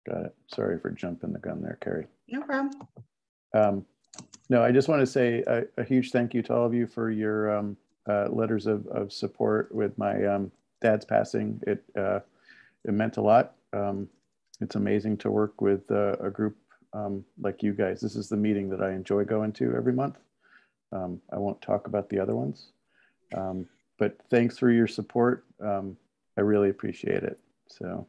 Got it. Sorry for jumping the gun there, Carrie. No problem. No, I just want to say a huge thank you to all of you for your letters of support with my dad's passing. It meant a lot. It's amazing to work with a group like you guys. This is the meeting that I enjoy going to every month. I won't talk about the other ones, but thanks for your support. I really appreciate it. So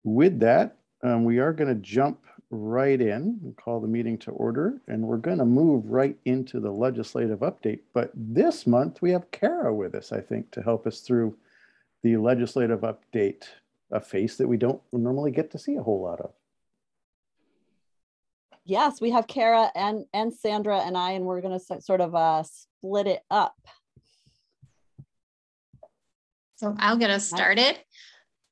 with that, we are going to jump right in and call the meeting to order, and we're going to move right into the legislative update. But this month we have Kara with us, I think, to help us through the legislative update, a face that we don't normally get to see a whole lot of. Yes, we have Kara and Sandra and I, and we're going to sort of split it up. So I'll get us started.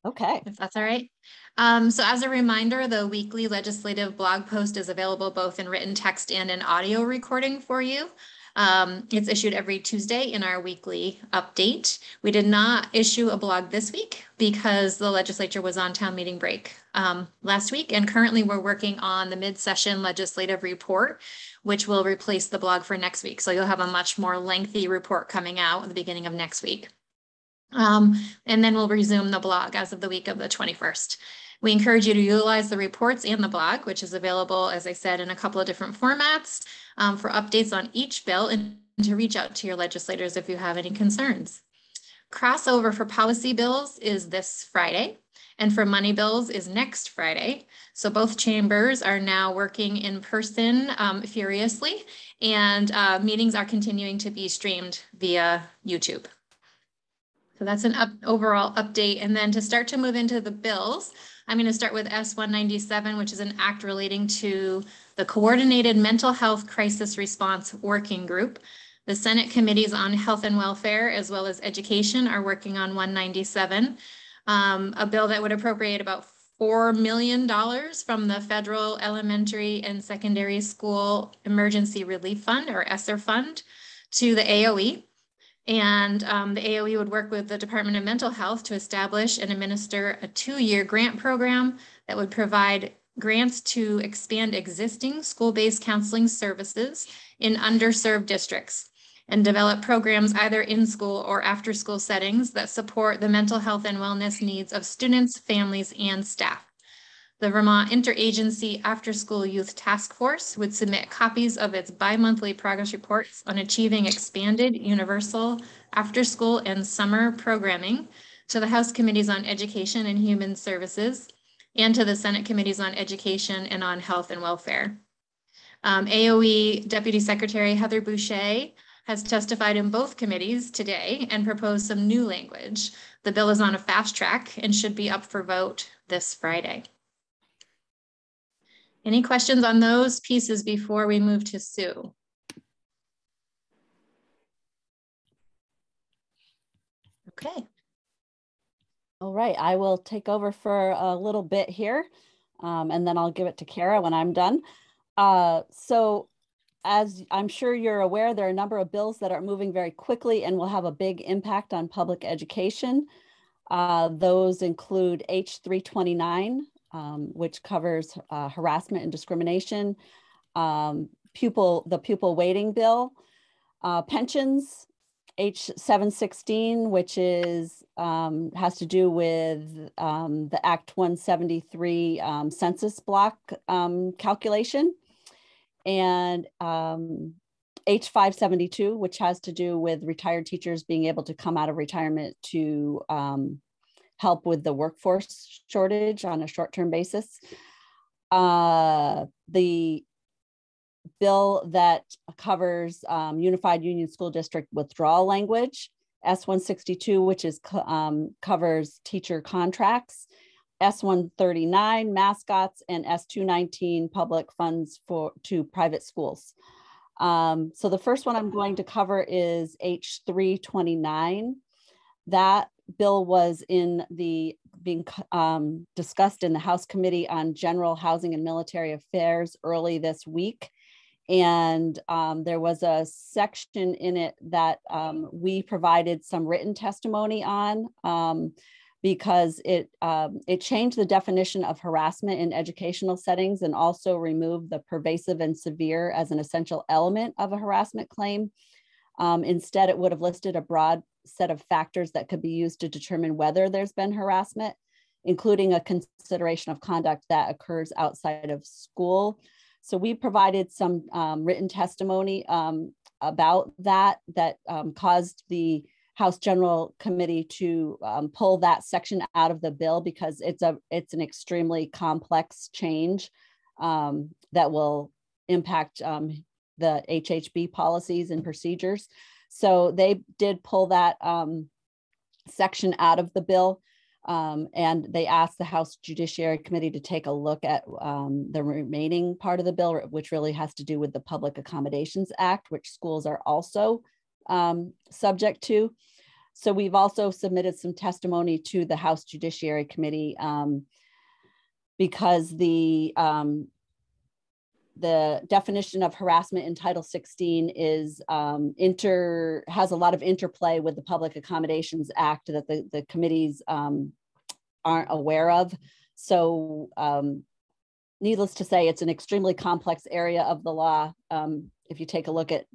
Okay. If that's all right. So as a reminder, the weekly legislative blog post is available both in written text and an audio recording for you. It's issued every Tuesday in our weekly update. We did not issue a blog this week because the legislature was on town meeting break last week, and currently we're working on the mid-session legislative report, which will replace the blog for next week. So you'll have a much more lengthy report coming out at the beginning of next week. And then we'll resume the blog as of the week of the 21st. We encourage you to utilize the reports and the blog, which is available, as I said, in a couple of different formats for updates on each bill, and to reach out to your legislators if you have any concerns. Crossover for policy bills is this Friday, and for money bills is next Friday. So both chambers are now working in person furiously, and meetings are continuing to be streamed via YouTube. So that's an overall update. And then to start to move into the bills, I'm going to start with S-197, which is an act relating to the Coordinated Mental Health Crisis Response Working Group. The Senate Committees on Health and Welfare, as well as Education, are working on 197, a bill that would appropriate about $4 million from the Federal Elementary and Secondary School Emergency Relief Fund, or ESSER Fund, to the AOE. And the AOE would work with the Department of Mental Health to establish and administer a 2-year grant program that would provide grants to expand existing school-based counseling services in underserved districts and develop programs either in school or after school settings that support the mental health and wellness needs of students, families, and staff. The Vermont Interagency After School Youth Task Force would submit copies of its bi-monthly progress reports on achieving expanded universal after-school and summer programming to the House Committees on Education and Human Services and to the Senate Committees on Education and on Health and Welfare. AOE Deputy Secretary Heather Boucher has testified in both committees today and proposed some new language. The bill is on a fast track and should be up for vote this Friday. Any questions on those pieces before we move to Sue? Okay. All right, I will take over for a little bit here, and then I'll give it to Kara when I'm done. So as I'm sure you're aware, there are a number of bills that are moving very quickly and will have a big impact on public education. Those include H329, which covers harassment and discrimination, the pupil weighting bill, pensions, H716, which is has to do with the Act 173 census block calculation, and H572, which has to do with retired teachers being able to come out of retirement to help with the workforce shortage on a short-term basis. The bill that covers Unified Union School District withdrawal language, S162, which is covers teacher contracts, S139 mascots, and S219 public funds to private schools. So the first one I'm going to cover is H329. That bill was being discussed in the House Committee on General Housing and Military Affairs early this week. And there was a section in it that we provided some written testimony on because it changed the definition of harassment in educational settings and also removed the pervasive and severe as an essential element of a harassment claim. Instead, it would have listed a broad set of factors that could be used to determine whether there's been harassment, including a consideration of conduct that occurs outside of school. So we provided some written testimony about that caused the House General Committee to pull that section out of the bill because it's an extremely complex change that will impact the HHB policies and procedures. So they did pull that section out of the bill, and they asked the House Judiciary Committee to take a look at the remaining part of the bill, which really has to do with the Public Accommodations Act, which schools are also subject to. So we've also submitted some testimony to the House Judiciary Committee because the definition of harassment in Title 16 is has a lot of interplay with the Public Accommodations Act that the committees aren't aware of. So needless to say, it's an extremely complex area of the law. If you take a look at,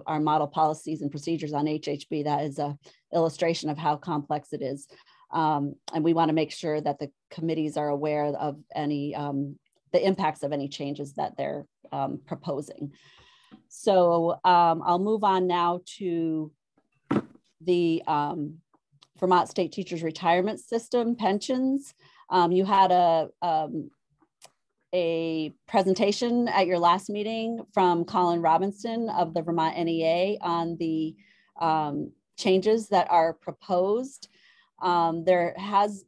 our model policies and procedures on HHB, that is a illustration of how complex it is. And we want to make sure that the committees are aware of any the impacts of any changes that they're proposing. So I'll move on now to the Vermont State Teachers Retirement System pensions. You had a presentation at your last meeting from Colin Robinson of the Vermont NEA on the changes that are proposed. There has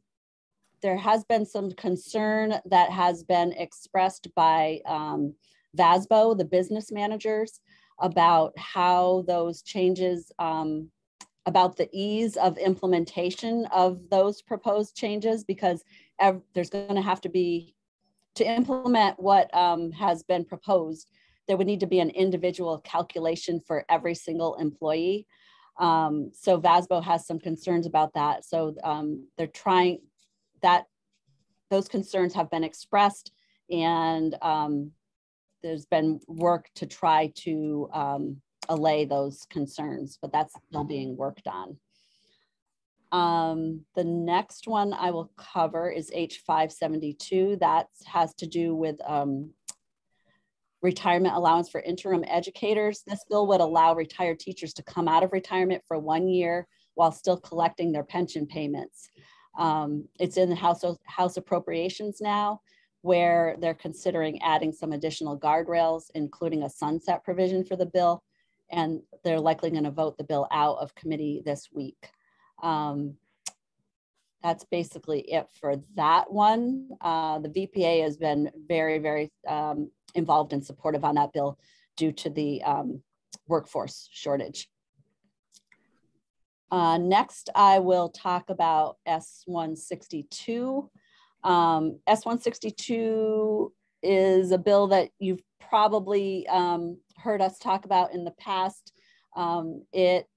been some concern that has been expressed by VSBA, the business managers, about how those changes, about the ease of implementation of those proposed changes, because there's going to have to be, to implement what has been proposed, there would need to be an individual calculation for every single employee. So VSBA has some concerns about that. So they're trying that, those concerns have been expressed, and there's been work to try to allay those concerns, but that's still being worked on. The next one I will cover is H572. That has to do with retirement allowance for interim educators. This bill would allow retired teachers to come out of retirement for 1 year while still collecting their pension payments. It's in the House Appropriations now, where they're considering adding some additional guardrails, including a sunset provision for the bill, and they're likely going to vote the bill out of committee this week. That's basically it for that one. The VPA has been very, very involved and supportive on that bill due to the workforce shortage. Next, I will talk about S162. S162 is a bill that you've probably heard us talk about in the past. It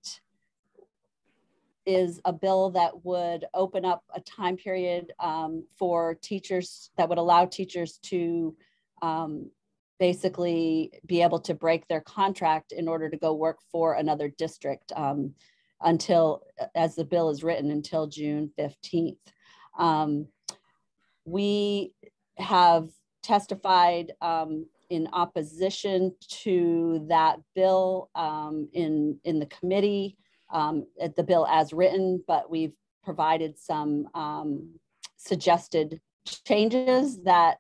is a bill that would open up a time period for teachers, that would allow teachers to basically be able to break their contract in order to go work for another district until, as the bill is written, until June 15th. We have testified in opposition to that bill in the committee, at the bill as written, but we've provided some suggested changes that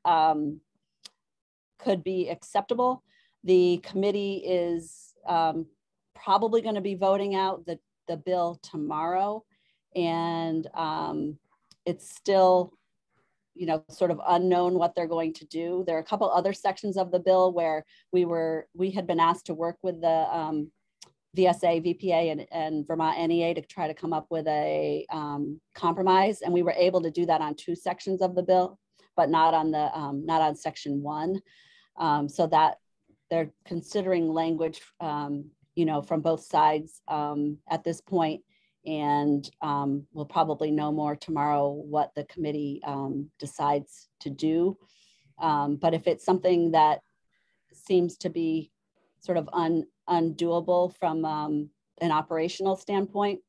could be acceptable. The committee is probably going to be voting out the bill tomorrow, and it's still, sort of unknown what they're going to do. There are a couple other sections of the bill where we had been asked to work with the VSA, VPA, and Vermont NEA to try to come up with a compromise, and we were able to do that on 2 sections of the bill, but not on the not on section 1. So that they're considering language, from both sides at this point, and we'll probably know more tomorrow what the committee decides to do. But if it's something that seems to be sort of undoable from an operational standpoint,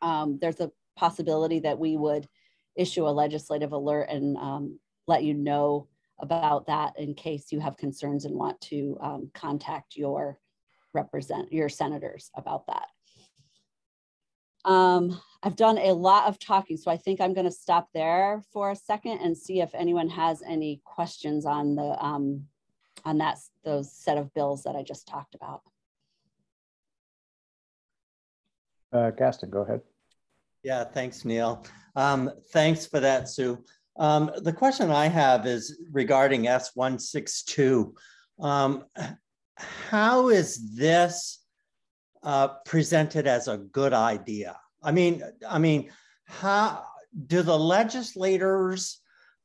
there's a possibility that we would issue a legislative alert and let you know about that in case you have concerns and want to contact your senators about that. I've done a lot of talking, so I think I'm going to stop there for a second and see if anyone has any questions on the those set of bills that I just talked about. Gaston, go ahead. Yeah, thanks, Neil. Thanks for that, Sue. The question I have is regarding S162. How is this presented as a good idea? I mean, how do the legislators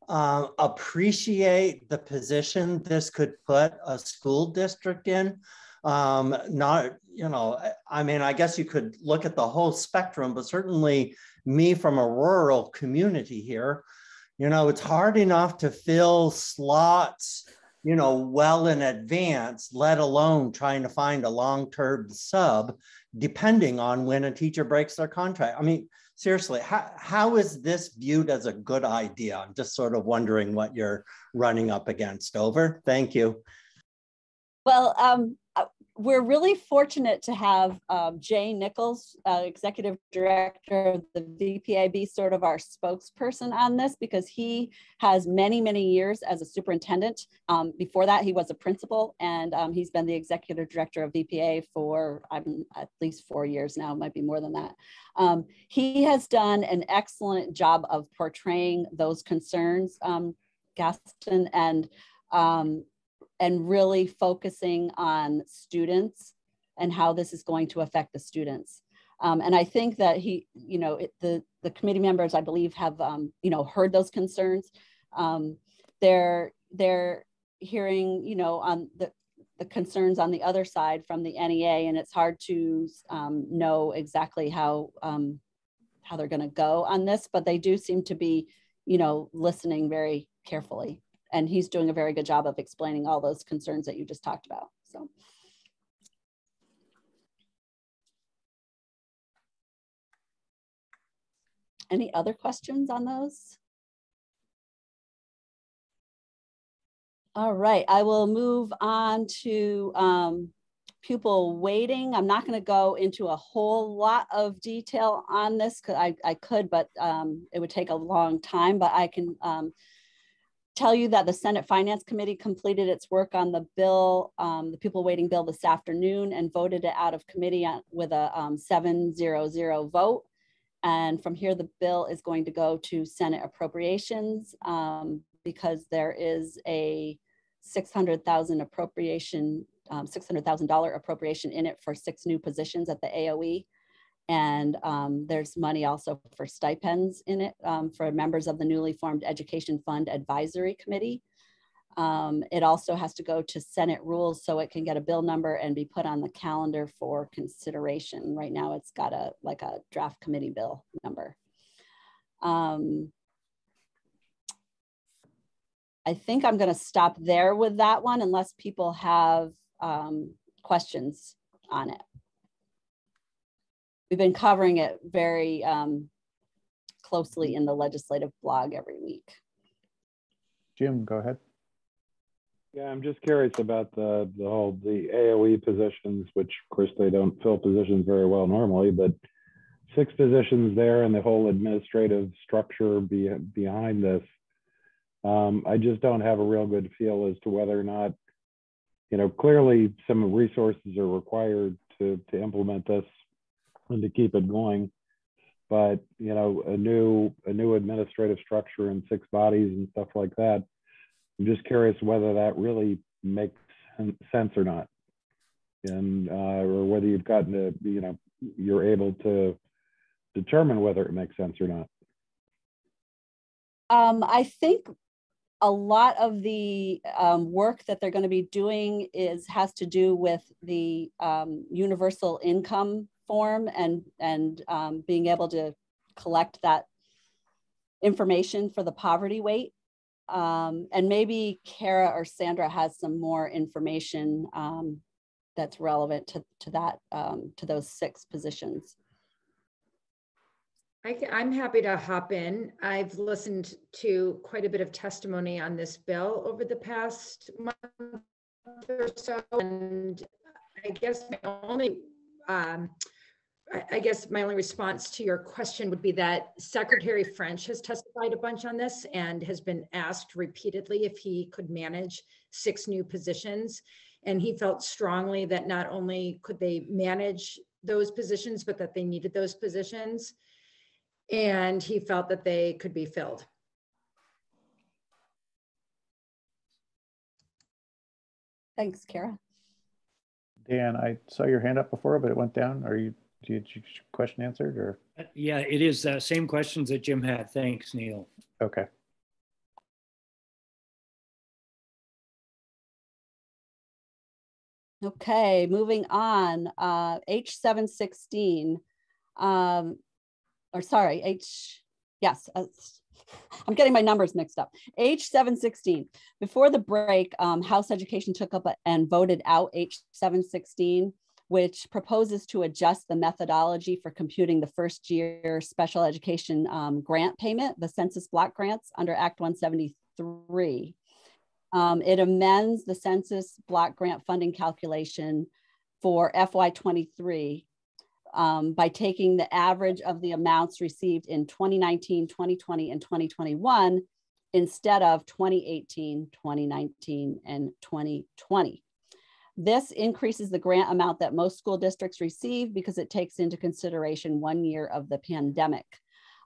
appreciate the position this could put a school district in? Not, you know, I mean, I guess you could look at the whole spectrum, but certainly me from a rural community here, you know, it's hard enough to fill slots, you know, well in advance, let alone trying to find a long-term sub, depending on when a teacher breaks their contract. I mean, seriously, how is this viewed as a good idea? I'm just sort of wondering what you're running up against. Over. Thank you. Well, we're really fortunate to have Jay Nichols, Executive Director of the VPA, be sort of our spokesperson on this, because he has many, many years as a superintendent. Before that, he was a principal, and he's been the Executive Director of VPA for at least 4 years now, might be more than that. He has done an excellent job of portraying those concerns, Gaston, and really focusing on students and how this is going to affect the students. And I think that the committee members, I believe, have, heard those concerns. They're hearing, on the concerns on the other side from the NEA, and it's hard to know exactly how they're gonna go on this, but they do seem to be, listening very carefully. And he's doing a very good job of explaining all those concerns that you just talked about. So. Any other questions on those? All right, I will move on to pupil weighting. I'm not going to go into a whole lot of detail on this, because I could, but it would take a long time, but I can tell you that the Senate Finance Committee completed its work on the bill, the pupil weighting bill, this afternoon, and voted it out of committee with a 7-0-0 vote. And from here, the bill is going to go to Senate Appropriations because there is a $600,000 appropriation, $600,000 appropriation in it for 6 new positions at the AOE. And there's money also for stipends in it for members of the newly formed Education Fund Advisory Committee. It also has to go to Senate rules so it can get a bill number and be put on the calendar for consideration. Right now it's got a draft committee bill number. I think I'm going to stop there with that one unless people have questions on it. We've been covering it very closely in the legislative blog every week. Jim, go ahead. Yeah, I'm just curious about the AOE positions, which of course they don't fill positions very well normally, but 6 positions there and the whole administrative structure behind this. I just don't have a real good feel as to whether or not, clearly some resources are required to implement this and to keep it going. But, a new administrative structure and 6 bodies and stuff like that, I'm just curious whether that really makes sense or not. And, or whether you've gotten to, you're able to determine whether it makes sense or not. I think a lot of the work that they're going to be doing has to do with the universal income form and being able to collect that information for the poverty weight. And maybe Kara or Sandra has some more information that's relevant to that, to those 6 positions. I'm happy to hop in. I've listened to quite a bit of testimony on this bill over the past month or so, and I guess my only response to your question would be that Secretary French has testified a bunch on this and has been asked repeatedly if he could manage 6 new positions. And he felt strongly that not only could they manage those positions, but that they needed those positions. And he felt that they could be filled. Thanks, Kara. Dan, I saw your hand up before, but it went down. Did your question answered, or? Yeah, it is same questions that Jim had. Thanks, Neil. Okay. Okay, moving on. H716. I'm getting my numbers mixed up. H716. Before the break, House Education took up and voted out H716, which proposes to adjust the methodology for computing the first year special education grant payment, the census block grants under Act 173. It amends the census block grant funding calculation for FY23 by taking the average of the amounts received in 2019, 2020, and 2021 instead of 2018, 2019, and 2020. This increases the grant amount that most school districts receive because it takes into consideration 1 year of the pandemic.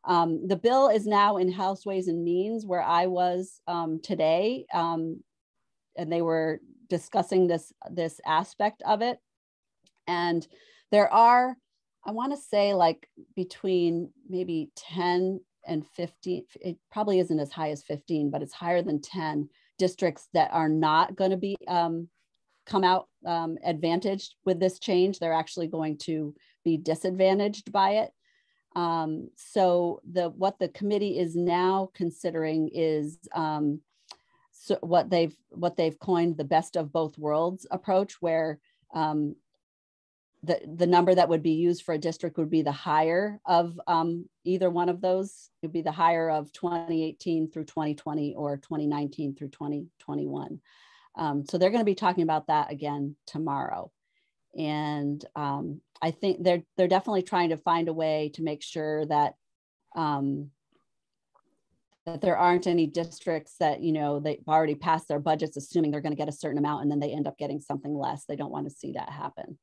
The bill is now in House Ways and Means, where I was today, and they were discussing this aspect of it. And there are, I want to say, like between maybe 10 and 15, it probably isn't as high as 15, but it's higher than 10 districts that are not going to be come out advantaged with this change. They're actually going to be disadvantaged by it. So what the committee is now considering is what they've coined the best of both worlds approach, where the number that would be used for a district would be the higher of either one of those. It would be the higher of 2018 through 2020 or 2019 through 2021. So they're going to be talking about that again tomorrow. And I think they're definitely trying to find a way to make sure that that there aren't any districts that, you know, they've already passed their budgets assuming they're going to get a certain amount and then they end up getting something less. They don't want to see that happen.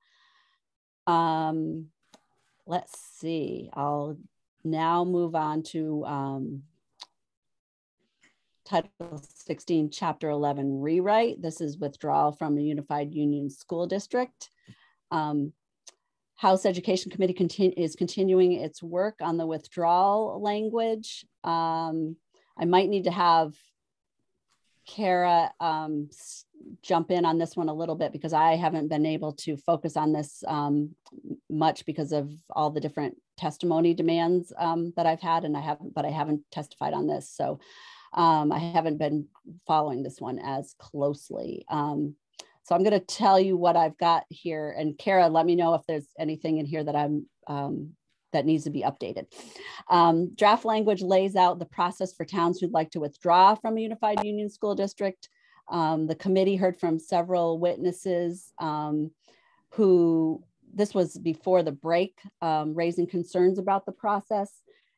Let's see, I'll now move on to Title 16, Chapter 11 rewrite. This is withdrawal from a unified union school district. House Education Committee is continuing its work on the withdrawal language. I might need to have Kara jump in on this one a little bit because I haven't been able to focus on this much because of all the different testimony demands that I've had, and I haven't testified on this. So I haven't been following this one as closely. So I'm going to tell you what I've got here, and Kara, let me know if there's anything in here that that needs to be updated. Draft language lays out the process for towns who'd like to withdraw from a unified union school district. The committee heard from several witnesses who, this was before the break, raising concerns about the process.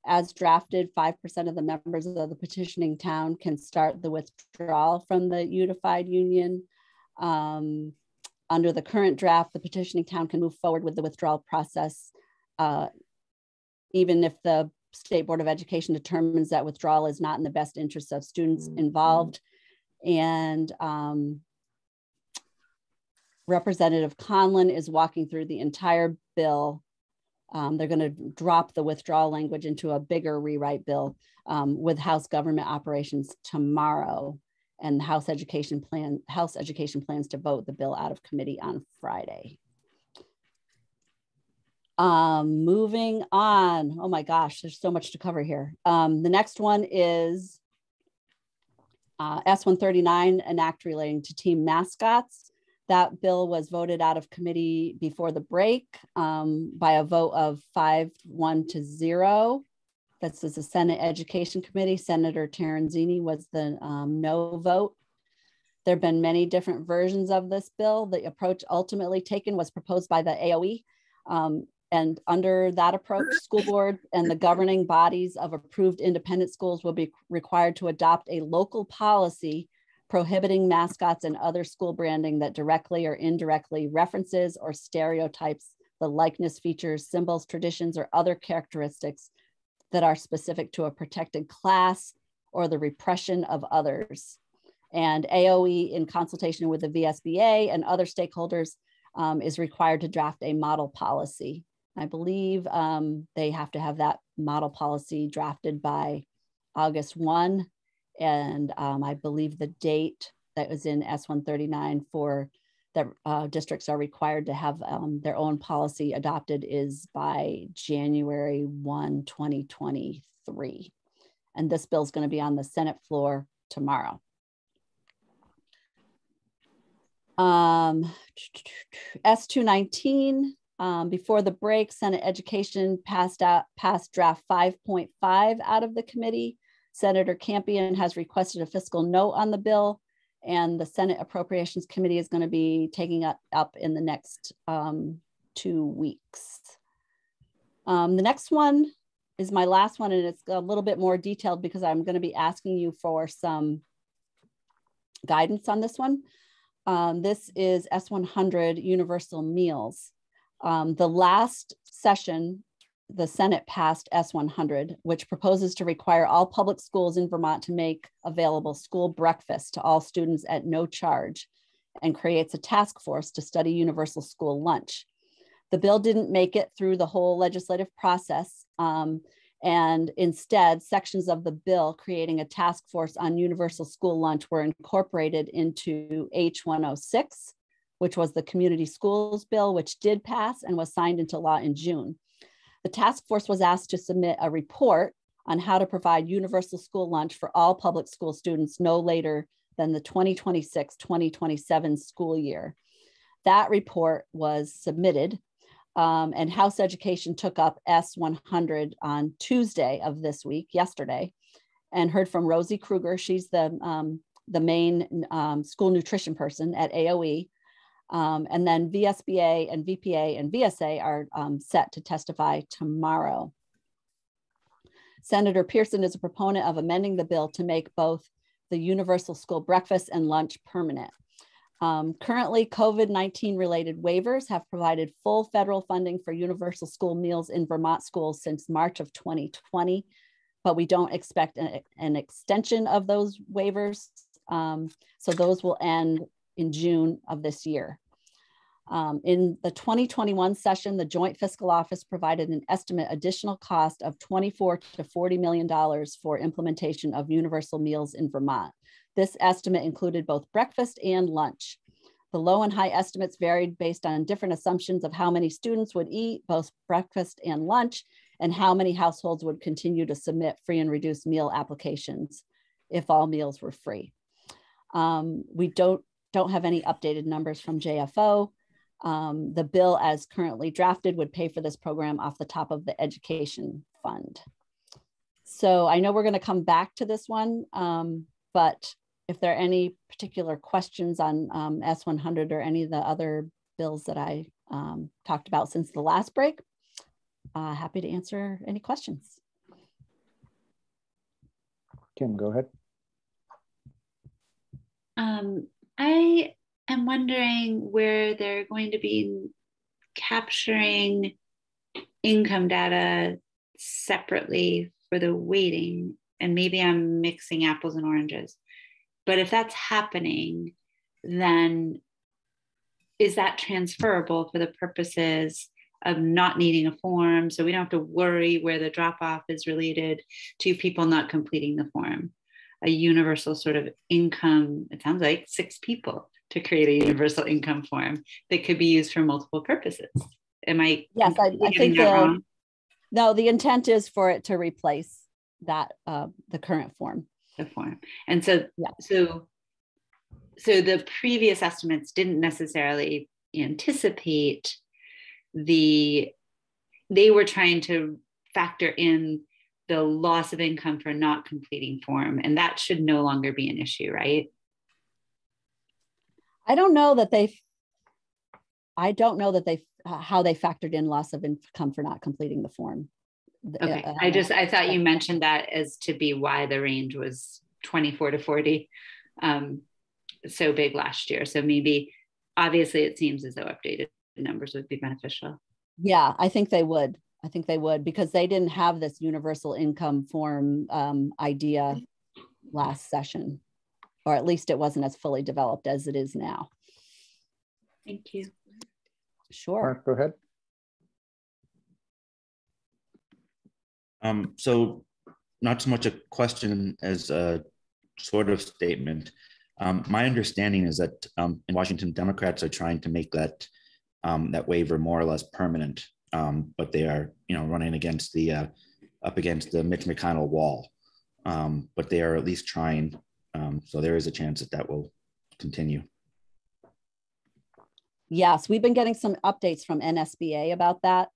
As drafted, 5% of the members of the petitioning town can start the withdrawal from the unified union. Under the current draft, the petitioning town can move forward with the withdrawal process even if the State Board of Education determines that withdrawal is not in the best interest of students involved. And Representative Conlon is walking through the entire bill. They're going to drop the withdrawal language into a bigger rewrite bill with House Government Operations tomorrow, and House Education plans to vote the bill out of committee on Friday. Moving on. Oh my gosh, there's so much to cover here. The next one is S-139, an act relating to team mascots. That bill was voted out of committee before the break by a vote of 5-1-0. This is the Senate Education Committee. Senator Terenzini was the no vote. There have been many different versions of this bill. The approach ultimately taken was proposed by the AOE. And under that approach, school boards and the governing bodies of approved independent schools will be required to adopt a local policy prohibiting mascots and other school branding that directly or indirectly references or stereotypes the likeness, features, symbols, traditions, or other characteristics that are specific to a protected class or the repression of others. And AOE, in consultation with the VSBA and other stakeholders, is required to draft a model policy. I believe they have to have that model policy drafted by August 1. And I believe the date that was in S-139 for that districts are required to have their own policy adopted is by January 1, 2023. And this bill is going to be on the Senate floor tomorrow. S-219, before the break, Senate Education passed draft 5.5 out of the committee. Senator Campion has requested a fiscal note on the bill, and the Senate Appropriations Committee is going to be taking it up in the next 2 weeks. The next one is my last one, and it's a little bit more detailed because I'm going to be asking you for some guidance on this one. This is S-100 Universal Meals. The last session, the Senate passed S-100, which proposes to require all public schools in Vermont to make available school breakfast to all students at no charge, and creates a task force to study universal school lunch. The bill didn't make it through the whole legislative process, and instead sections of the bill creating a task force on universal school lunch were incorporated into H-106, which was the community schools bill, which did pass and was signed into law in June. The task force was asked to submit a report on how to provide universal school lunch for all public school students no later than the 2026-2027 school year. That report was submitted, and House Education took up S-100 on Tuesday of this week, yesterday, and heard from Rosie Kruger. She's the main school nutrition person at AOE. And then VSBA and VPA and VSA are set to testify tomorrow. Senator Pearson is a proponent of amending the bill to make both the universal school breakfast and lunch permanent. Currently, COVID-19 related waivers have provided full federal funding for universal school meals in Vermont schools since March of 2020, but we don't expect an extension of those waivers. So those will end in June of this year. In the 2021 session, the Joint Fiscal Office provided an estimate additional cost of $24 to $40 million for implementation of universal meals in Vermont. This estimate included both breakfast and lunch. The low and high estimates varied based on different assumptions of how many students would eat both breakfast and lunch, and how many households would continue to submit free and reduced meal applications if all meals were free. We don't have any updated numbers from JFO. The bill as currently drafted would pay for this program off the top of the education fund. So I know we're going to come back to this one, but if there are any particular questions on S-100 or any of the other bills that I talked about since the last break, happy to answer any questions. Kim, go ahead. I am wondering where they're going to be capturing income data separately for the weighting, and maybe I'm mixing apples and oranges. But if that's happening, then is that transferable for the purposes of not needing a form? So we don't have to worry where the drop-off is related to people not completing the form. A universal sort of income, it sounds like 6 people to create a universal income form that could be used for multiple purposes. Am I? Yes, I think wrong? No, the intent is for it to replace that, the current form. The form. And so, yeah. So the previous estimates didn't necessarily anticipate they were trying to factor in the loss of income for not completing form, and that should no longer be an issue, right? I don't know that how they factored in loss of income for not completing the form. Okay, I thought you mentioned that as to be why the range was 24 to 40 so big last year. So maybe, obviously it seems as though updated numbers would be beneficial. Yeah, I think they would. Because they didn't have this universal income form idea last session, or at least it wasn't as fully developed as it is now. Thank you. Sure. Mark, go ahead. So not so much a question as a sort of statement. My understanding is that in Washington, Democrats are trying to make that that waiver more or less permanent, but they are, running against up against the Mitch McConnell wall. But they are at least trying. So there is a chance that will continue. Yes, we've been getting some updates from NSBA about that.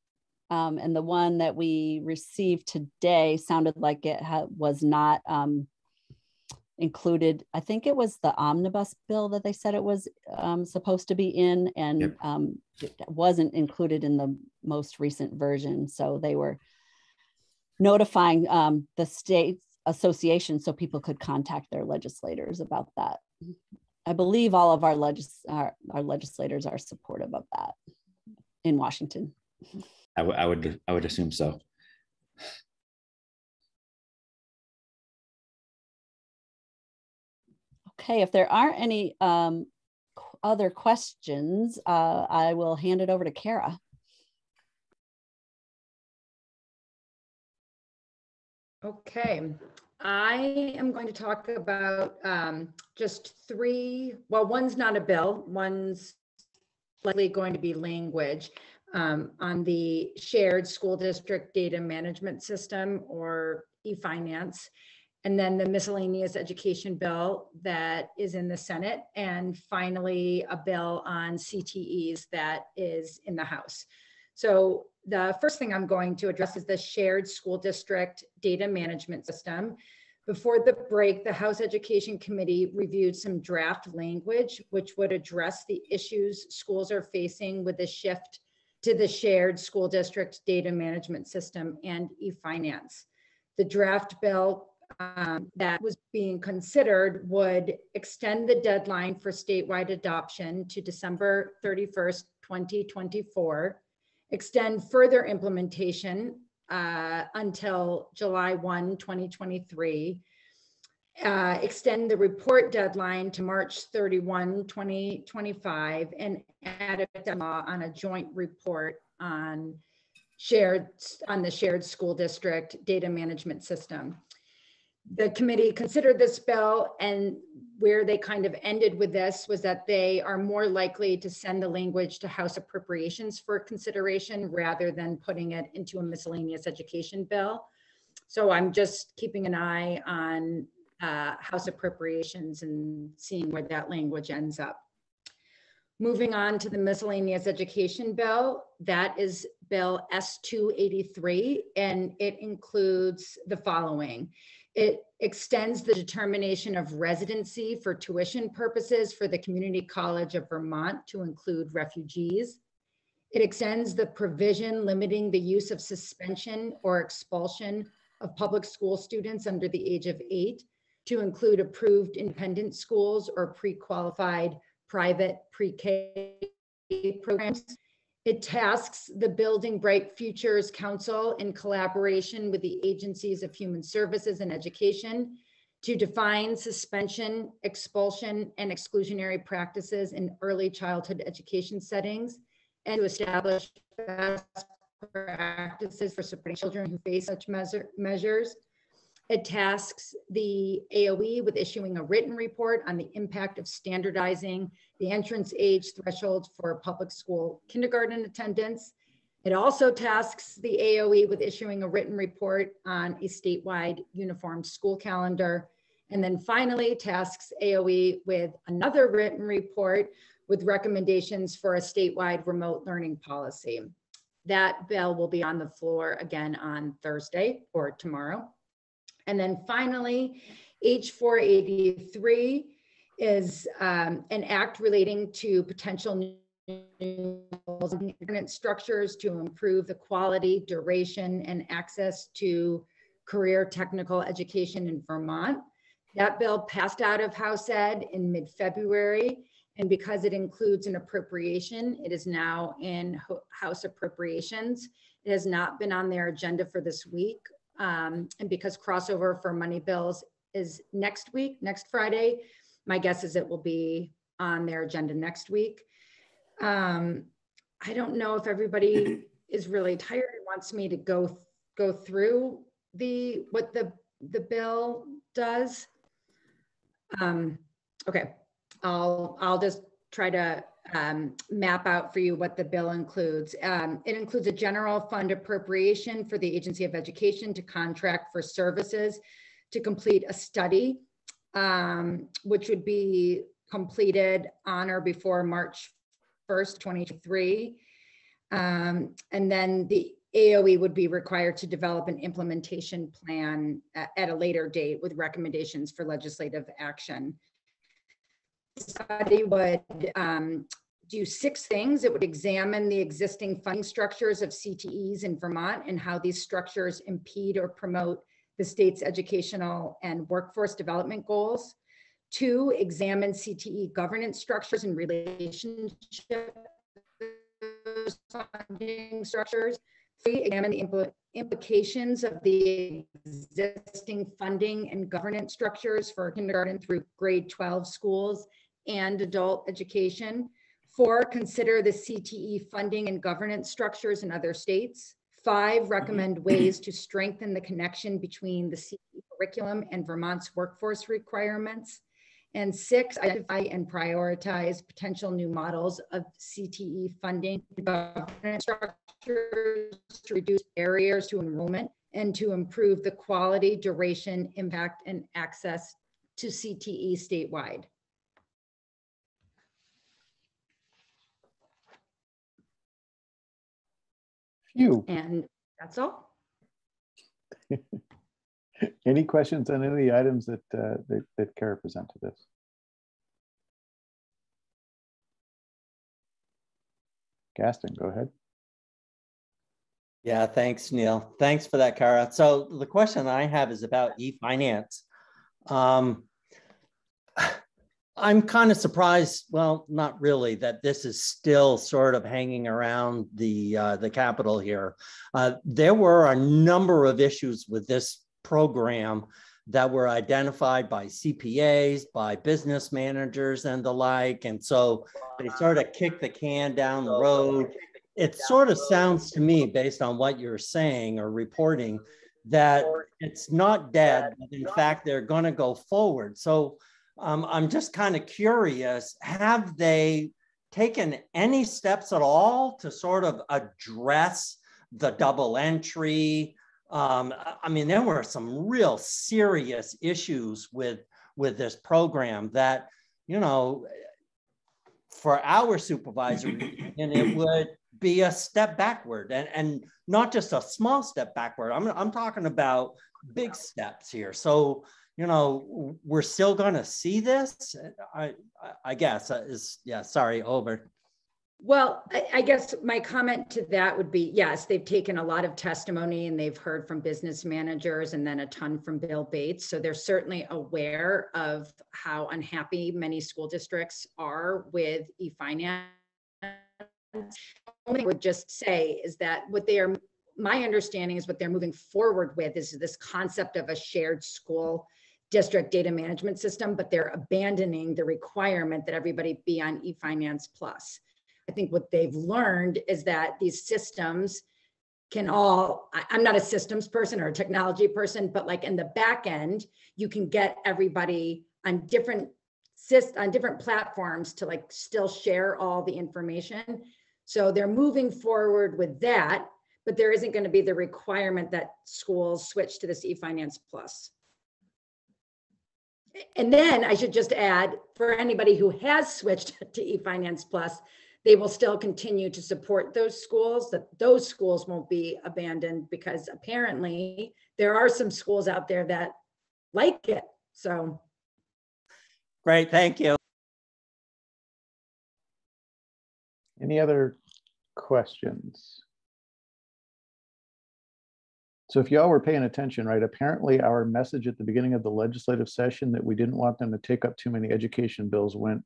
And the one that we received today sounded like it was not included. I think it was the omnibus bill that they said it was supposed to be in, and yep. It wasn't included in the most recent version. So they were notifying the state association so people could contact their legislators about that. I believe all of our legislators are supportive of that in Washington. I would assume so. Okay, if there aren't any other questions, I will hand it over to Kara. Okay, I am going to talk about just three, well, one's not a bill, one's likely going to be language on the shared school district data management system, or e-finance, and then the miscellaneous education bill that is in the Senate, and finally a bill on CTEs that is in the House. So the first thing I'm going to address is the shared school district data management system. Before the break, the House Education Committee reviewed some draft language which would address the issues schools are facing with the shift to the shared school district data management system and e-finance. The draft bill that was being considered would extend the deadline for statewide adoption to December 31st, 2024, extend further implementation until July 1, 2023, extend the report deadline to March 31, 2025, and add a law on a joint report on the shared school district data management system. The committee considered this bill, and where they kind of ended with this was that they are more likely to send the language to House Appropriations for consideration rather than putting it into a miscellaneous education bill. So I'm just keeping an eye on House Appropriations and seeing where that language ends up. Moving on to the miscellaneous education bill, that is Bill S-283, and it includes the following. It extends the determination of residency for tuition purposes for the Community College of Vermont to include refugees. It extends the provision limiting the use of suspension or expulsion of public school students under the age of 8 to include approved independent schools or pre-qualified private pre-K programs. It tasks the Building Bright Futures Council in collaboration with the agencies of human services and education to define suspension, expulsion, and exclusionary practices in early childhood education settings, and to establish best practices for supporting children who face such measures. It tasks the AOE with issuing a written report on the impact of standardizing the entrance age threshold for public school kindergarten attendance, It also tasks the AOE with issuing a written report on a statewide uniform school calendar. And then finally tasks AOE with another written report with recommendations for a statewide remote learning policy. That bill will be on the floor again on Thursday or tomorrow. And then finally, H483 is an act relating to potential new governance structures to improve the quality, duration, and access to career technical education in Vermont. That bill passed out of House Ed in mid-February, and because it includes an appropriation, it is now in House Appropriations. It has not been on their agenda for this week, and because crossover for money bills is next week, next Friday, my guess is it will be on their agenda next week. I don't know if everybody is really tired and wants me to go through what the bill does. Okay, I'll just try to map out for you what the bill includes. It includes a general fund appropriation for the Agency of Education to contract for services to complete a study, which would be completed on or before March 1st, 2023. And then the AOE would be required to develop an implementation plan at a later date with recommendations for legislative action. The study would do 6 things. It would examine the existing funding structures of CTEs in Vermont and how these structures impede or promote the state's educational and workforce development goals. 2, examine CTE governance structures and relationship funding structures. 3, examine the implications of the existing funding and governance structures for kindergarten through grade 12 schools and adult education. 4, consider the CTE funding and governance structures in other states. 5, recommend ways to strengthen the connection between the CTE curriculum and Vermont's workforce requirements. And 6, identify and prioritize potential new models of CTE funding and governance structures to reduce barriers to enrollment and to improve the quality, duration, impact, and access to CTE statewide. Phew. And that's all. Any questions on any of the items that that Kara presented us? Gaston, go ahead. Yeah, thanks, Neil. Thanks for that, Kara. So the question I have is about e-finance. I'm kind of surprised, well, not really, that this is still sort of hanging around the Capitol here. There were a number of issues with this program that were identified by CPAs, by business managers and the like. And so they sort of kicked the can down the road. It sort of sounds to me, based on what you're saying or reporting, that it's not dead, but in fact, they're going to go forward. So I'm just kind of curious, have they taken any steps at all to sort of address the double entry? I mean, there were some real serious issues with this program that, you know, for our supervisor, and it would be a step backward, and not just a small step backward. I'm talking about big steps here. So, you know, we're still going to see this, I guess. Yeah, sorry, over. Well, I guess my comment to that would be, yes, they've taken a lot of testimony and they've heard from business managers and then a ton from Bill Bates. So they're certainly aware of how unhappy many school districts are with e-finance. What I would just say is that my understanding is what they're moving forward with is this concept of a shared school district data management system, but they're abandoning the requirement that everybody be on eFinance Plus. I think what they've learned is that these systems can I'm not a systems person or a technology person, but like in the back end, you can get everybody on different platforms to like still share all the information. So they're moving forward with that, but there isn't going to be the requirement that schools switch to this eFinance Plus. And then I should just add, for anybody who has switched to eFinance Plus, they will still continue to support those schools, that those schools won't be abandoned, because apparently there are some schools out there that like it. So. Great, thank you. Any other questions? So if y'all were paying attention, right, apparently our message at the beginning of the legislative session that we didn't want them to take up too many education bills went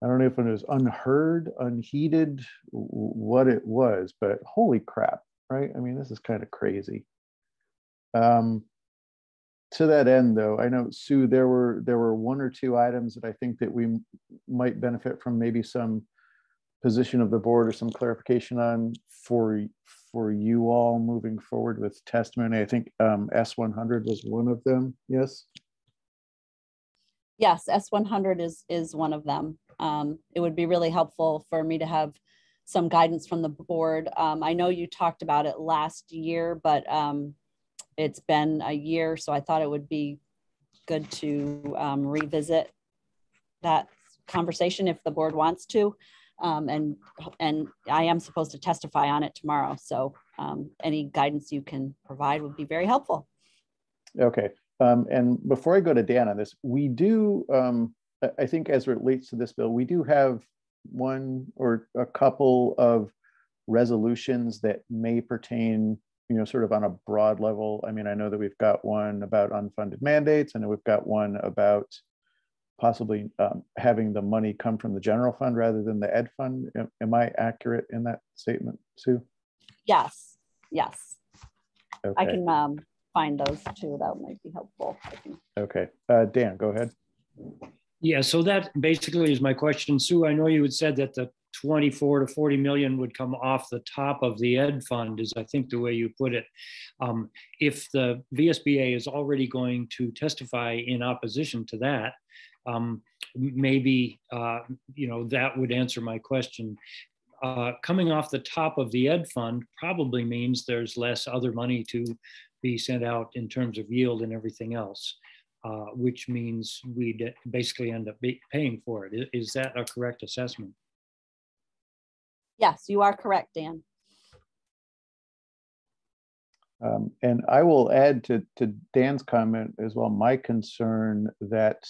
I don't know if it was unheard, unheeded, what it was, but holy crap, right? I mean, this is kind of crazy. To that end, though, I know, Sue, there were one or two items that I think that we might benefit from maybe some position of the board or some clarification on for you all moving forward with testimony. I think S100 was one of them. Yes. Yes, S100 is one of them. It would be really helpful for me to have some guidance from the board. I know you talked about it last year, but it's been a year, so I thought it would be good to revisit that conversation if the board wants to. And I am supposed to testify on it tomorrow. So any guidance you can provide would be very helpful. Okay. And before I go to Dan on this, we do, I think as it relates to this bill, we do have one or a couple of resolutions that may pertain, you know, sort of on a broad level. I mean, I know that we've got one about unfunded mandates, and we've got one about possibly having the money come from the general fund rather than the ed fund. Am I accurate in that statement, Sue? Yes, yes. Okay. I can find those too. That might be helpful. Okay, Dan, go ahead. Yeah, so that basically is my question. Sue, I know you had said that the 24 to 40 million would come off the top of the ed fund, is I think the way you put it. If the VSBA is already going to testify in opposition to that, maybe, you know, that would answer my question. Coming off the top of the ed fund probably means there's less other money to be sent out in terms of yield and everything else, which means we'd basically end up paying for it. Is that a correct assessment? Yes, you are correct, Dan. And I will add to Dan's comment as well, my concern that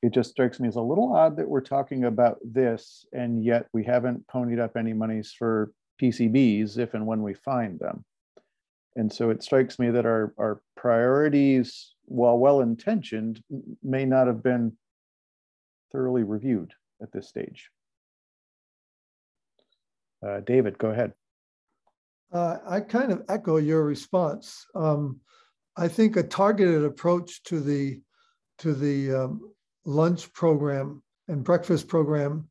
it just strikes me as a little odd that we're talking about this, and yet we haven't ponied up any monies for PCBs if and when we find them. And so it strikes me that our priorities, while well-intentioned, may not have been thoroughly reviewed at this stage. David, go ahead. I kind of echo your response. I think a targeted approach to the lunch program and breakfast program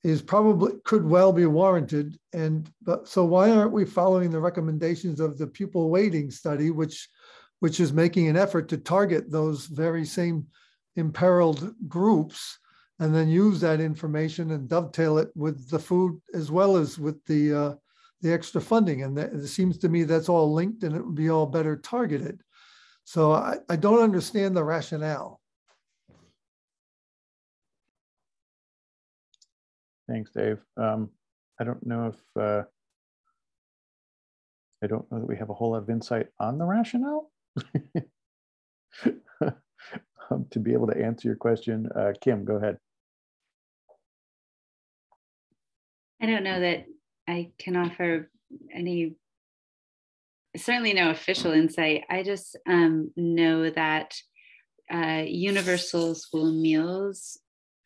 is probably could well be warranted. But so why aren't we following the recommendations of the pupil weighting study, which is making an effort to target those very same imperiled groups, and then use that information and dovetail it with the food as well as with the extra funding? And it seems to me that's all linked, and it would be all better targeted. So I don't understand the rationale. Thanks, Dave. I don't know if I don't know that we have a whole lot of insight on the rationale to be able to answer your question. Kim, go ahead. I don't know that I can offer any, certainly no official insight. I just know that Universal School Meals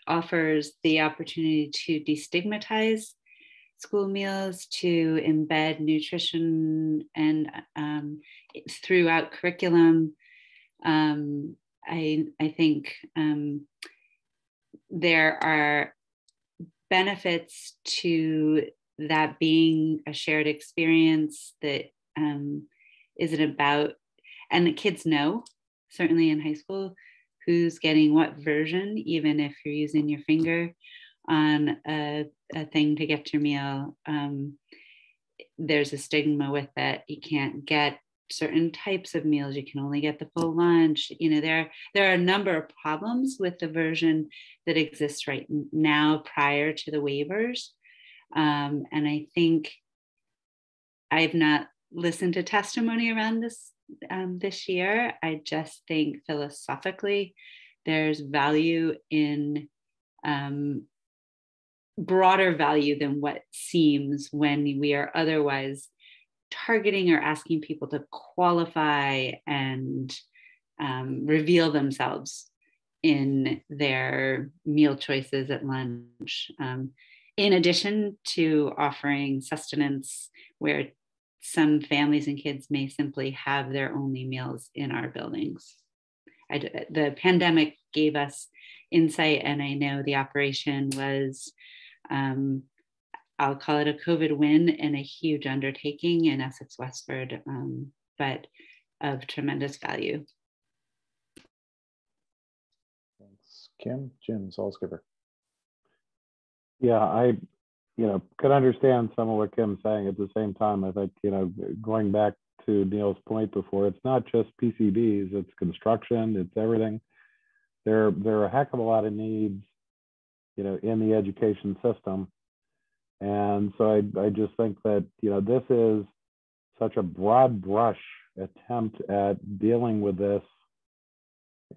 offers the opportunity to destigmatize school meals, to embed nutrition and throughout curriculum. I think there are benefits to that being a shared experience that isn't about, and the kids know, certainly in high school, who's getting what version, even if you're using your finger. on a thing to get your meal. There's a stigma with it. You can't get certain types of meals. You can only get the full lunch. You know, there are a number of problems with the version that exists right now prior to the waivers. And I think I've not listened to testimony around this this year. I just think philosophically, there's value in broader value than what seems when we are otherwise targeting or asking people to qualify and reveal themselves in their meal choices at lunch. In addition to offering sustenance where some families and kids may simply have their only meals in our buildings. The pandemic gave us insight, and I know the operation was, I'll call it a COVID win and a huge undertaking in Essex Westford, but of tremendous value. Thanks, Kim. Jim Salzgiver. Yeah, I could understand some of what Kim's saying. At the same time, I think, going back to Neil's point before, it's not just PCBs, it's construction, it's everything. There are a heck of a lot of needs, in the education system. And so I just think that, this is such a broad brush attempt at dealing with this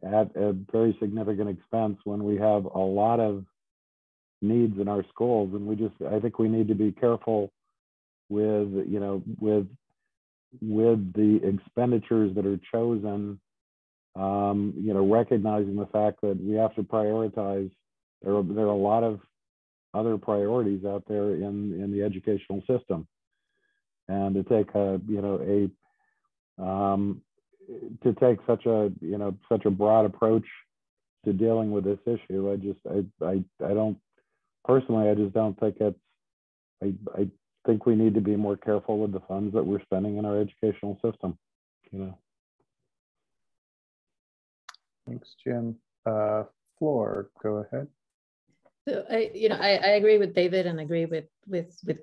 at a very significant expense when we have a lot of needs in our schools. And I think we need to be careful with, with the expenditures that are chosen, recognizing the fact that we have to prioritize. There are a lot of other priorities out there in the educational system, and to take such a broad approach to dealing with this issue, I don't personally. I just don't think it's. I think we need to be more careful with the funds that we're spending in our educational system. Thanks, Jim. Floor, go ahead. So I agree with David and agree with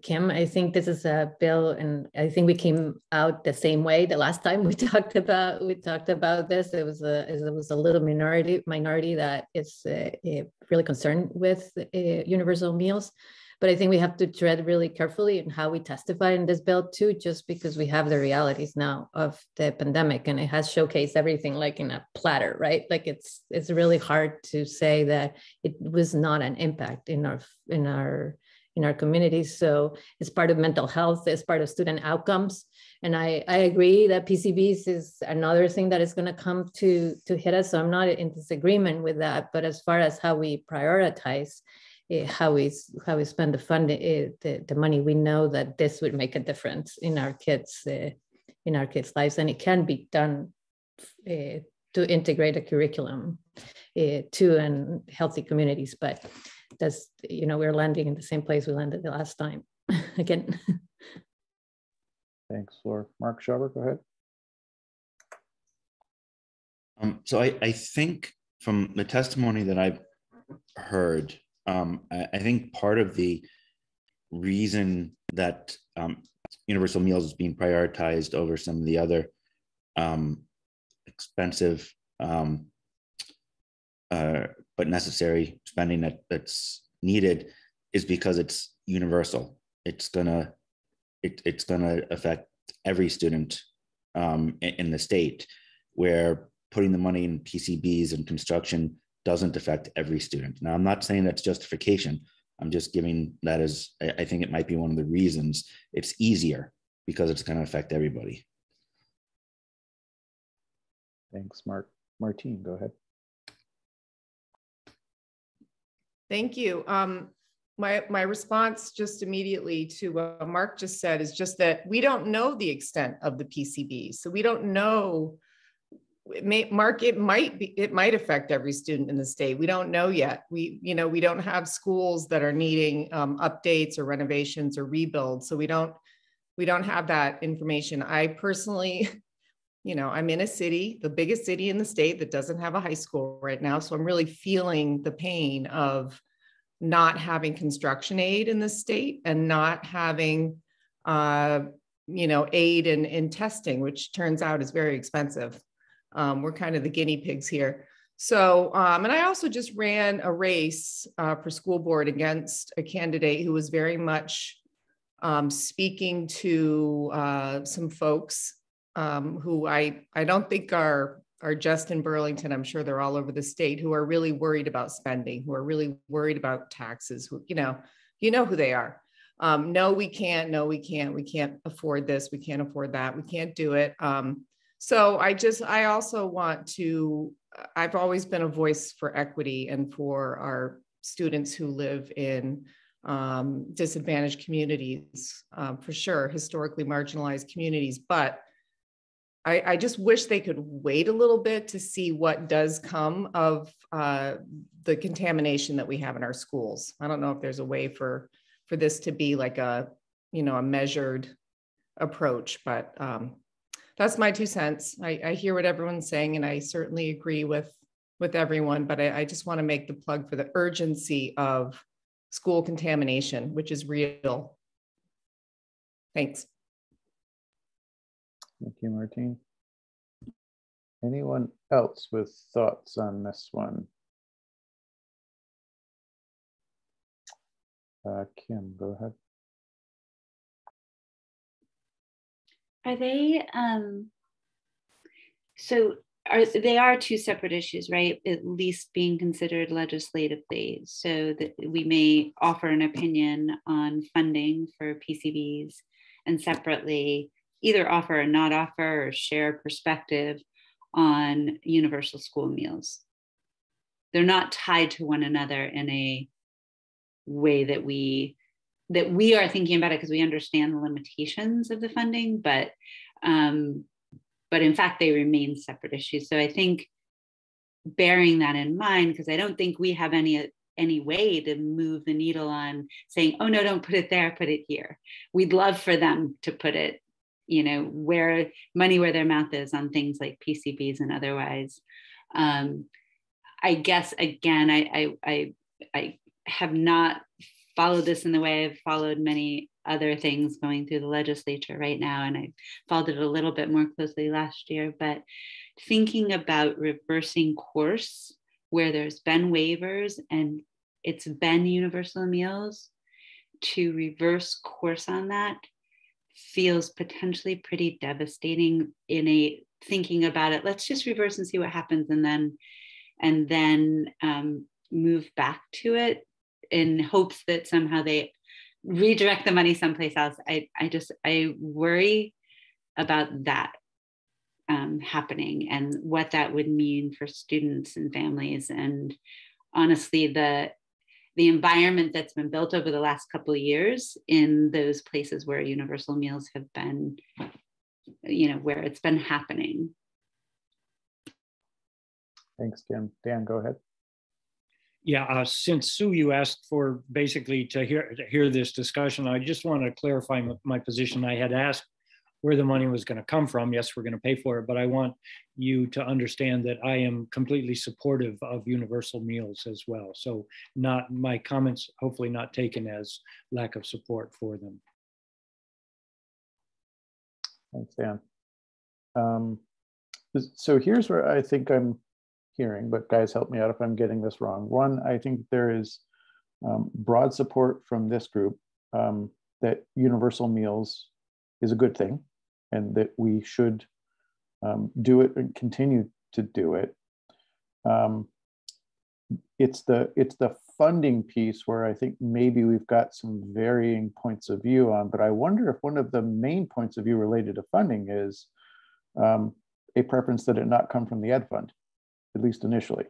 Kim. I think this is a bill, and I think we came out the same way the last time we talked about this. It was a little minority that is really concerned with universal meals. But I think we have to tread really carefully in how we testify in this bill too, just because we have the realities now of the pandemic, and it has showcased everything like in a platter, right? Like it's really hard to say that it was not an impact in our communities. So it's part of mental health, it's part of student outcomes. And I agree that PCBs is another thing that is going to come to hit us. So I'm not in disagreement with that. But as far as how we prioritize, how we spend the funding, the money, we know that this would make a difference in our kids' lives, and it can be done to integrate a curriculum to and healthy communities. But that's we're landing in the same place we landed the last time again. Thanks, Laura. Mark Schauber, go ahead. So I think from the testimony that I've heard, I think part of the reason that universal meals is being prioritized over some of the other expensive but necessary spending that's needed is because it's universal. It's gonna affect every student in the state, where putting the money in PCBs and construction doesn't affect every student. Now, I'm not saying that's justification. I'm just giving that as, I think it might be one of the reasons it's easier, because it's going to affect everybody. Thanks, Mark. Martine, go ahead. Thank you. My response just immediately to what Mark just said is just that we don't know the extent of the PCB. So we don't know. Mark, it might affect every student in the state. We don't know yet. We don't have schools that are needing updates or renovations or rebuilds. So we don't have that information. I personally, I'm in a city, the biggest city in the state, that doesn't have a high school right now. So I'm really feeling the pain of not having construction aid in the state and not having, aid in testing, which turns out is very expensive. We're kind of the guinea pigs here. So, and I also just ran a race for school board against a candidate who was very much speaking to some folks who I don't think are just in Burlington. I'm sure they're all over the state, who are really worried about spending, who are really worried about taxes, who, you know who they are. No, we can't afford this. We can't afford that. We can't do it. So I also want to, I've always been a voice for equity and for our students who live in disadvantaged communities, for sure, historically marginalized communities, but I just wish they could wait a little bit to see what does come of the contamination that we have in our schools. I don't know if there's a way for this to be like a measured approach, but that's my 2 cents. I hear what everyone's saying, and I certainly agree with everyone, but I just want to make the plug for the urgency of school contamination, which is real. Thanks. Thank you, Martine. Anyone else with thoughts on this one? Kim, go ahead. Are they, they are two separate issues, right? At least being considered legislatively, so that we may offer an opinion on funding for PCBs and separately either offer or not offer or share perspective on universal school meals. They're not tied to one another in a way that we are thinking about it because we understand the limitations of the funding, but in fact, they remain separate issues. So I think bearing that in mind, because I don't think we have any way to move the needle on saying, oh no, don't put it there, put it here. We'd love for them to put it, where their mouth is on things like PCBs and otherwise. I guess, again, I have not followed this in the way I've followed many other things going through the legislature right now, and I followed it a little bit more closely last year, but thinking about reversing course where there's been waivers and it's been universal meals, to reverse course on that feels potentially pretty devastating thinking about it. Let's just reverse and see what happens, and then move back to it in hopes that somehow they redirect the money someplace else. I worry about that happening and what that would mean for students and families. And honestly, the environment that's been built over the last couple of years in those places where universal meals have been, where it's been happening. Thanks, Kim. Dan, go ahead. Yeah, since Sue, you asked for basically to hear this discussion, I just want to clarify my position. I had asked where the money was going to come from. Yes, we're going to pay for it, but I want you to understand that I am completely supportive of universal meals as well. So my comments, hopefully not taken as lack of support for them. Thanks, Dan. So here's where I think I'm hearing, but guys, help me out if I'm getting this wrong. One, I think there is broad support from this group that universal meals is a good thing and that we should do it and continue to do it. It's the funding piece where I think maybe we've got some varying points of view on, but I wonder if one of the main points of view related to funding is a preference that it not come from the ed fund, at least initially,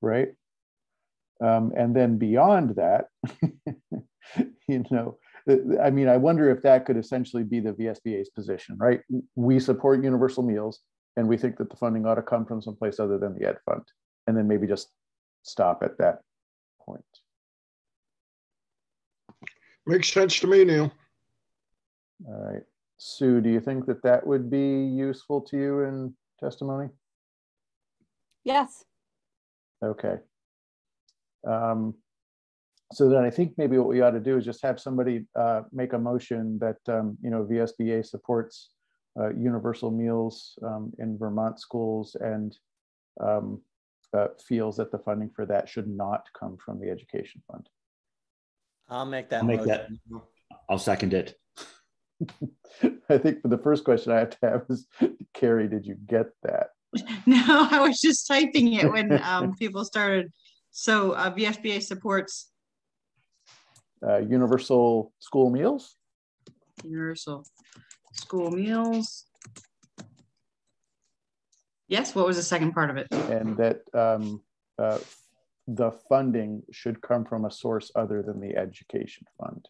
right? And then beyond that, I mean, I wonder if that could essentially be the VSBA's position, right? We support universal meals and we think that the funding ought to come from someplace other than the ed fund, and then maybe just stop at that point. Makes sense to me, Neil. All right. Sue, do you think that that would be useful to you in testimony? Yes. Okay. So then I think maybe what we ought to do is just have somebody make a motion that, VSBA supports universal meals in Vermont schools and feels that the funding for that should not come from the education fund. I'll make that I'll motion. I'll second it. I think for the first question I have to have is, Carrie, did you get that? No, I was just typing it when people started. So VSBA supports universal school meals. Universal school meals. Yes, what was the second part of it? And that the funding should come from a source other than the education fund.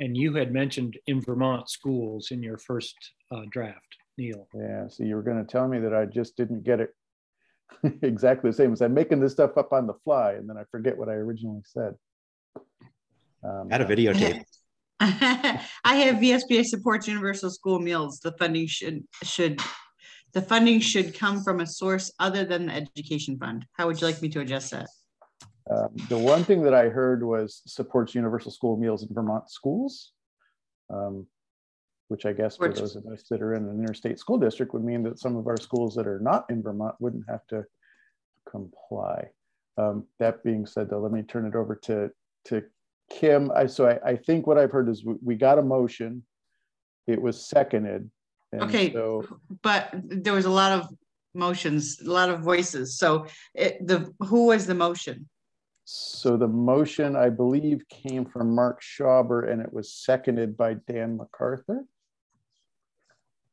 And you had mentioned in Vermont schools in your first draft, Neil. Yeah, so you were going to tell me that I just didn't get it exactly the same as I'm making this stuff up on the fly, and then I forget what I originally said. Had a videotape. I have VSBA supports universal school meals. The funding should come from a source other than the education fund. How would you like me to adjust that? The one thing that I heard was supports universal school meals in Vermont schools, which I guess for those of us that are in an interstate school district would mean that some of our schools that are not in Vermont wouldn't have to comply. That being said, though, let me turn it over to Kim. I think what I've heard is we got a motion. It was seconded. Okay, but there was a lot of motions, a lot of voices. So who was the motion? So the motion, I believe, came from Mark Schauber, and it was seconded by Dan MacArthur.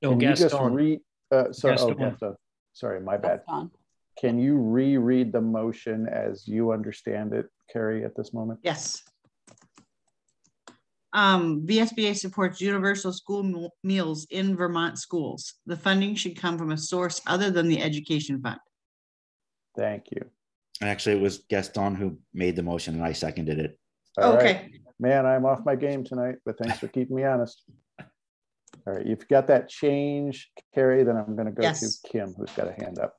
No, Gaston. Gaston. Sorry, my bad. Gaston. Can you reread the motion as you understand it, Carrie, at this moment? Yes. VSBA supports universal school meals in Vermont schools. The funding should come from a source other than the education fund. Thank you. Actually, it was Gaston who made the motion and I seconded it. All right. Man, I'm off my game tonight, but thanks for keeping me honest. All right, you've got that change, Carrie, then I'm going to go to Kim, who's got a hand up.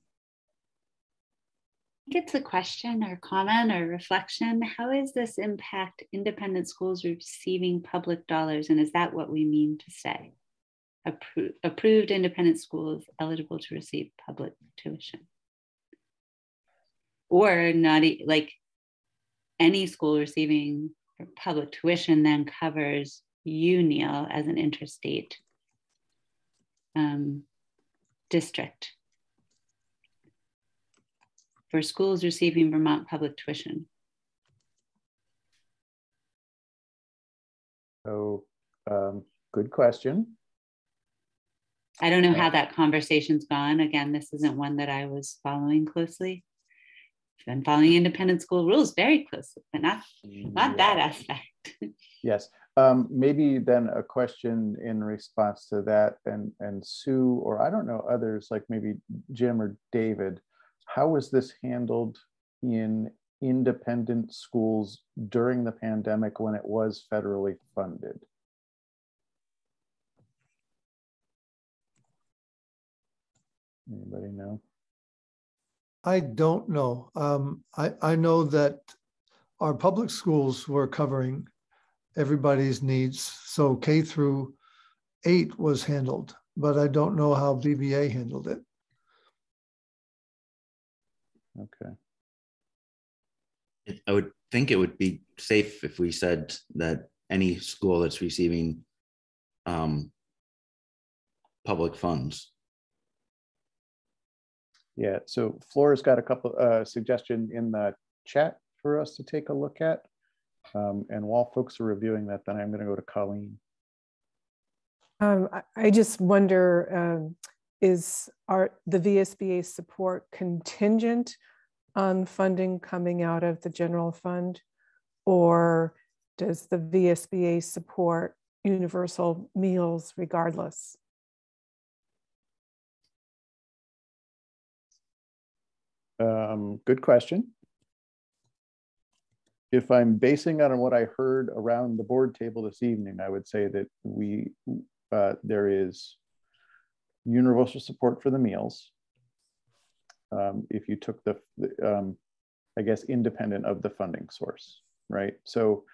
I think it's a question or comment or reflection. How does this impact independent schools receiving public dollars? And is that what we mean to say? Approved independent schools eligible to receive public tuition. Or not, like any school receiving public tuition then covers you, Neil, as an interstate district for schools receiving Vermont public tuition. So, good question. I don't know how that conversation's gone. Again, this isn't one that I was following closely. I've been following independent school rules very closely, but not that aspect. Yes. Maybe then a question in response to that, and Sue, or I don't know, others like maybe Jim or David, how was this handled in independent schools during the pandemic when it was federally funded? Anybody know? I don't know. I know that our public schools were covering everybody's needs. So K through 8 was handled, but I don't know how BBA handled it. Okay. I would think it would be safe if we said that any school that's receiving public funds. Yeah, so Flora's got a couple suggestions in the chat for us to take a look at. And while folks are reviewing that, then I'm going to go to Colleen. I just wonder, is the VSBA support contingent on funding coming out of the general fund, or does the VSBA support universal meals regardless? Good question. If I'm basing on what I heard around the board table this evening, I would say that there is universal support for the meals. if you took the I guess, independent of the funding source, right? So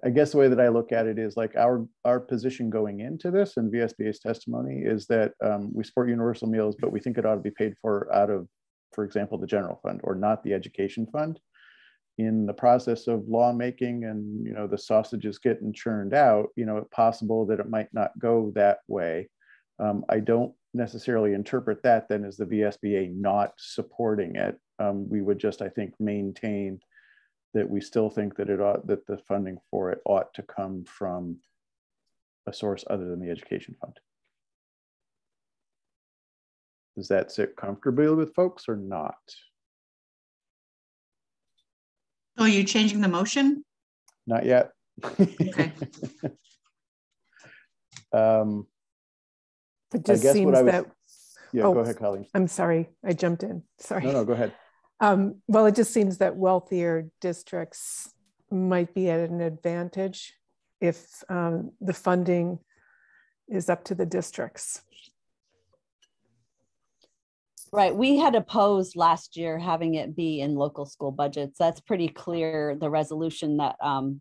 I guess the way that I look at it is like our position going into this and VSBA's testimony is that we support universal meals, but we think it ought to be paid for out of, for example, the general fund or not the education fund. In the process of lawmaking and, you know, the sausage is getting churned out, you know, it's possible that it might not go that way. I don't necessarily interpret that then as the VSBA not supporting it. We would just, I think, maintain that we still think that that the funding for it ought to come from a source other than the education fund. Does that sit comfortably with folks or not? So are you changing the motion? Not yet. Okay. It just seems that, yeah, oh, go ahead, Colleen. I'm sorry, I jumped in, sorry. No, go ahead. Well, it just seems that wealthier districts might be at an advantage if the funding is up to the districts. Right, we had opposed last year having it be in local school budgets. That's pretty clear, the resolution that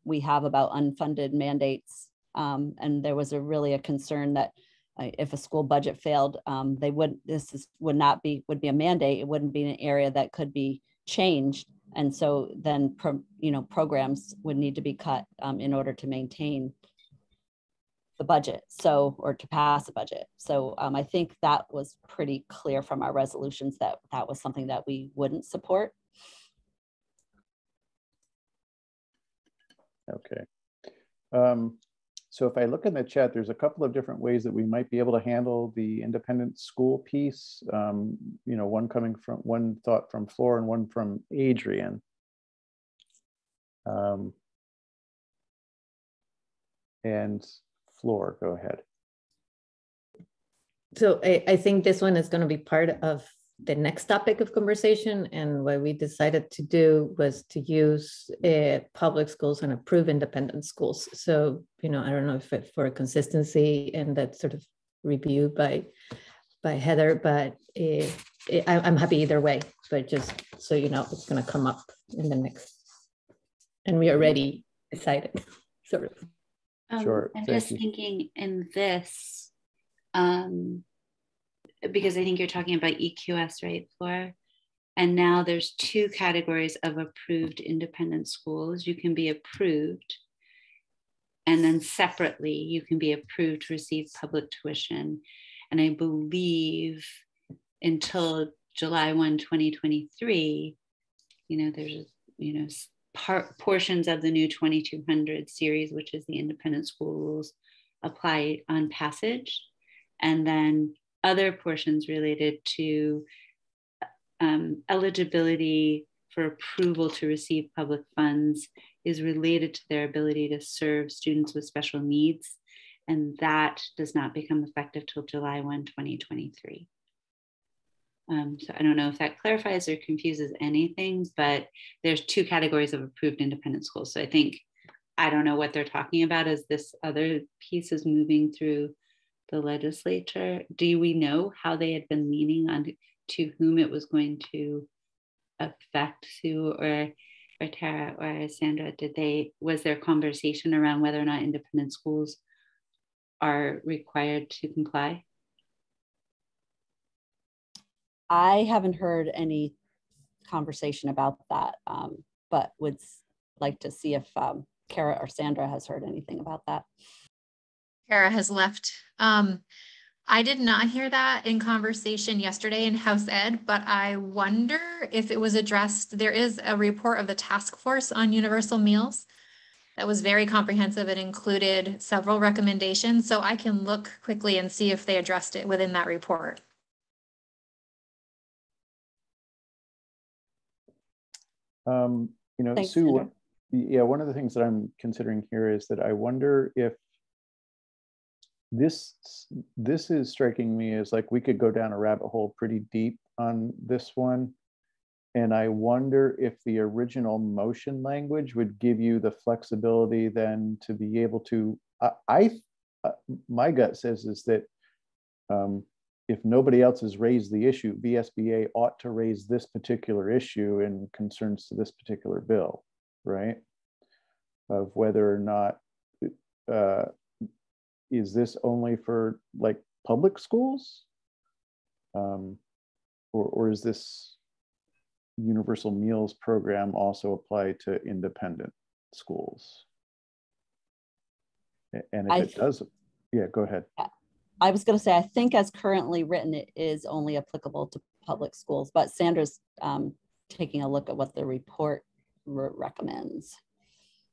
we have about unfunded mandates. And there was really a concern that if a school budget failed, would be a mandate. It wouldn't be an area that could be changed. And so then, programs would need to be cut in order to maintain the budget, or to pass a budget. So I think that was pretty clear from our resolutions that that was something that we wouldn't support. Okay. So if I look in the chat, there's a couple of different ways that we might be able to handle the independent school piece. One thought from Flor and one from Adrian. And Flor, go ahead. So I think this one is going to be part of the next topic of conversation. And what we decided to do was to use public schools and approve independent schools. So, I don't know if for a consistency and that sort of review by Heather, but I'm happy either way, but just so you know, it's going to come up in the next, and we already decided, sort of. Sure. I'm just thinking in this, because I think you're talking about EQS, right, Flora? And now there's two categories of approved independent schools. You can be approved, and then separately, you can be approved to receive public tuition. And I believe until July 1, 2023, there's, portions of the new 2200 series, which is the independent schools, apply on passage. And then other portions related to eligibility for approval to receive public funds is related to their ability to serve students with special needs. And that does not become effective till July 1, 2023. So I don't know if that clarifies or confuses anything, but there's two categories of approved independent schools. So I don't know what they're talking about as this other piece is moving through the legislature. Do we know how they had been leaning on to whom it was going to affect, Sue or Tara or Sandra? Was there conversation around whether or not independent schools are required to comply? I haven't heard any conversation about that, but would like to see if Kara or Sandra has heard anything about that. Kara has left. I did not hear that in conversation yesterday in House Ed, but I wonder if it was addressed. There is a report of the task force on universal meals that was very comprehensive. It included several recommendations, so I can look quickly and see if they addressed it within that report. Thanks, Sue, one of the things that I'm considering here is that I wonder if this is striking me as like we could go down a rabbit hole pretty deep on this one. And I wonder if the original motion language would give you the flexibility then to be able to, my gut says is that if nobody else has raised the issue, VSBA ought to raise this particular issue in concerns to this particular bill, right? Of whether or not, is this only for like public schools? Or is this universal meals program also apply to independent schools? And if it does, yeah, go ahead. I was going to say, I think as currently written, it is only applicable to public schools, but Sandra's taking a look at what the report recommends.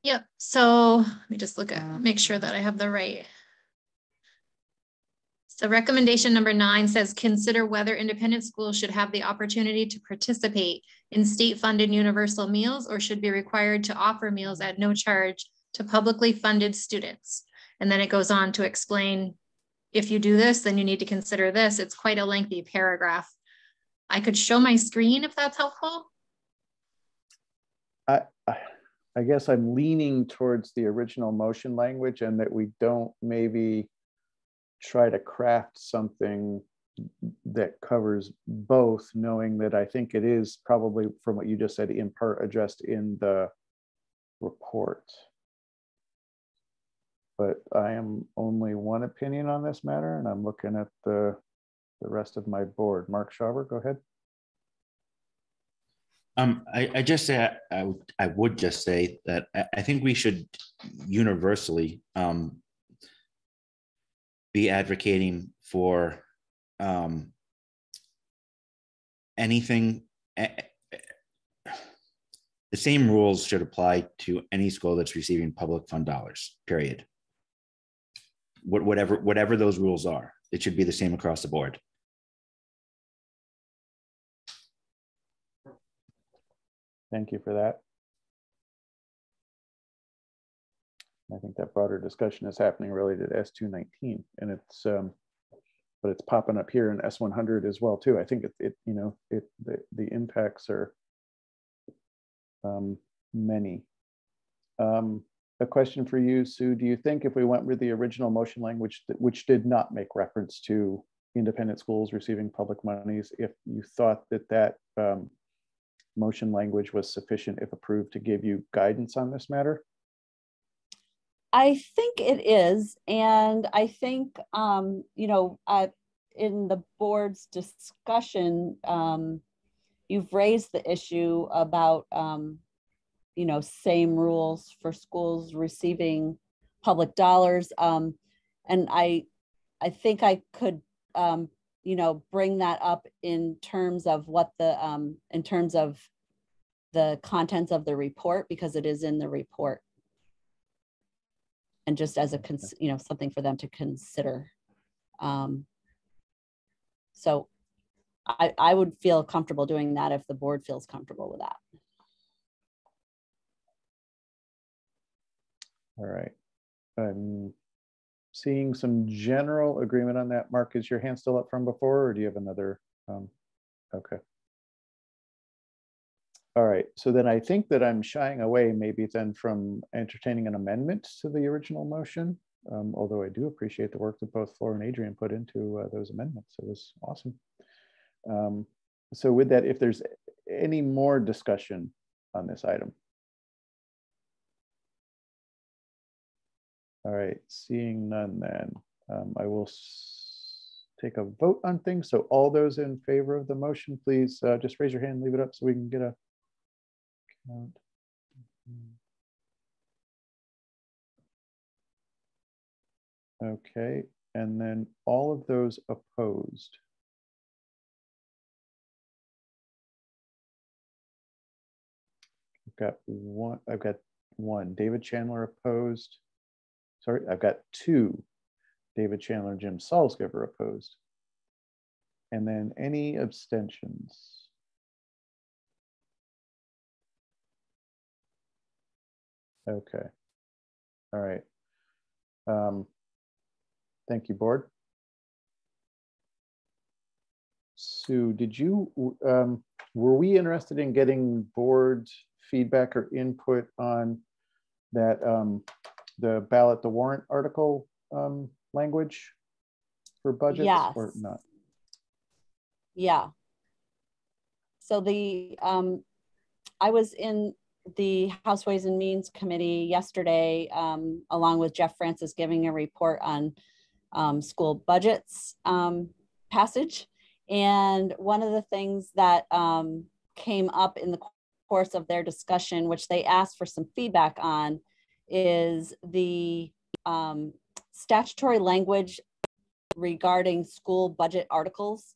Yep. So let me just look at, make sure that I have the right. So recommendation number 9 says, consider whether independent schools should have the opportunity to participate in state-funded universal meals or should be required to offer meals at no charge to publicly funded students. And then it goes on to explain, if you do this, then you need to consider this. It's quite a lengthy paragraph. I could show my screen if that's helpful. I guess I'm leaning towards the original motion language, and that we don't maybe try to craft something that covers both, knowing that I think it is probably, from what you just said, in part addressed in the report. But I am only one opinion on this matter, and I'm looking at the rest of my board. Mark Schauber, go ahead. I just say, I would just say that I think we should universally be advocating for anything. The same rules should apply to any school that's receiving public fund dollars, period. Whatever those rules are, it should be the same across the board. Thank you for that. I think that broader discussion is happening related to S219, and it's but it's popping up here in S100 as well too. I think the impacts are many. A question for you, Sue. Do you think if we went with the original motion language, which did not make reference to independent schools receiving public monies, if you thought that motion language was sufficient, if approved, to give you guidance on this matter? I think it is. And I think, in the board's discussion, you've raised the issue about, same rules for schools receiving public dollars. And I think I could, bring that up in terms of what in terms of the contents of the report, because it is in the report. And just as a, something for them to consider. So I would feel comfortable doing that if the board feels comfortable with that. All right. I'm seeing some general agreement on that. Mark, is your hand still up from before, or do you have another? Okay. All right, so then I think that I'm shying away maybe then from entertaining an amendment to the original motion, although I do appreciate the work that both Flora and Adrian put into those amendments. It was awesome. So with that, if there's any more discussion on this item. All right, seeing none then, I will take a vote on things. So all those in favor of the motion, please just raise your hand, leave it up so we can get a count. Okay, and then all of those opposed. I've got one, David Chandler opposed. Sorry, I've got 2, David Chandler and Jim Salzgiver opposed. And then any abstentions? Okay, all right. Thank you, board. Sue, did you, were we interested in getting board feedback or input on that, the ballot, the warrant article language for budgets, yes. or not? Yeah. So the I was in the House Ways and Means Committee yesterday, along with Jeff Francis, giving a report on school budgets passage. And one of the things that came up in the course of their discussion, which they asked for some feedback on, is the statutory language regarding school budget articles.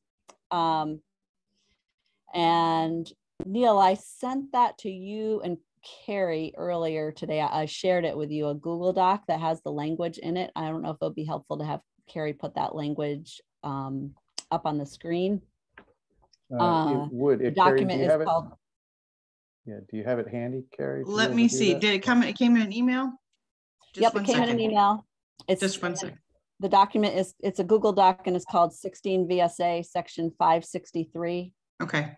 And Neil, I sent that to you and Carrie earlier today. I shared it with you, a Google Doc that has the language in it. I don't know if it would be helpful to have Carrie put that language up on the screen. It would. The document is called. Yeah, do you have it handy, Carrie? Let me see. Did it come? It came in an email? Yep, it came in an email. It's just 1 second. The document is, it's a Google Doc and it's called 16 VSA section 563. Okay.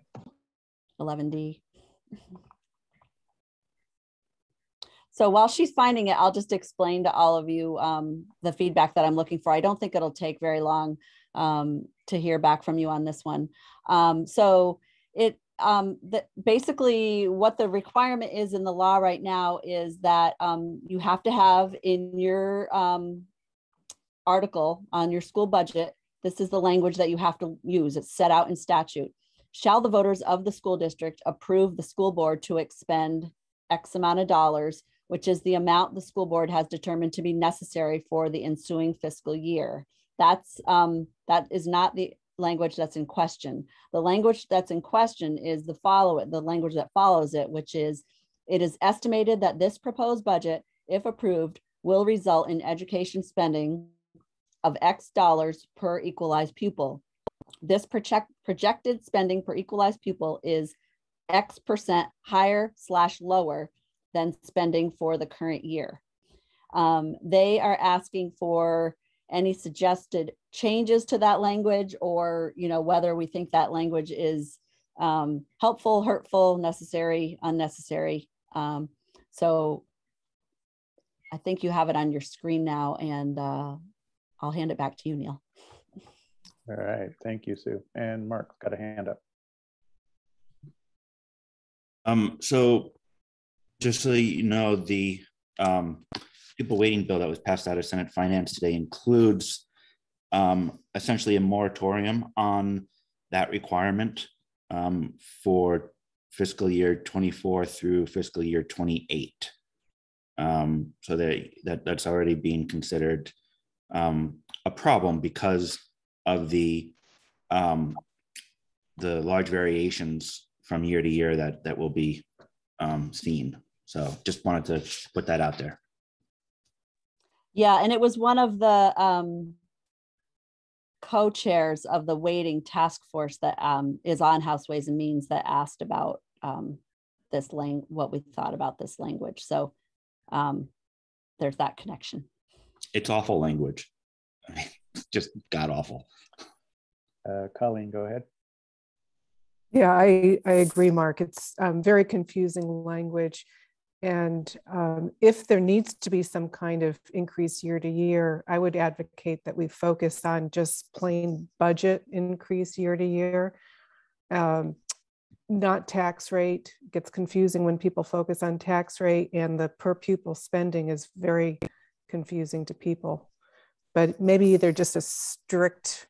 11D. So while she's finding it, I'll just explain to all of you the feedback that I'm looking for. I don't think it'll take very long to hear back from you on this one. So it basically what the requirement is in the law right now is that you have to have in your article on your school budget, this is the language that you have to use. It's set out in statute. Shall the voters of the school district approve the school board to expend X amount of dollars, which is the amount the school board has determined to be necessary for the ensuing fiscal year. That is not the language that's in question. The language that's in question is the language that follows it, which is, it is estimated that this proposed budget, if approved, will result in education spending of X dollars per equalized pupil. This projected spending per equalized pupil is X% higher / lower than spending for the current year. They are asking for any suggested changes to that language, or whether we think that language is helpful, hurtful, necessary, unnecessary. So I think you have it on your screen now, and I'll hand it back to you, Neil. All right, thank you, Sue. And Mark got a hand up. So just so you know, the pupil weighting bill that was passed out of Senate Finance today includes essentially a moratorium on that requirement for fiscal year 24 through fiscal year 28. So that's already being considered a problem because of the large variations from year to year that will be seen. So just wanted to put that out there. Yeah, and it was one of the co-chairs of the weighting task force that is on House Ways and Means that asked about what we thought about this language. So there's that connection. It's awful language. I mean, just god awful. Colleen, go ahead. Yeah, I agree, Mark. It's very confusing language. And if there needs to be some kind of increase year to year, I would advocate that we focus on just plain budget increase year to year, not tax rate. It gets confusing when people focus on tax rate, and the per pupil spending is very confusing to people. But maybe either just a strict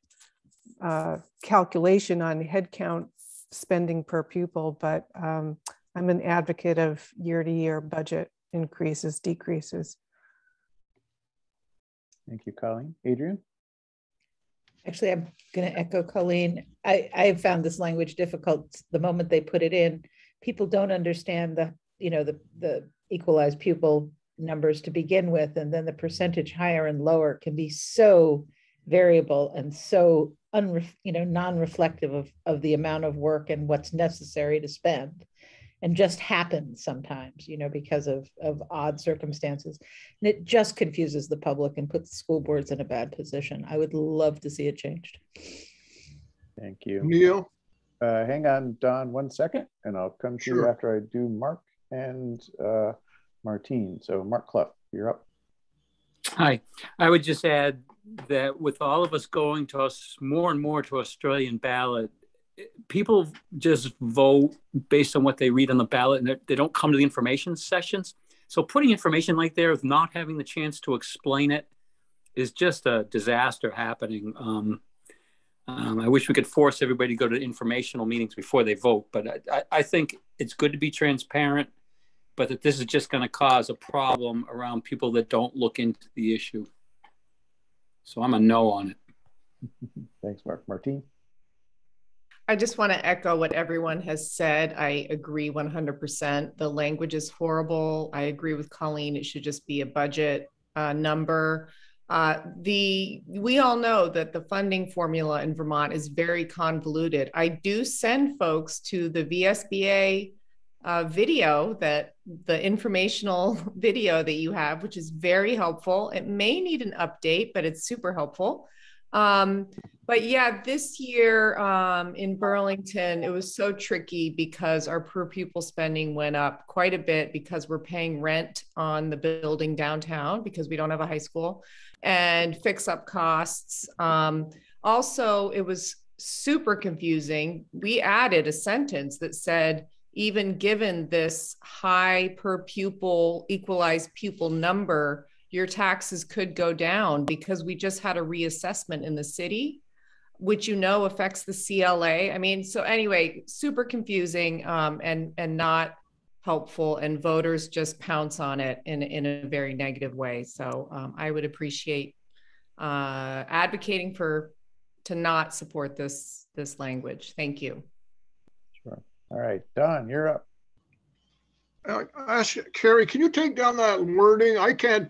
calculation on headcount spending per pupil, but I'm an advocate of year-to-year budget increases, decreases. Thank you, Colleen. Adrian? Actually, I'm going to echo Colleen. I found this language difficult the moment they put it in. People don't understand the equalized pupil numbers to begin with, and then the percentage higher and lower can be so variable and so non-reflective of the amount of work and what's necessary to spend, and just happens sometimes, because of odd circumstances. And it just confuses the public and puts school boards in a bad position. I would love to see it changed. Thank you. Neil? Hang on, Don, 1 second, and I'll come to you after I do Mark and Martine. So Mark Clough, you're up. Hi, I would just add that with all of us going to more and more to Australian ballot, people just vote based on what they read on the ballot, and they don't come to the information sessions. So putting information like there with not having the chance to explain it is just a disaster happening. I wish we could force everybody to go to informational meetings before they vote, but I think it's good to be transparent, but that this is just going to cause a problem around people that don't look into the issue. So I'm a no on it. Thanks, Mark. Martine? I just want to echo what everyone has said. I agree 100%. The language is horrible. I agree with Colleen. It should just be a budget number. We all know that the funding formula in Vermont is very convoluted. I do send folks to the VSBA video, that the informational video that you have, which is very helpful. It may need an update, but it's super helpful. But yeah, this year in Burlington, it was so tricky because our per pupil spending went up quite a bit because we're paying rent on the building downtown because we don't have a high school, and fix up costs. Also, it was super confusing. We added a sentence that said, even given this high per pupil, equalized pupil number, your taxes could go down because we just had a reassessment in the city, which affects the CLA. I mean, so anyway, super confusing and not helpful, and voters just pounce on it in a very negative way. So I would appreciate advocating to not support this language. Thank you. Sure. All right, Don, you're up. Carrie, can you take down that wording? I can't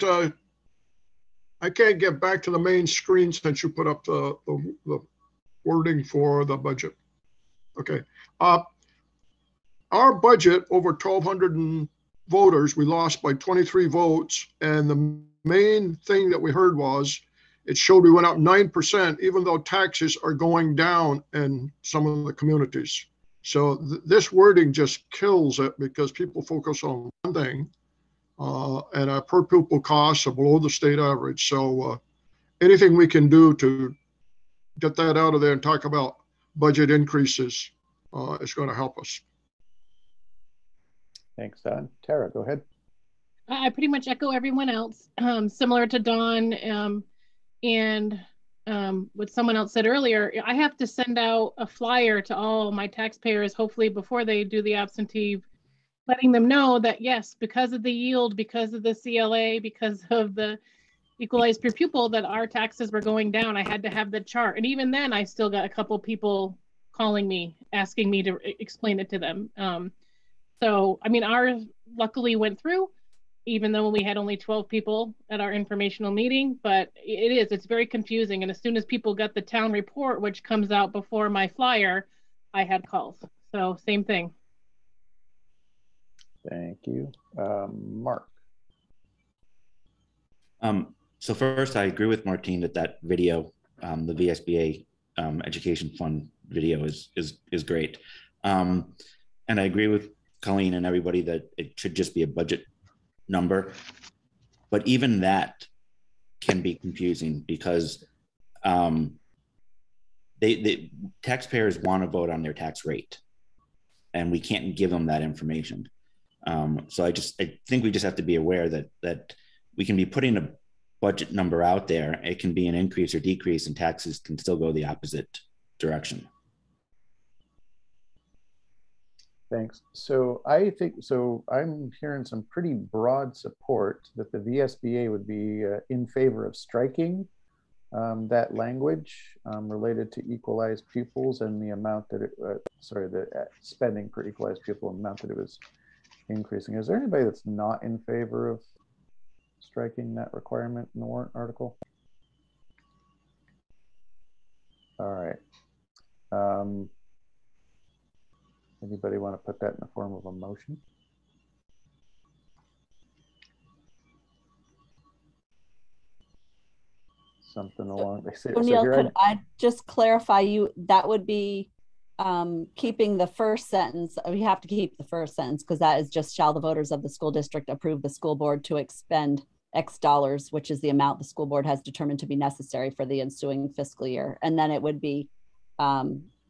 get back to the main screen since you put up the wording for the budget. Okay. Our budget, over 1,200 voters, we lost by 23 votes. And the main thing that we heard was it showed we went up 9%, even though taxes are going down in some of the communities. So this wording just kills it because people focus on one thing, and our per pupil costs are below the state average. So anything we can do to get that out of there and talk about budget increases is going to help us. Thanks, Don. Tara, go ahead. I pretty much echo everyone else, similar to Don and what someone else said earlier. I have to send out a flyer to all my taxpayers, hopefully before they do the absentee, letting them know that yes, because of the yield, because of the CLA, because of the equalized per pupil, that our taxes were going down. I had to have the chart. And even then I still got a couple people calling me, asking me to explain it to them. So, I mean, ours luckily went through, even though we had only 12 people at our informational meeting, but it's very confusing. And as soon as people got the town report, which comes out before my flyer, I had calls. So same thing. Thank you. Mark. So first, I agree with Martine that video, the VSBA Education Fund video is great. And I agree with Colleen and everybody that it should just be a budget number. But even that can be confusing because they taxpayers want to vote on their tax rate, and we can't give them that information. So I think we just have to be aware that we can be putting a budget number out there. It can be an increase or decrease, and taxes can still go the opposite direction. Thanks. So I'm hearing some pretty broad support that the VSBA would be in favor of striking that language related to equalized pupils and the amount that the spending per equalized pupil amount that it was increasing. Is there anybody that's not in favor of striking that requirement in the warrant article? All right. Anybody want to put that in the form of a motion? Something along. O'Neill, could I just clarify that would be keeping the first sentence. We have to keep the first sentence because that is just shall the voters of the school district approve the school board to expend X dollars, which is the amount the school board has determined to be necessary for the ensuing fiscal year. And then it would be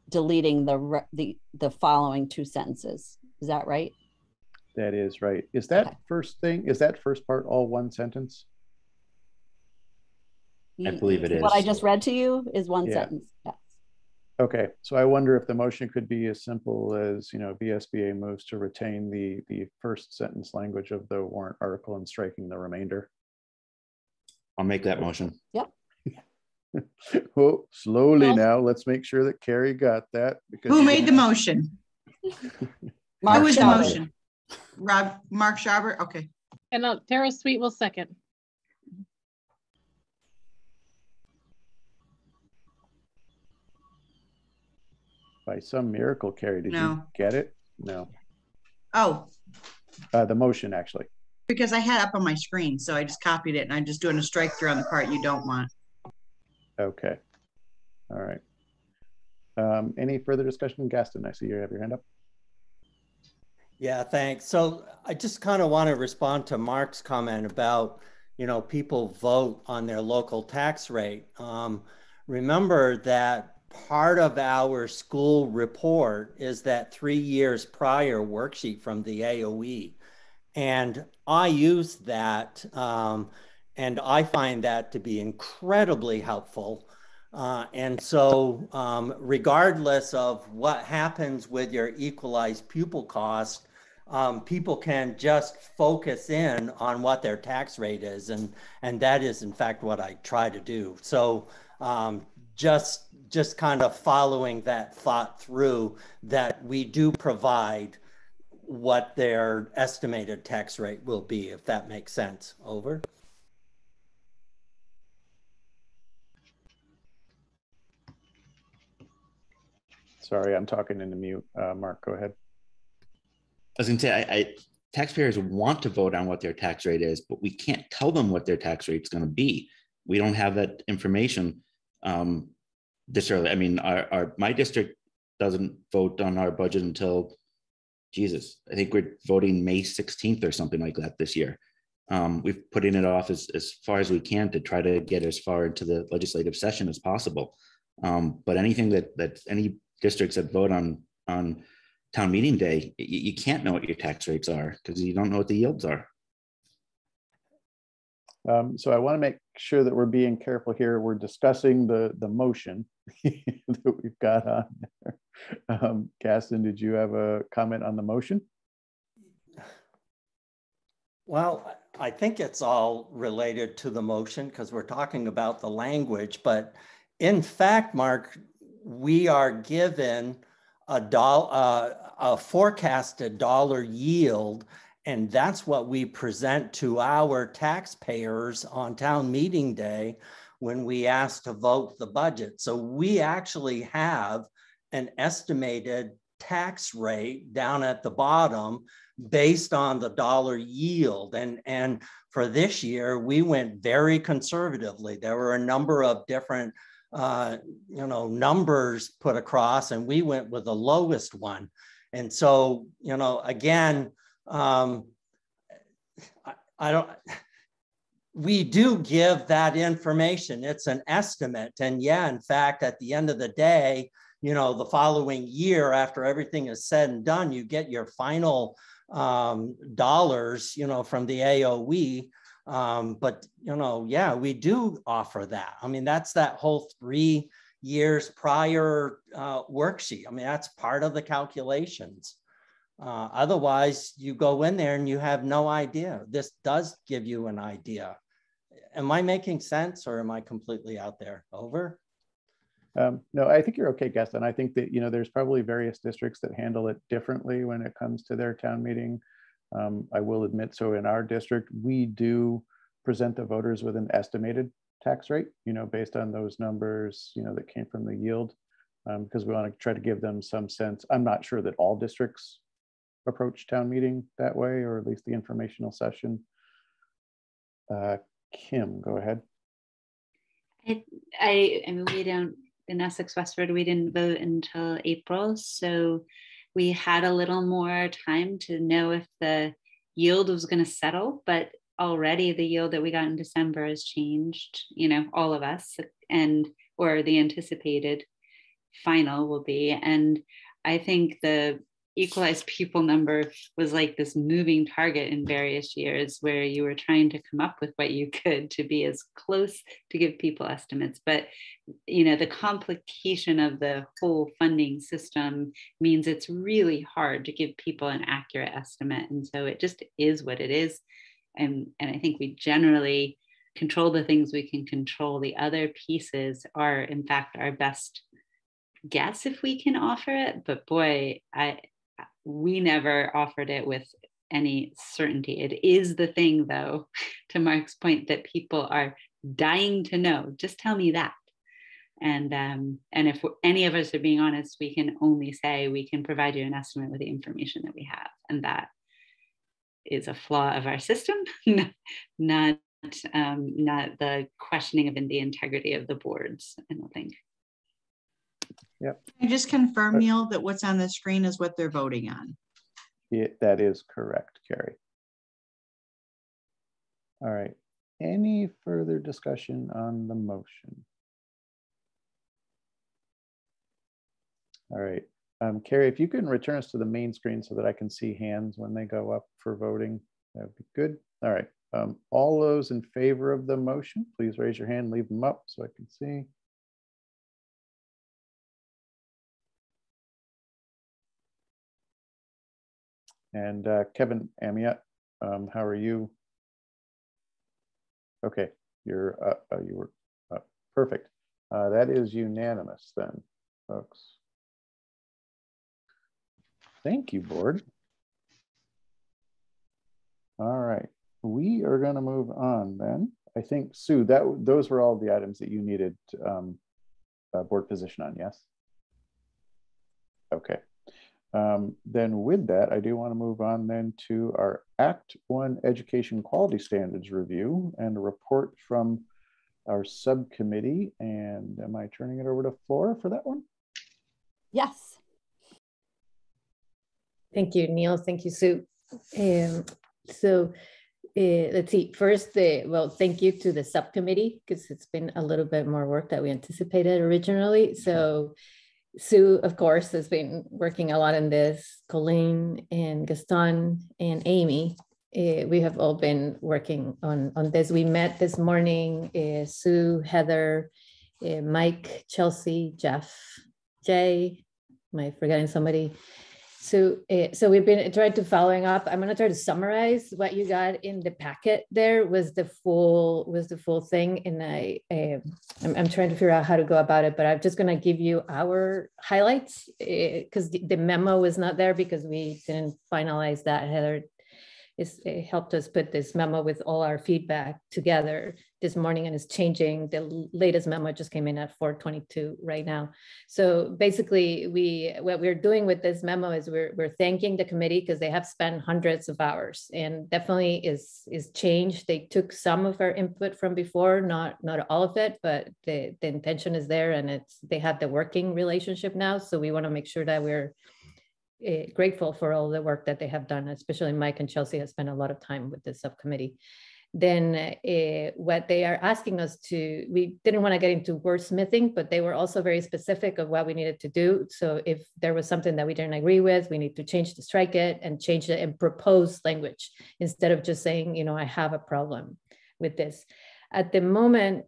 deleting the following two sentences. Is that right? That is right. Is that first part all one sentence? I believe it is. What I just read to you is one sentence. Yes. Okay, so I wonder if the motion could be as simple as, VSBA moves to retain the first sentence language of the warrant article and striking the remainder. I'll make that motion. Yep. Oh, slowly now. Let's make sure that Carrie got that. Who made the motion? Mark Who was the Schauber. motion? Mark Schauber? Okay. And Tara Sweet will second. By some miracle, Carrie, did you get it? No. Oh. The motion, actually. Because I had it up on my screen, so I just copied it and I'm just doing a strike through on the part you don't want. Okay. All right. Any further discussion? Gaston, I see you have your hand up. Yeah, thanks. So I just kind of want to respond to Mark's comment about, people vote on their local tax rate. Remember that part of our school report is that 3 years prior worksheet from the AOE. And I use that, and I find that to be incredibly helpful. And so regardless of what happens with your equalized pupil cost, people can just focus in on what their tax rate is. And that is, in fact, what I try to do. So just kind of following that thought through, that we do provide what their estimated tax rate will be, if that makes sense. Over. Sorry, I'm talking into mute. Mark, go ahead. I was going to say, taxpayers want to vote on what their tax rate is, but we can't tell them what their tax rate is going to be. We don't have that information this early. I mean, my district doesn't vote on our budget until, Jesus, I think we're voting May 16th or something like that this year. We've putting it off as far as we can to try to get as far into the legislative session as possible. But anything that any districts that vote on town meeting day, you can't know what your tax rates are because you don't know what the yields are. So I want to make sure that we're being careful here. We're discussing the motion that we've got on there. Gaston, did you have a comment on the motion? Well, I think it's all related to the motion because we're talking about the language, but in fact, Mark, we are given a forecasted dollar yield, and that's what we present to our taxpayers on town meeting day when we ask to vote the budget. So we actually have an estimated tax rate down at the bottom based on the dollar yield. And for this year, we went very conservatively. There were a number of different numbers put across, and we went with the lowest one. And so, again, we do give that information. It's an estimate. And yeah, in fact, at the end of the day, the following year, after everything is said and done, you get your final dollars, from the AOE. But, yeah, we do offer that. I mean, that's that whole 3 years prior worksheet. I mean, that's part of the calculations. Otherwise, you go in there and you have no idea. This does give you an idea. Am I making sense, or am I completely out there? Over? No, I think you're okay, Gaston. I think that, there's probably various districts that handle it differently when it comes to their town meeting. I will admit, so in our district, we do present the voters with an estimated tax rate, based on those numbers, that came from the yield, because we want to try to give them some sense. I'm not sure that all districts approach town meeting that way, or at least the informational session. Kim, go ahead. I mean, we don't, in Essex Westford, we didn't vote until April. So we had a little more time to know if the yield was going to settle, but already the yield that we got in December has changed, all of us, or the anticipated final will be. And I think the equalized pupil number was like this moving target in various years where you were trying to come up with what you could to be as close to give people estimates. But, you know, the complication of the whole funding system means it's really hard to give people an accurate estimate. And so it just is what it is. And I think we generally control the things we can control. The other pieces are, in fact, our best guess if we can offer it. But boy, we never offered it with any certainty. It is the thing, though, to Mark's point, that people are dying to know. Just tell me that. And if any of us are being honest, we can only say we can provide you an estimate with the information that we have. And that is a flaw of our system, not the questioning of the integrity of the boards, I don't think. Yep. Can I just confirm, Neil, that what's on the screen is what they're voting on? Yeah, that is correct, Carrie. All right. Any further discussion on the motion? All right. Carrie, if you can return us to the main screen so that I can see hands when they go up for voting, that would be good. All right. All those in favor of the motion, please raise your hand, leave them up so I can see. And Kevin Amiot, how are you? Okay, you were perfect. That is unanimous then, folks. Thank you, board. All right, we are going to move on then. I think, Sue, those were all the items that you needed board position on, yes? Okay. Then with that, I do want to move on then to our Act 1 Education Quality Standards Review and a report from our subcommittee. And am I turning it over to Flora for that one? Yes. Thank you, Neil. Thank you, Sue. Let's see. First, well, thank you to the subcommittee because it's been a little bit more work that we anticipated originally. So Sue, of course, has been working a lot on this. Colleen and Gaston and Amy, we have all been working on this. We met this morning, Sue, Heather, Mike, Chelsea, Jeff, Jay, am I forgetting somebody? So we've been trying to following up. I'm going to try to summarize what you got in the packet. There was the full thing, and I'm trying to figure out how to go about it. But I'm just going to give you our highlights because the memo was not there because we didn't finalize that. Heather helped us put this memo with all our feedback together this morning, and it's changing. The latest memo just came in at 4:22 right now. So basically, what we're doing with this memo is we're thanking the committee because they have spent hundreds of hours, and definitely is changed. They took some of our input from before, not all of it, but the intention is there, and they have the working relationship now. So we want to make sure that we're grateful for all the work that they have done, especially Mike and Chelsea have spent a lot of time with the subcommittee. Then what they are asking us to, we didn't want to get into wordsmithing, but they were also very specific of what we needed to do. So if there was something that we didn't agree with, we need to change the strike it and change it and propose language instead of just saying, you know, I have a problem with this. At the moment,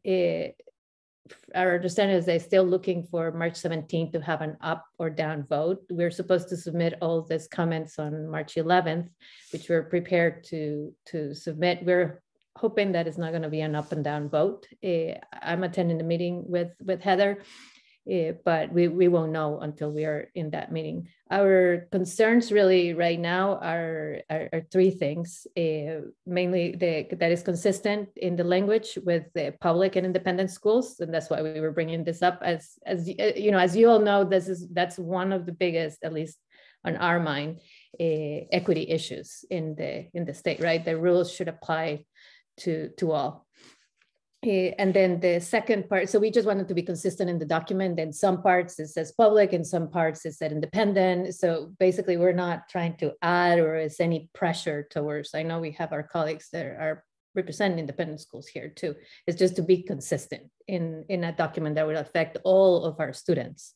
our understanding is they're still looking for March 17th to have an up or down vote. We're supposed to submit all these comments on March 11th, which we're prepared to submit. We're hoping that it's not going to be an up and down vote. I'm attending the meeting with Heather, but we won't know until we are in that meeting. Our concerns really right now are three things, mainly that is consistent in the language with the public and independent schools. And that's why we were bringing this up as you know, as you all know, that's one of the biggest, at least on our mind, equity issues in the state, right? The rules should apply to all. And then the second part, so we just wanted to be consistent in the document. In some parts it says public, in some parts it said independent. So basically we're not trying to add or is any pressure towards, I know we have our colleagues that are representing independent schools here too. It's just to be consistent in a document that would affect all of our students.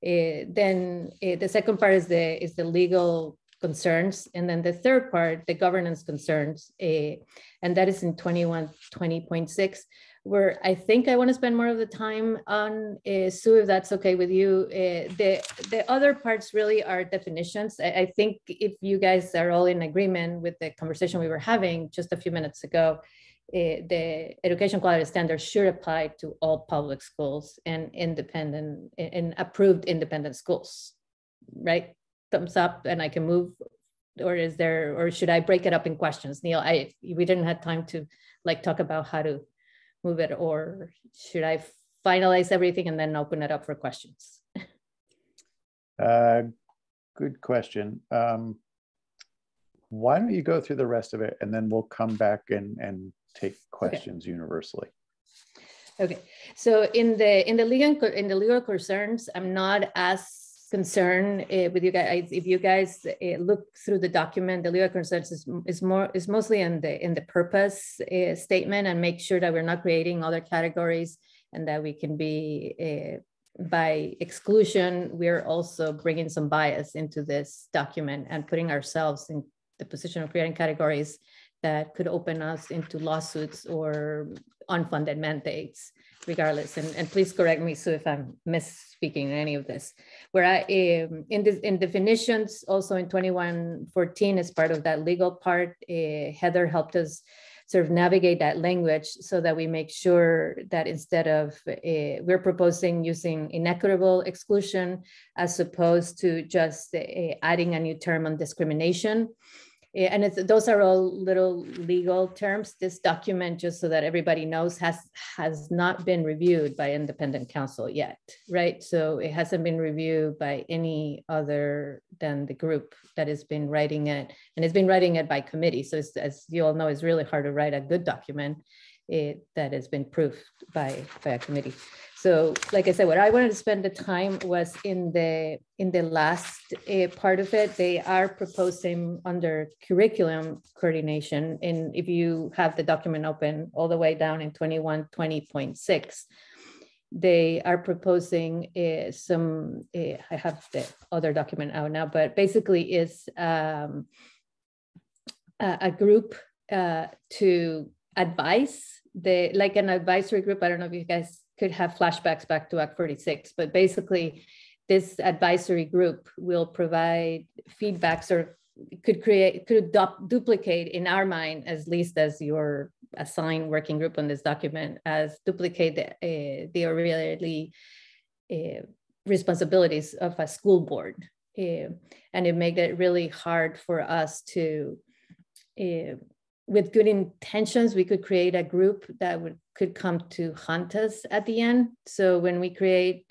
Then the second part is the legal concerns. And then the third part, the governance concerns, and that is in 2120.6, where I think I want to spend more of the time on, Sue, if that's okay with you. The other parts really are definitions. I think if you guys are all in agreement with the conversation we were having just a few minutes ago, the education quality standards should apply to all public schools and independent and approved independent schools, right? Thumbs up, and I can move, or should I break it up in questions? Neil, we didn't have time to like talk about how to move it, or should I finalize everything and then open it up for questions? Good question. Why don't you go through the rest of it and then we'll come back and take questions universally. Okay, so in the legal concerns, I'm not as concerned with you guys. If you guys look through the document, the legal concerns is mostly in the purpose statement, and make sure that we're not creating other categories, and that we can be by exclusion. We're also bringing some bias into this document and putting ourselves in the position of creating categories that could open us into lawsuits or unfunded mandates, regardless. And please correct me, Sue, if I'm misspeaking any of this. Where in definitions, also in 2114, as part of that legal part, Heather helped us sort of navigate that language so that we make sure that instead of, we're proposing using inequitable exclusion as opposed to just adding a new term on discrimination. And those are all little legal terms. This document, just so that everybody knows, has not been reviewed by independent counsel yet, right? So it hasn't been reviewed by any other than the group that has been writing it. And it's been writing it by committee. So as you all know, it's really hard to write a good document that has been proofed by a committee. So like I said, what I wanted to spend the time was in the last part of it. They are proposing under curriculum coordination, and if you have the document open all the way down in 2120.6, they are proposing some, I have the other document out now, but basically is a group to advise, like an advisory group. I don't know if you guys could have flashbacks back to Act 46, but basically this advisory group will provide feedbacks, or could duplicate in our mind, at least as your assigned working group on this document, as duplicate the really responsibilities of a school board. And it made it really hard for us to, with good intentions, we could create a group that could come to haunt us at the end. So when we create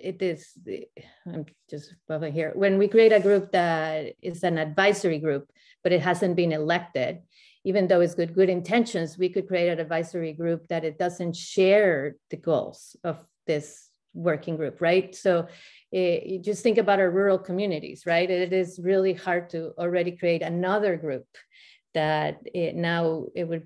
I'm just bubbling here. When we create a group that is an advisory group, but it hasn't been elected, even though it's good intentions, we could create an advisory group that it doesn't share the goals of this working group, right? So you just think about our rural communities, right? It is really hard to already create another group that we would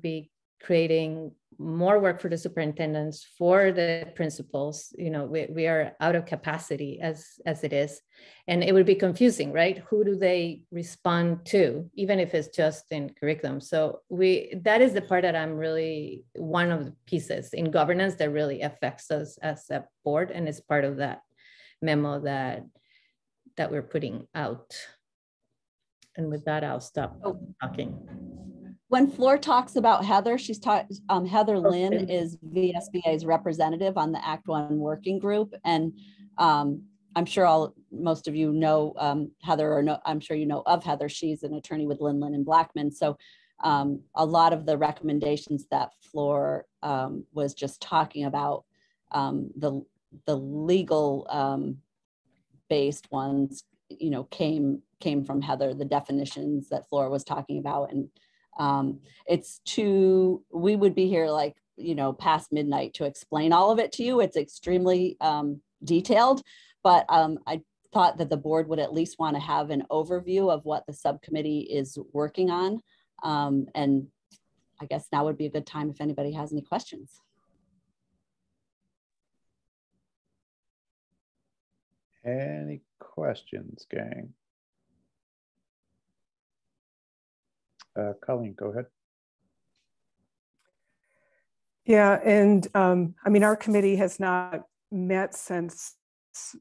be creating more work for the superintendents, for the principals. You know, we are out of capacity as it is, and it would be confusing, right? Who do they respond to, even if it's just in curriculum? So that is the part that I'm really, one of the pieces in governance that really affects us as a board, and it's part of that memo that we're putting out. And with that, I'll stop talking. When Floor talks about Heather, she's Heather Lynn is VSBA's representative on the Act One working group. And I'm sure most of you know Heather, or I'm sure you know of Heather. She's an attorney with Lynn and Blackman. So a lot of the recommendations that Floor was just talking about, the legal based ones, you know, came from Heather, the definitions that Flora was talking about. And we would be here like, you know, past midnight to explain all of it to you. It's extremely detailed, but I thought that the board would at least want to have an overview of what the subcommittee is working on. And I guess now would be a good time if anybody has any questions. Any questions, gang? Colleen, go ahead. Yeah, and I mean, our committee has not met since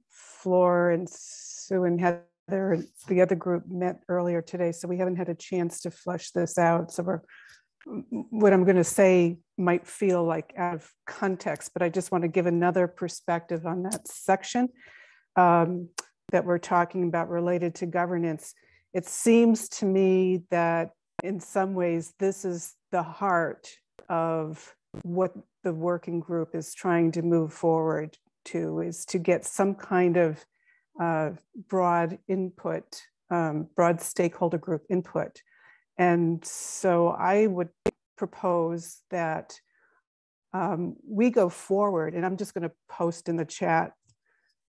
Floor and Sue and Heather and the other group met earlier today, so we haven't had a chance to flesh this out. So what I'm going to say might feel like out of context, but I just want to give another perspective on that section that we're talking about related to governance. It seems to me that in some ways, this is the heart of what the working group is trying to move forward to, is to get some kind of broad input, broad stakeholder group input. And so I would propose that we go forward, and I'm just going to post in the chat,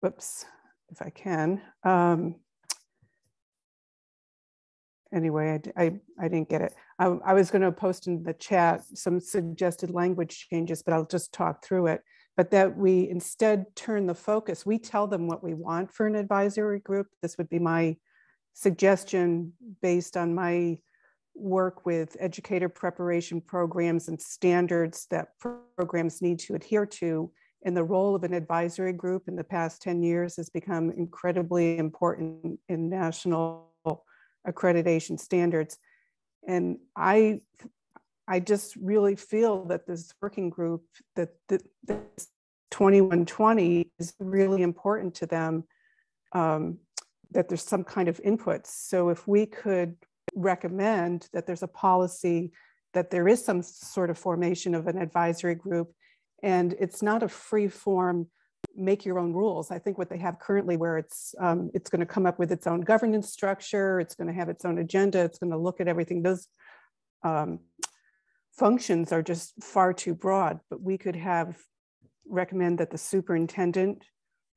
whoops, if I can. Anyway, I didn't get it. I was going to post in the chat some suggested language changes, but I'll just talk through it. But that we instead turn the focus. We tell them what we want for an advisory group. This would be my suggestion based on my work with educator preparation programs and standards that programs need to adhere to. And the role of an advisory group in the past 10 years has become incredibly important in national accreditation standards. And I just really feel that this working group, that this 2120 is really important to them, that there's some kind of input. So if we could recommend that there's a policy, that there is some sort of formation of an advisory group, and it's not a free form, make your own rules. I think what they have currently, where it's going to come up with its own governance structure, it's going to have its own agenda, it's going to look at everything. Those functions are just far too broad, but we could recommend that the superintendent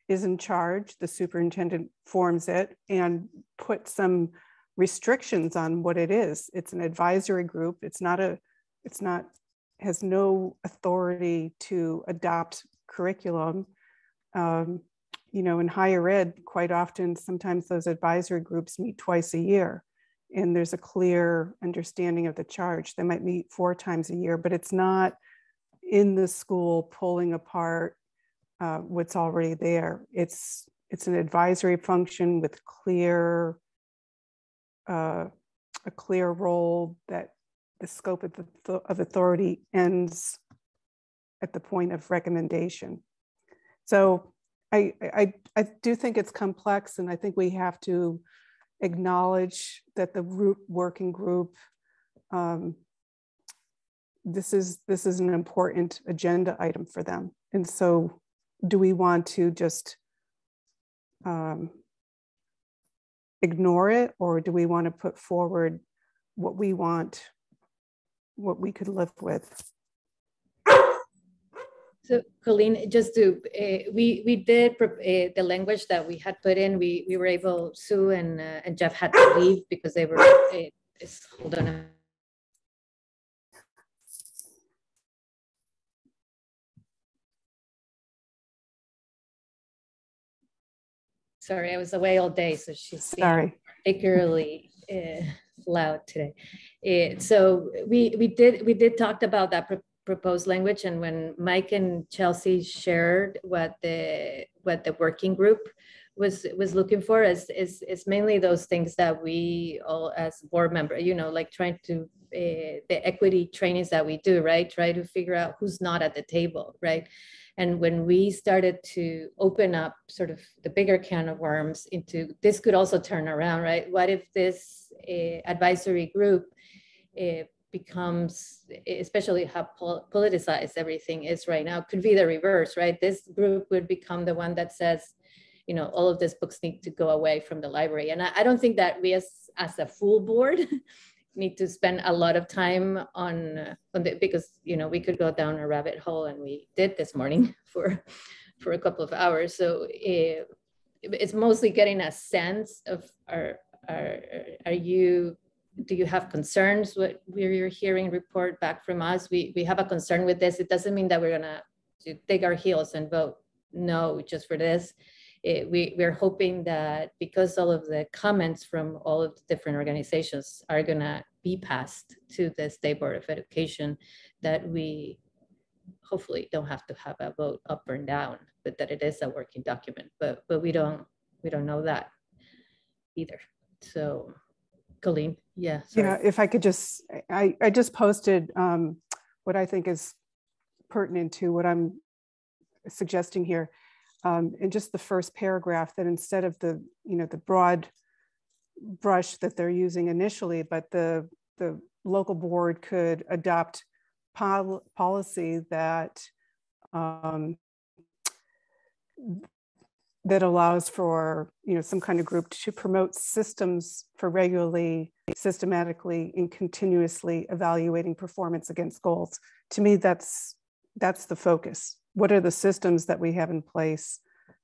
is in charge, the superintendent forms it, and put some restrictions on what it is. It's an advisory group. Has no authority to adopt curriculum. You know, in higher ed, quite often, sometimes those advisory groups meet twice a year, and there's a clear understanding of the charge. They might meet 4 times a year, but it's not in the school pulling apart what's already there. It's an advisory function with a clear role, that the scope of authority ends at the point of recommendation. So I do think it's complex, and I think we have to acknowledge that the working group, this is an important agenda item for them. And so do we want to just ignore it, or do we want to put forward what we want, what we could live with? So Colleen, just to, we did the language that we had put in, we were able, Sue and Jeff had to leave because they were, hold on. Sorry, I was away all day, so she's particularly loud today. So we did talk about that proposed language, and when Mike and Chelsea shared what the working group was looking for, is mainly those things that we all as board members, you know, like trying to the equity trainings that we do, right? Try to figure out who's not at the table, right? And when we started to open up sort of the bigger can of worms into, this could also turn around, right? What if this advisory group becomes, especially how politicized everything is right now, could be the reverse, right? This group would become the one that says, you know, all of these books need to go away from the library. And I don't think that we as a full board need to spend a lot of time on because, you know, we could go down a rabbit hole, and we did this morning for a couple of hours. So it's mostly getting a sense of, do you have concerns? What we're hearing report back from us, we have a concern with this. It doesn't mean that we're gonna dig our heels and vote no just for this. we're hoping that because all of the comments from all of the different organizations are going to be passed to the State Board of Education, that we hopefully don't have to have a vote up or down, but that it is a working document. But we don't know that either. So, Colleen, yeah. Sorry. Yeah, if I could just, I just posted what I think is pertinent to what I'm suggesting here. In just the first paragraph, that instead of the, the broad brush that they're using initially, but the local board could adopt policy that that allows for some kind of group to promote systems for regularly, systematically, and continuously evaluating performance against goals. To me, that's the focus. What are the systems that we have in place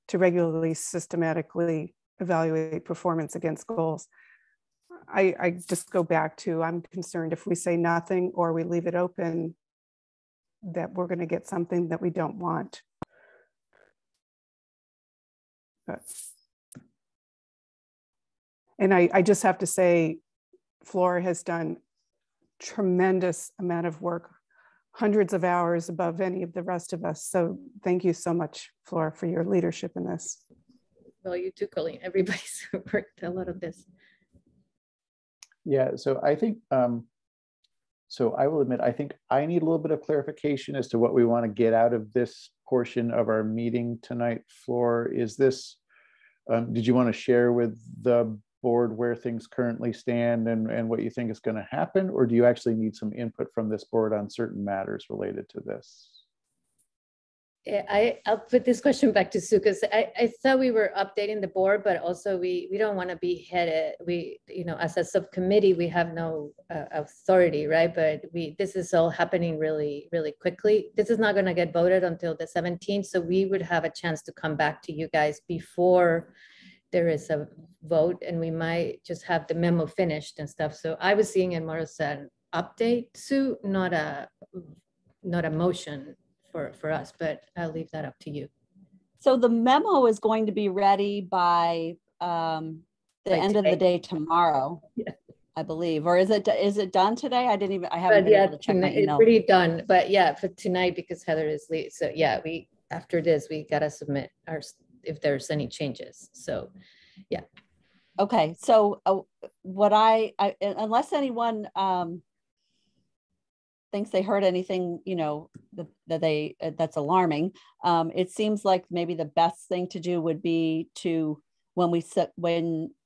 to regularly, systematically evaluate performance against goals? I just go back to, I'm concerned if we say nothing or we leave it open, that we're going to get something that we don't want. And I just have to say, Flora has done tremendous amount of work, hundreds of hours above any of the rest of us. So thank you so much, Flora, for your leadership in this. Well, you too, Colleen. Everybody's worked a lot of this. Yeah, so I think, so I will admit, I think I need a little bit of clarification as to what we want to get out of this portion of our meeting tonight. Flor, is this, did you want to share with the board where things currently stand and what you think is going to happen? Or do you actually need some input from this board on certain matters related to this? I'll put this question back to Sue, because I thought we were updating the board, but also we don't want to be headed. We, as a subcommittee, we have no authority, right? But this is all happening really, really quickly. This is not going to get voted until the 17th. So we would have a chance to come back to you guys before there is a vote, and we might just have the memo finished and stuff. So I was seeing it more as an update, Sue, not a motion for us, but I'll leave that up to you. So the memo is going to be ready by the end of the day tomorrow, yeah. I believe, or is it done today? I haven't been able to check my email. It's pretty done, but yeah, for tonight, because Heather is late. So yeah, after this, we got to submit if there's any changes. So yeah. Okay, so what unless anyone thinks they heard anything, that's alarming. It seems like maybe the best thing to do would be to, when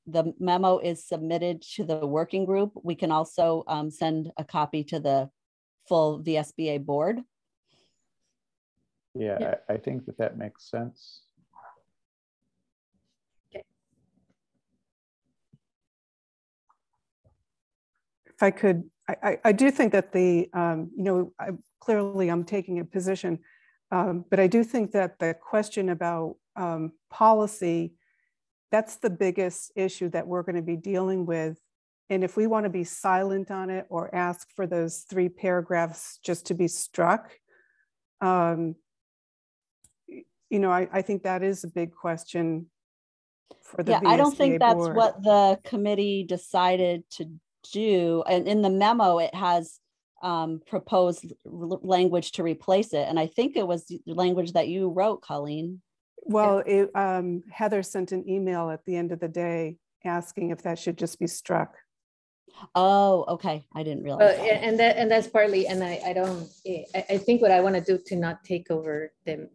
the memo is submitted to the working group, we can also send a copy to the full VSBA board. Yeah, I think that makes sense. Okay. If I could, I do think that clearly I'm taking a position, but I do think that the question about policy, that's the biggest issue that we're going to be dealing with. And if we want to be silent on it or ask for those 3 paragraphs just to be struck, I think that is a big question for the VSBA I don't think that's board. what the committee decided to do, and in the memo it has proposed language to replace it, and I think it was the language that you wrote, Colleen. Well, Heather sent an email at the end of the day asking if that should just be struck. Oh, okay. I didn't realize that. And that's partly, and I think what I want to do to not take over the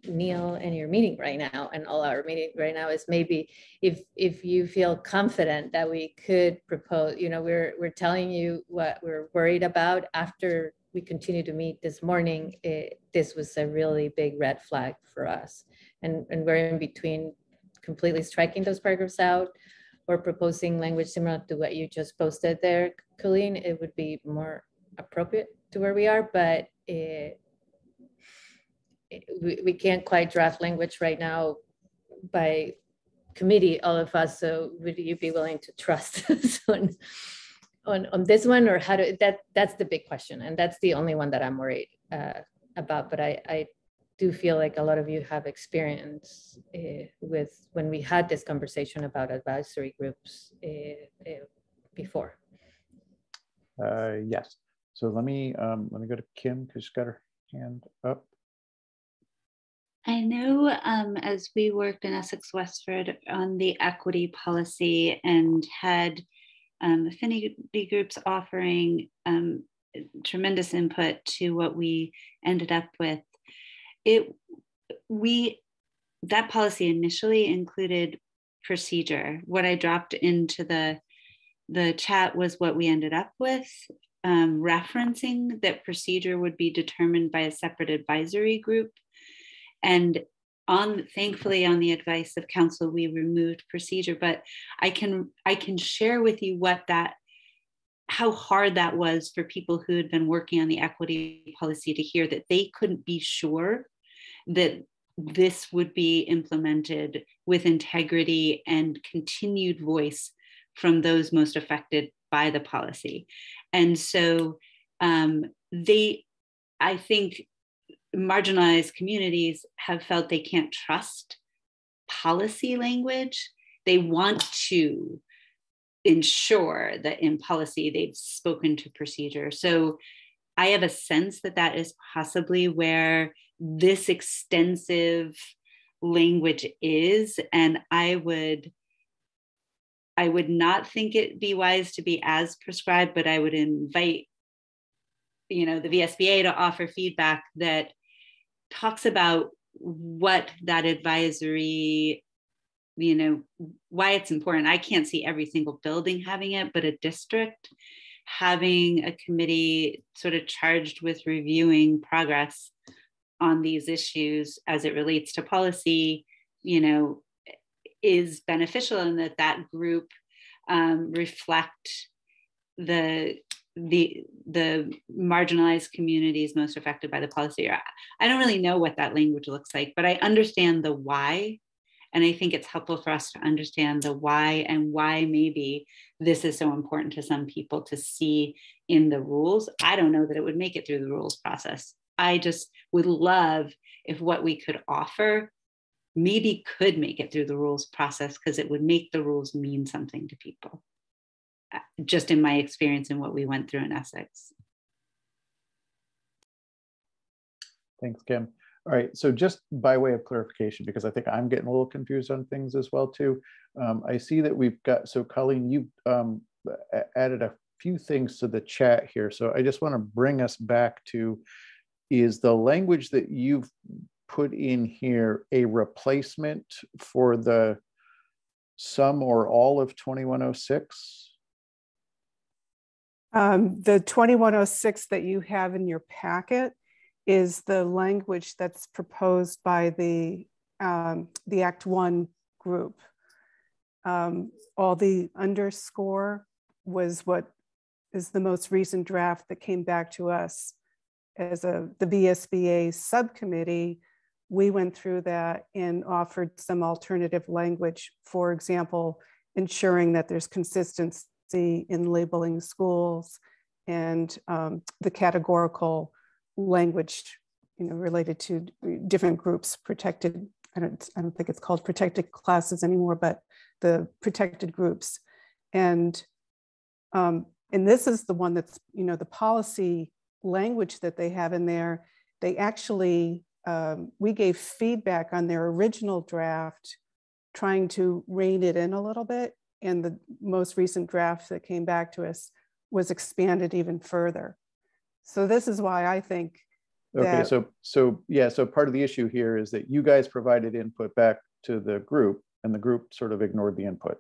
Neil and your meeting right now and all our meeting right now is maybe if you feel confident that we could propose, we're telling you what we're worried about after we continue to meet this morning. This was a really big red flag for us. And we're in between completely striking those paragraphs out or proposing language similar to what you just posted there, Colleen. It would be more appropriate to where we are, but we can't quite draft language right now by committee, all of us. So would you be willing to trust us on this one, or how to, that's the big question. And that's the only one that I'm worried about, but I do feel like a lot of you have experience with when we had this conversation about advisory groups before. Yes. So let me go to Kim because she's got her hand up. I know as we worked in Essex Westford on the equity policy and had affinity groups offering tremendous input to what we ended up with, that policy initially included procedure. What I dropped into the chat was what we ended up with, referencing that procedure would be determined by a separate advisory group. And thankfully on the advice of council, we removed procedure, but I can share with you how hard that was for people who had been working on the equity policy to hear that they couldn't be sure that this would be implemented with integrity and continued voice from those most affected by the policy. And so I think marginalized communities have felt they can't trust policy language. They want to ensure that in policy they've spoken to procedure. So I have a sense that that is possibly where this extensive language is. And I would not think it be wise to be as prescribed, but I would invite, the VSBA to offer feedback that talks about what that advisory, why it's important. I can't see every single building having it, but a district having a committee sort of charged with reviewing progress on these issues as it relates to policy, is beneficial, and that group reflect the marginalized communities most affected by the policy. I don't really know what that language looks like, but I understand the why. And I think it's helpful for us to understand the why and why maybe this is so important to some people to see in the rules. I don't know that it would make it through the rules process. I just would love if what we could offer maybe could make it through the rules process, because it would make the rules mean something to people. Just in my experience and what we went through in Essex. Thanks, Kim. All right, so just by way of clarification, because I think I'm getting a little confused on things as well too. I see that we've got, so Colleen, you added a few things to the chat here. So I just want to bring us back to, is the language that you've put in here a replacement for the some or all of 2106? The 2106 that you have in your packet is the language that's proposed by the Act 1 group. All the underscore was what is the most recent draft that came back to us as the VSBA subcommittee. We went through that and offered some alternative language. For example, ensuring that there's consistency in labeling schools and the categorical language, related to different groups, protected. I don't think it's called protected classes anymore, but the protected groups. And this is the one that's, the policy language that they have in there. They actually, we gave feedback on their original draft, trying to rein it in a little bit. And the most recent draft that came back to us was expanded even further. So this is why I think okay, so part of the issue here is that you guys provided input back to the group, and the group sort of ignored the input.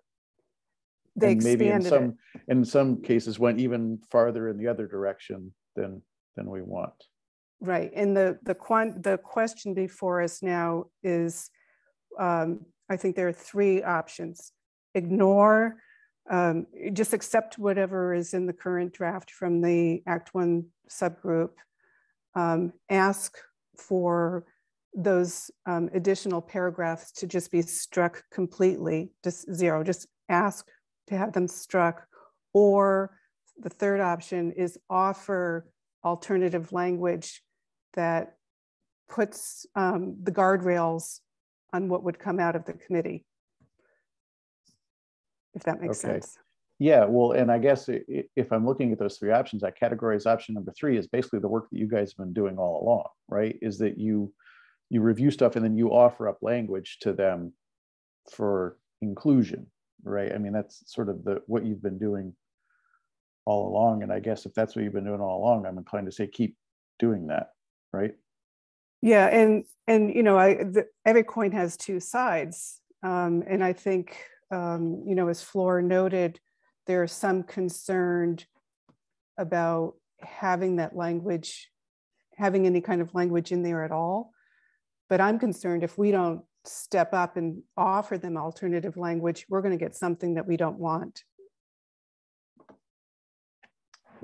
They and maybe expanded in some cases went even farther in the other direction than we want. Right, and the question before us now is, I think there are three options. Ignore, just accept whatever is in the current draft from the Act 1 subgroup, ask for those additional paragraphs to just be struck completely, just zero, just ask to have them struck. Or the third option is offer alternative language that puts the guardrails on what would come out of the committee, if that makes sense. Yeah, well, and I guess if I'm looking at those three options, I categorize option number 3 as basically the work that you guys have been doing all along, right? Is that you review stuff and then you offer up language to them for inclusion, right? I mean, that's sort of what you've been doing all along. And I guess if that's what you've been doing all along, I'm inclined to say keep doing that, right? Yeah, and you know, every coin has two sides, and I think you know, as Flor noted, there's some concern about having that language, having any kind of language in there at all. But I'm concerned if we don't step up and offer them alternative language, we're going to get something that we don't want.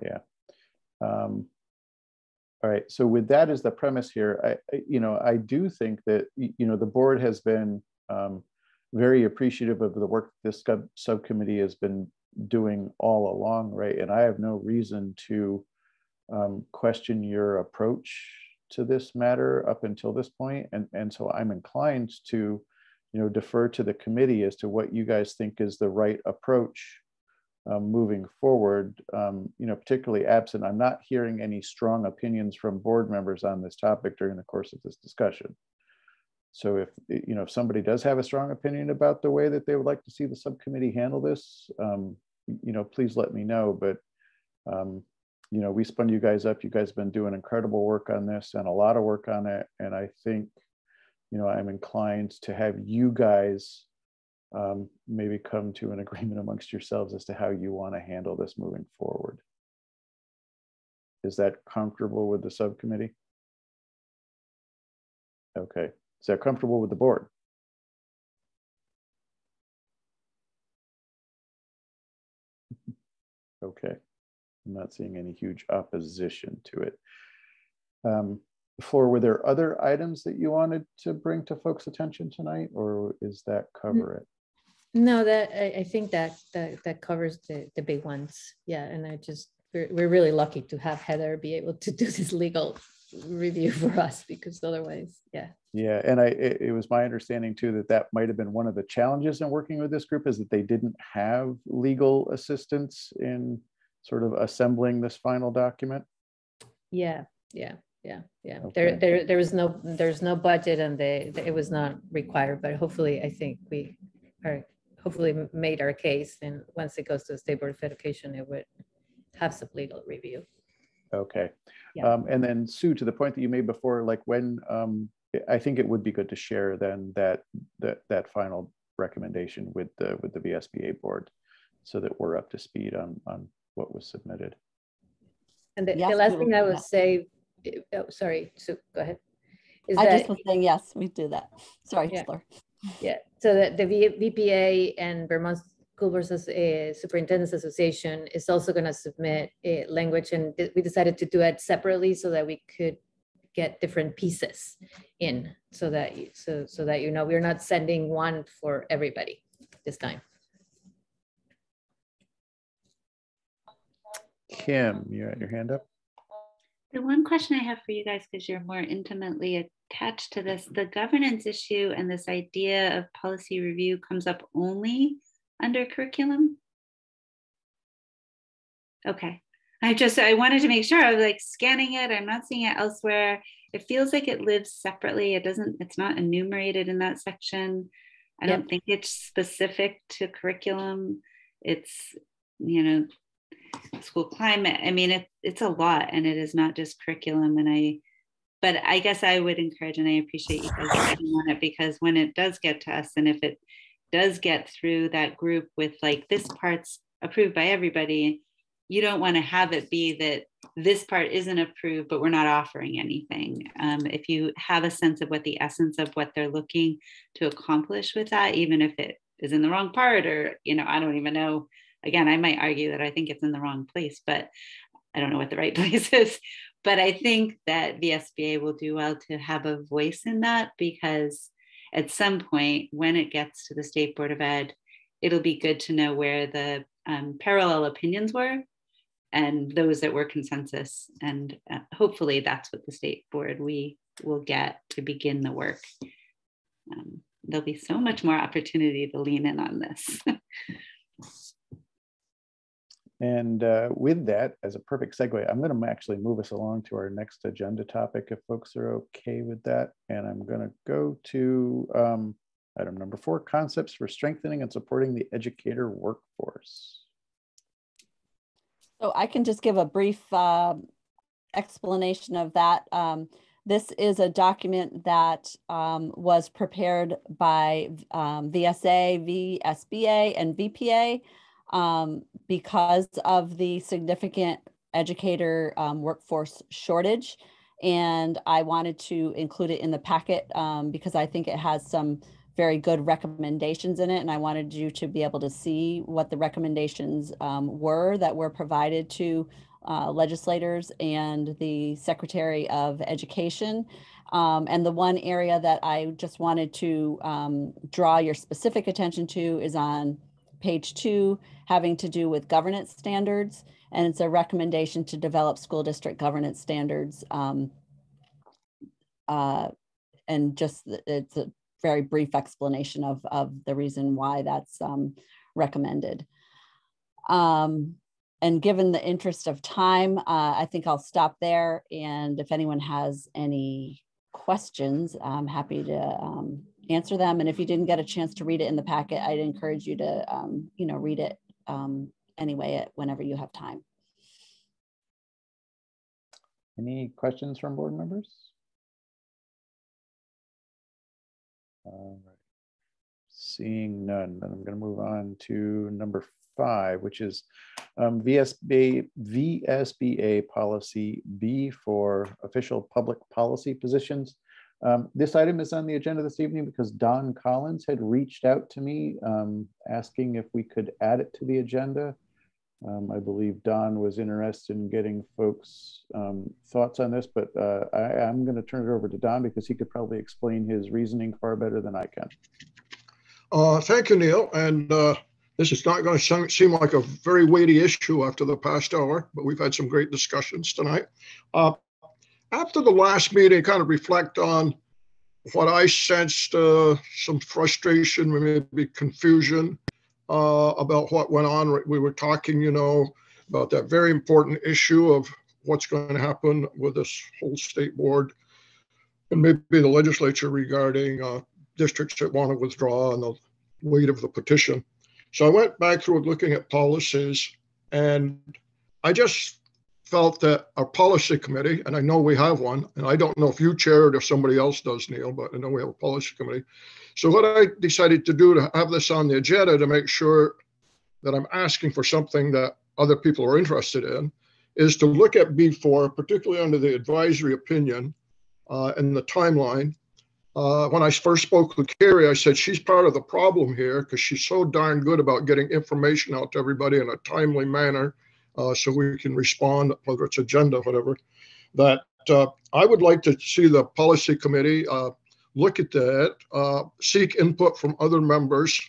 Yeah. All right. So with that as the premise here, I do think that, you know, the board has been very appreciative of the work this subcommittee has been doing all along, right? And I have no reason to question your approach to this matter up until this point. And so I'm inclined to, you know, defer to the committee as to what you guys think is the right approach moving forward, you know, particularly absent. I'm not hearing any strong opinions from board members on this topic during the course of this discussion. So if, you know, if somebody does have a strong opinion about the way that they would like to see the subcommittee handle this, you know, please let me know. But, you know, we spun you guys up. You guys have been doing incredible work on this and a lot of work on it. And I think, you know, I'm inclined to have you guys maybe come to an agreement amongst yourselves as to how you want to handle this moving forward. Is that comfortable with the subcommittee? Okay. Is that comfortable with the board? Okay. I'm not seeing any huge opposition to it. Flor, were there other items that you wanted to bring to folks' attention tonight, or is that cover it? No, that I think that covers the big ones. Yeah, and we're really lucky to have Heather be able to do this legal review for us, because otherwise, yeah. Yeah, and it was my understanding too that might have been one of the challenges in working with this group, is that they didn't have legal assistance in sort of assembling this final document. Yeah. Okay. There's no budget, and it was not required, but hopefully I think we are hopefully made our case, and once it goes to the State Board of Education, it would have some legal review. Okay. Yeah. And then Sue, to the point that you made before, like when I think it would be good to share then that final recommendation with the VSBA board, so that we're up to speed on what was submitted. And the last thing I would say, oh, sorry, Sue, go ahead. I just was saying, yes, we do that. Sorry, yeah. Flor. Yeah, so the VPA and Vermont School Board Superintendents Association is also going to submit a language, and we decided to do it separately so that we could get different pieces in, so that you know, we're not sending one for everybody this time. Kim, you got your hand up? The one question I have for you guys, because you're more intimately attached to this, the governance issue and this idea of policy review comes up only under curriculum? Okay. I wanted to make sure. I was like scanning it. I'm not seeing it elsewhere. It feels like it lives separately. It's not enumerated in that section. I don't think it's specific to curriculum. It's, you know, school climate. I mean, it's a lot, and it is not just curriculum. But I guess I would encourage, and I appreciate you guys working on it, because when it does get to us, and if it does get through that group with like, this part's approved by everybody, you don't want to have it be that this part isn't approved, but we're not offering anything. If you have a sense of what the essence of what they're looking to accomplish with that, even if it is in the wrong part, or, you know, I don't even know. Again, I might argue that I think it's in the wrong place, but I don't know what the right place is. But I think that VSBA will do well to have a voice in that, because at some point when it gets to the State Board of Ed, it'll be good to know where the parallel opinions were and those that were consensus. And hopefully that's what the State Board, we will get to begin the work. There'll be so much more opportunity to lean in on this. And with that, as a perfect segue, I'm going to actually move us along to our next agenda topic, if folks are okay with that. And I'm going to go to item number 4, concepts for strengthening and supporting the educator workforce. So I can just give a brief explanation of that. This is a document that was prepared by VSA, VSBA, and VPA. Because of the significant educator workforce shortage. And I wanted to include it in the packet because I think it has some very good recommendations in it. And I wanted you to be able to see what the recommendations were that were provided to legislators and the Secretary of Education. And the one area that I just wanted to draw your specific attention to is on page 2, having to do with governance standards. And it's a recommendation to develop school district governance standards. And just, it's a very brief explanation of the reason why that's recommended. And given the interest of time, I think I'll stop there. And if anyone has any questions, I'm happy to answer them. And if you didn't get a chance to read it in the packet, I'd encourage you to, read it anyway, whenever you have time. Any questions from board members? All right. Seeing none, then I'm going to move on to number 5, which is VSBA policy B for official public policy positions. This item is on the agenda this evening because Don Collins had reached out to me asking if we could add it to the agenda. I believe Don was interested in getting folks' thoughts on this, but I'm going to turn it over to Don because he could probably explain his reasoning far better than I can. Thank you, Neil. And this is not going to seem like a very weighty issue after the past hour, but we've had some great discussions tonight. After the last meeting, kind of reflect on what I sensed, some frustration, maybe confusion about what went on. We were talking, about that very important issue of what's going to happen with this whole state board and maybe the legislature regarding districts that want to withdraw and the weight of the petition. So I went back through looking at policies, and I just felt that our policy committee, and I know we have one, and I don't know if you chair it or if somebody else does, Neil, but I know we have a policy committee. So what I decided to do to have this on the agenda to make sure that I'm asking for something that other people are interested in is to look at B4, particularly under the advisory opinion and the timeline. When I first spoke with Carrie, I said she's part of the problem here because she's so darn good about getting information out to everybody in a timely manner so we can respond, whether it's agenda, whatever, that I would like to see the policy committee look at that, seek input from other members.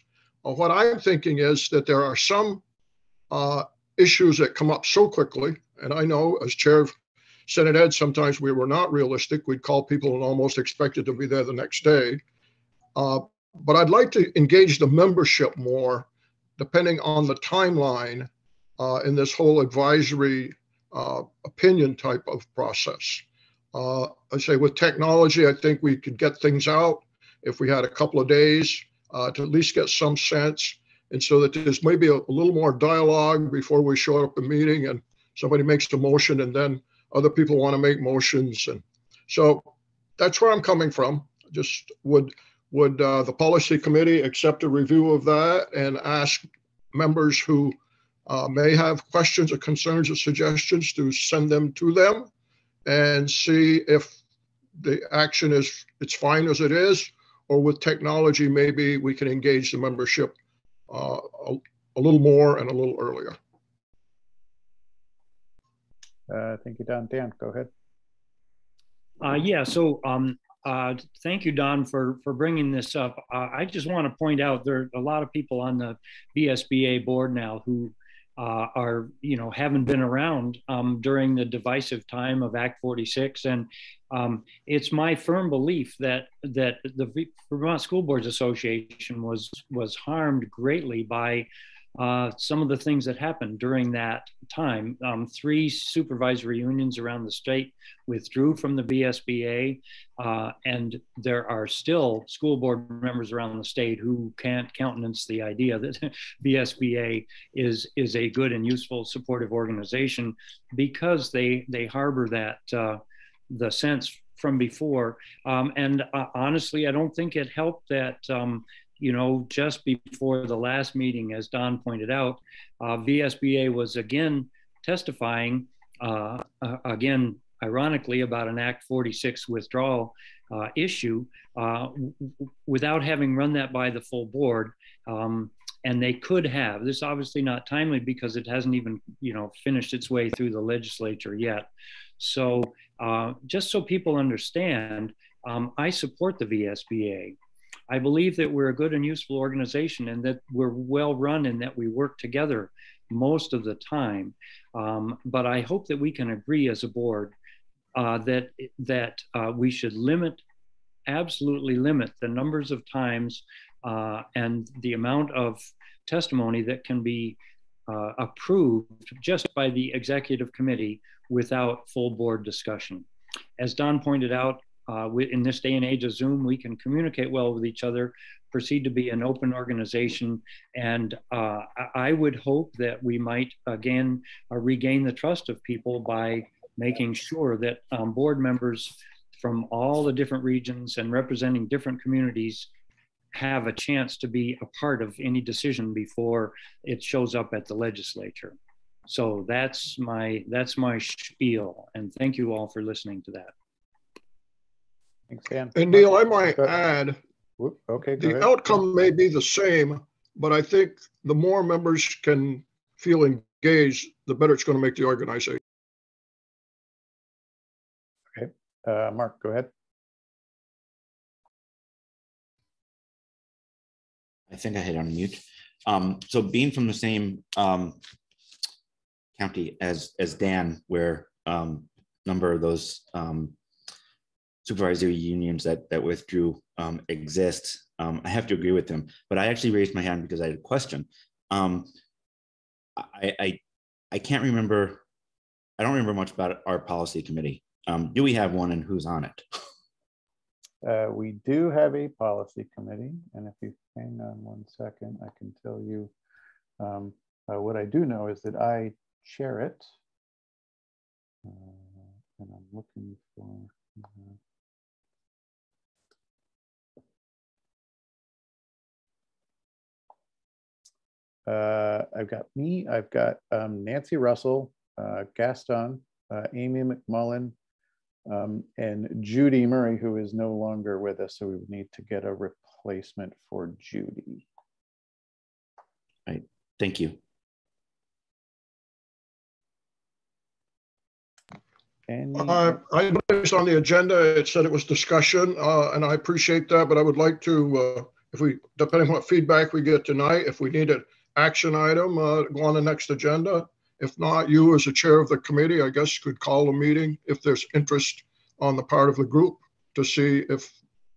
What I'm thinking is that there are some issues that come up so quickly, and I know as chair of Senate Ed, sometimes we were not realistic. We'd call people and almost expected to be there the next day. But I'd like to engage the membership more, depending on the timeline in this whole advisory opinion type of process. I say with technology, I think we could get things out if we had a couple of days to at least get some sense. And so that there's maybe a little more dialogue before we show up at a meeting and somebody makes the motion and then other people want to make motions. And so that's where I'm coming from. Just would the policy committee accept a review of that and ask members who may have questions or concerns or suggestions to send them to them and see if the action is, it's fine as it is, or with technology, maybe we can engage the membership a little more and a little earlier. Thank you, Don. Dan, go ahead. Thank you, Don, for bringing this up. I just want to point out there are a lot of people on the VSBA board now who are, haven't been around during the divisive time of Act 46. And it's my firm belief that the Vermont School Boards Association was harmed greatly by some of the things that happened during that time. 3 supervisory unions around the state withdrew from the VSBA, and there are still school board members around the state who can't countenance the idea that VSBA is a good and useful supportive organization, because they harbor that the sense from before. And honestly, I don't think it helped that just before the last meeting, as Don pointed out, VSBA was again testifying, again, ironically, about an Act 46 withdrawal issue without having run that by the full board. And they could have. This is obviously not timely because it hasn't even, finished its way through the legislature yet. So just so people understand, I support the VSBA. I believe that we're a good and useful organization, and that we're well run, and that we work together most of the time. But I hope that we can agree as a board that we should absolutely limit the numbers of times and the amount of testimony that can be approved just by the executive committee without full board discussion. As Don pointed out, in this day and age of Zoom, we can communicate well with each other, proceed to be an open organization. And I would hope that we might, again, regain the trust of people by making sure that board members from all the different regions and representing different communities have a chance to be a part of any decision before it shows up at the legislature. So that's my spiel, and thank you all for listening to that. Thanks, Dan. And Neil, I might add, okay, the outcome may be the same, but I think the more members can feel engaged, the better it's going to make the organization. Okay, Mark, go ahead. I think I hit unmute. So being from the same county as Dan, where number of those supervisory unions that withdrew exist, I have to agree with them. But I actually raised my hand because I had a question. I can't remember. I don't remember much about our policy committee. Do we have one, and who's on it? We do have a policy committee, and if you hang on one second, I can tell you what I do know is that I chair it, and I'm looking for. I've got me. I've got Nancy Russell, Gaston, Amy McMullen, and Judy Murray, who is no longer with us, so we would need to get a replacement for Judy. Right. Thank you. I noticed on the agenda it said it was discussion, and I appreciate that, but I would like to, if we, depending on what feedback we get tonight, if we need an action item, go on the next agenda. If not, you as the chair of the committee, I guess, could call a meeting if there's interest on the part of the group to see if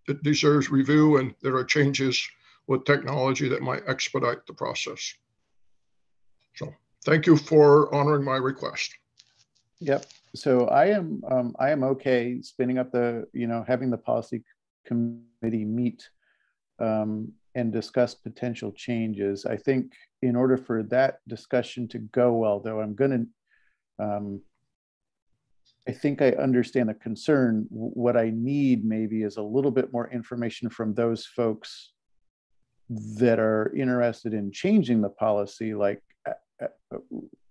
it deserves review and there are changes with technology that might expedite the process. So thank you for honoring my request. Yep. So I am okay spinning up the, having the policy committee meet and discuss potential changes. I think in order for that discussion to go well, though, I'm going to, I think I understand the concern. What I need maybe is a little bit more information from those folks that are interested in changing the policy, like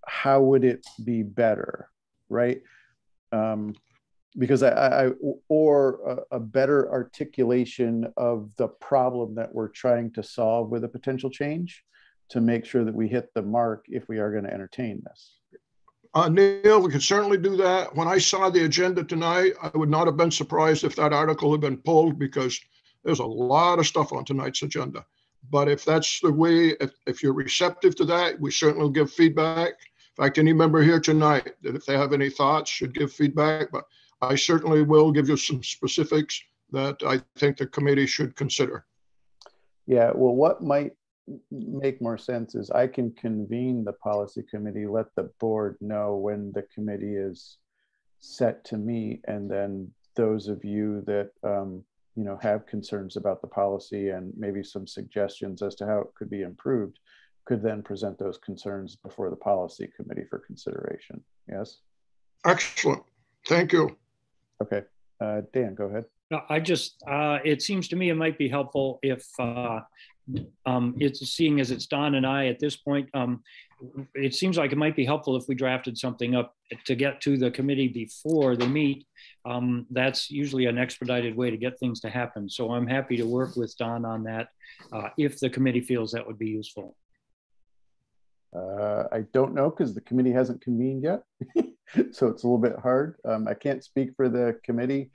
how would it be better, right? Because or a better articulation of the problem that we're trying to solve with a potential change to make sure that we hit the mark if we are going to entertain this. Neil, we could certainly do that. When I saw the agenda tonight, I would not have been surprised if that article had been pulled because there's a lot of stuff on tonight's agenda. But if that's the way, if you're receptive to that, we certainly will give feedback. In fact, any member here tonight, that if they have any thoughts, should give feedback. But I certainly will give you some specifics that I think the committee should consider. Yeah, well, what might make more sense is I can convene the policy committee, let the board know when the committee is set to meet, and then those of you that you know, have concerns about the policy and maybe some suggestions as to how it could be improved, could then present those concerns before the policy committee for consideration. Yes. Excellent. Thank you. Okay. Dan, go ahead. No, I just, it seems to me it might be helpful if it's seeing as it's Don and I at this point, it seems like it might be helpful if we drafted something up to get to the committee before they meet. That's usually an expedited way to get things to happen. So I'm happy to work with Don on that if the committee feels that would be useful. I don't know because the committee hasn't convened yet. So it's a little bit hard. I can't speak for the committee.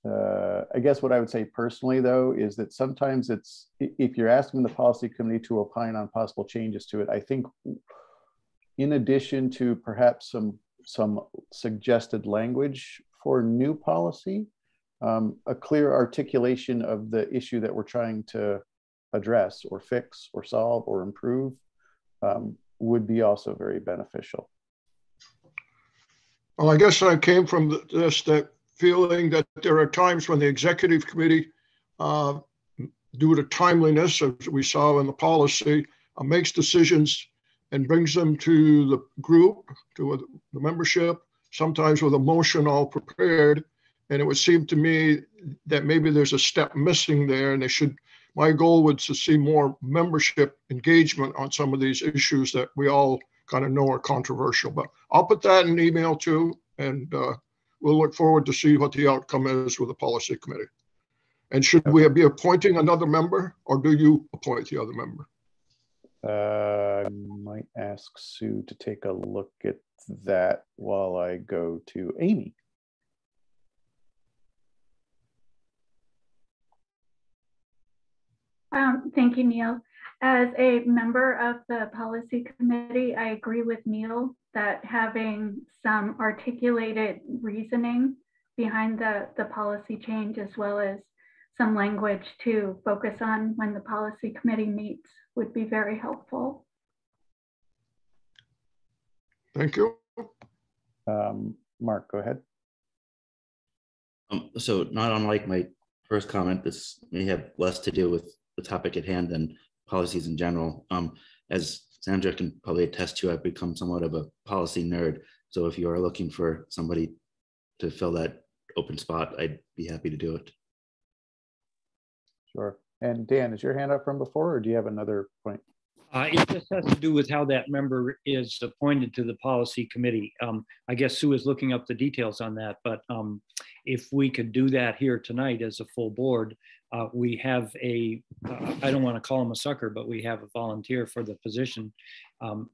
I guess what I would say personally, though, is that sometimes it's, if you're asking the policy committee to opine on possible changes to it, I think in addition to perhaps some suggested language for new policy, a clear articulation of the issue that we're trying to address or fix or solve or improve would be also very beneficial. Well, I guess I came from that feeling that there are times when the executive committee, due to timeliness, as we saw in the policy, makes decisions and brings them to the group, to the membership, sometimes with a motion all prepared. And it would seem to me that maybe there's a step missing there, and they should, my goal was to see more membership engagement on some of these issues that we all kind of know are controversial. But I'll put that in an email too, and we'll look forward to see what the outcome is with the policy committee. And should we be appointing another member, or do you appoint the other member? I might ask Sue to take a look at that while I go to Amy. Thank you, Neil. As a member of the policy committee, I agree with Neil that having some articulated reasoning behind the policy change, as well as some language to focus on when the policy committee meets, would be very helpful. Thank you. Mark, go ahead. So not unlike my first comment, this may have less to do with the topic at hand than policies in general. As Sandra can probably attest to, I've become somewhat of a policy nerd. So if you are looking for somebody to fill that open spot, I'd be happy to do it. Sure. And Dan, is your hand up from before, or do you have another point? It just has to do with how that member is appointed to the policy committee. I guess Sue is looking up the details on that, but if we could do that here tonight as a full board, we have a, I don't want to call him a sucker, but we have a volunteer for the position.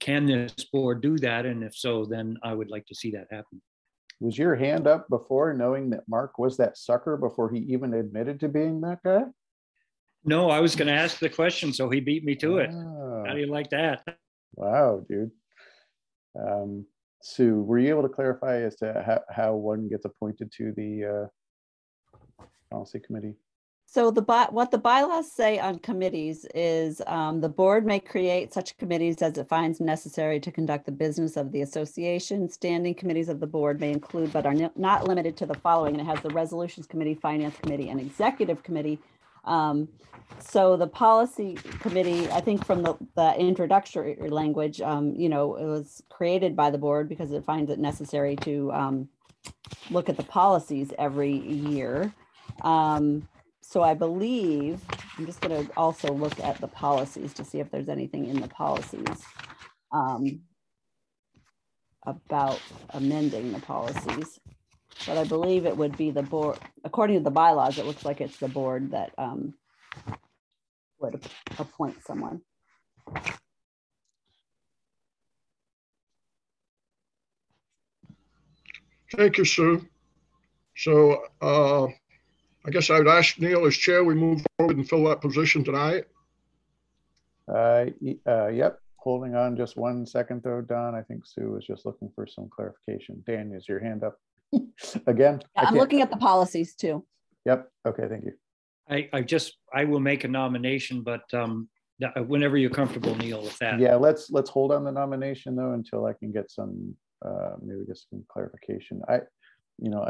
Can this board do that? And if so, then I would like to see that happen. Was your hand up before, knowing that Mark was that sucker before he even admitted to being that guy? No, I was going to ask the question, so he beat me to it. How do you like that? Wow, dude. Sue, were you able to clarify as to how one gets appointed to the policy committee? So what the bylaws say on committees is the board may create such committees as it finds necessary to conduct the business of the association. Standing committees of the board may include, but are not limited to the following. And it has the resolutions committee, finance committee, and executive committee. So the policy committee, I think from the introductory language, you know, it was created by the board because it finds it necessary to look at the policies every year. So I believe, I'm just going to also look at the policies to see if there's anything in the policies about amending the policies. But I believe it would be the board, according to the bylaws, it looks like it's the board that would appoint someone. Thank you, Sue. So I guess I would ask Neil as chair, we move forward and fill that position tonight. Yep. Holding on just 1 second though, Don. I think Sue was just looking for some clarification. Dan, is your hand up again? Yeah, I'm looking at the policies too. Yep. Okay. Thank you. I will make a nomination, but whenever you're comfortable, Neil, with that. Yeah, let's hold on the nomination though until I can get some maybe get some clarification. I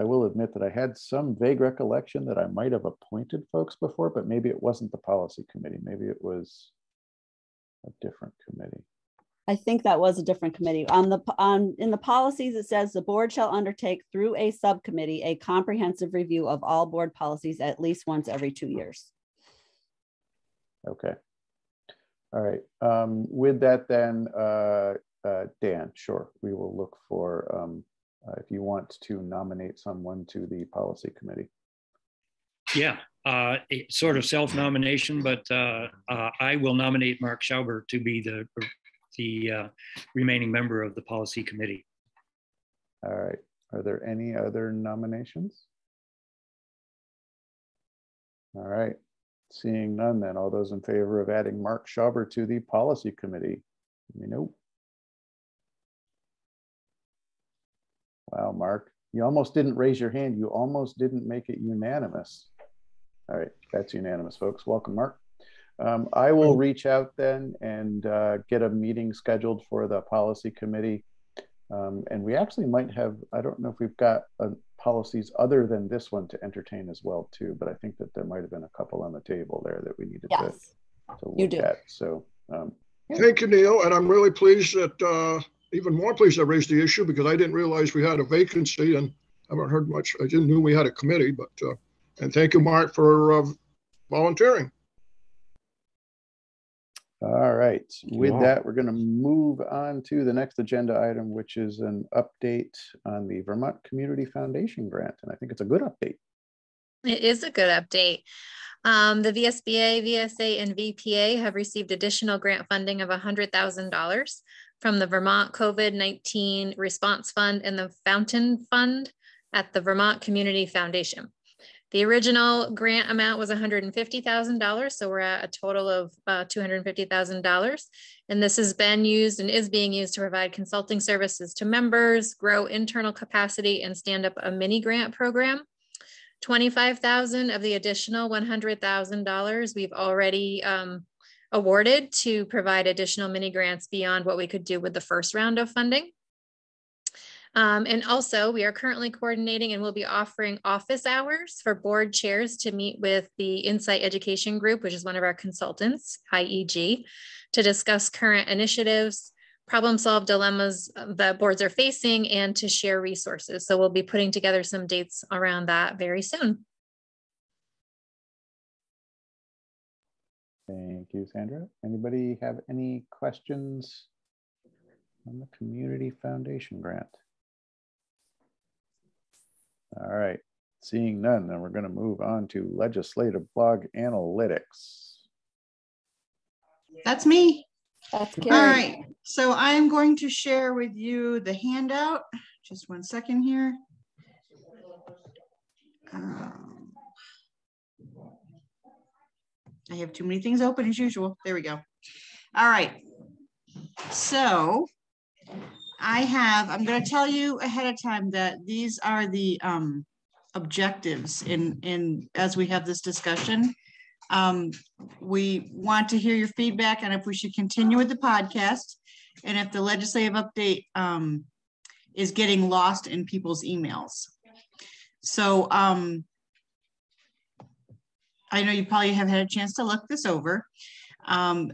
will admit that I had some vague recollection that I might have appointed folks before, but maybe it wasn't the policy committee. Maybe it was a different committee. I think that was a different committee. In the policies, it says the board shall undertake through a subcommittee a comprehensive review of all board policies at least once every 2 years. Okay. All right. With that then, Dan, sure. We will look for, if you want to nominate someone to the policy committee. Yeah, sort of self-nomination, but I will nominate Mark Schauber to be the remaining member of the policy committee. All right. Are there any other nominations? All right. Seeing none, then all those in favor of adding Mark Schauber to the policy committee? Let me know. Wow, Mark, you almost didn't raise your hand. You almost didn't make it unanimous. All right, that's unanimous, folks. Welcome, Mark. I will reach out then and get a meeting scheduled for the policy committee. And we actually might have, I don't know if we've got policies other than this one to entertain as well too, but I think that there might have been a couple on the table there that we needed to look at. So thank you, Neil. And I'm really pleased that, even more pleased I raised the issue because I didn't realize we had a vacancy and I haven't heard much. I didn't know we had a committee, but, and thank you, Mark, for volunteering. All right. With that, we're going to move on to the next agenda item, which is an update on the Vermont Community Foundation grant. And I think it's a good update. It is a good update. The VSBA, VSA, and VPA have received additional grant funding of $100,000 from the Vermont COVID-19 Response Fund and the Fountain Fund at the Vermont Community Foundation. The original grant amount was $150,000, so we're at a total of $250,000. And this has been used and is being used to provide consulting services to members, grow internal capacity, and stand up a mini grant program. $25,000 of the additional $100,000 we've already awarded to provide additional mini grants beyond what we could do with the first round of funding. And also we are currently coordinating and we'll be offering office hours for board chairs to meet with the Insight Education Group, which is one of our consultants, IEG, to discuss current initiatives, problem-solve dilemmas that boards are facing, and to share resources. So we'll be putting together some dates around that very soon. Thank you, Sandra. Anybody have any questions on the Community Foundation grant? All right, seeing none, then we're going to move on to legislative blog analytics. That's me. That's Carrie. All right, so I'm going to share with you the handout. Just 1 second here. I have too many things open as usual. There we go. All right, so I'm going to tell you ahead of time that these are the objectives as we have this discussion. We want to hear your feedback on if we should continue with the podcast and if the legislative update is getting lost in people's emails. So I know you probably have had a chance to look this over.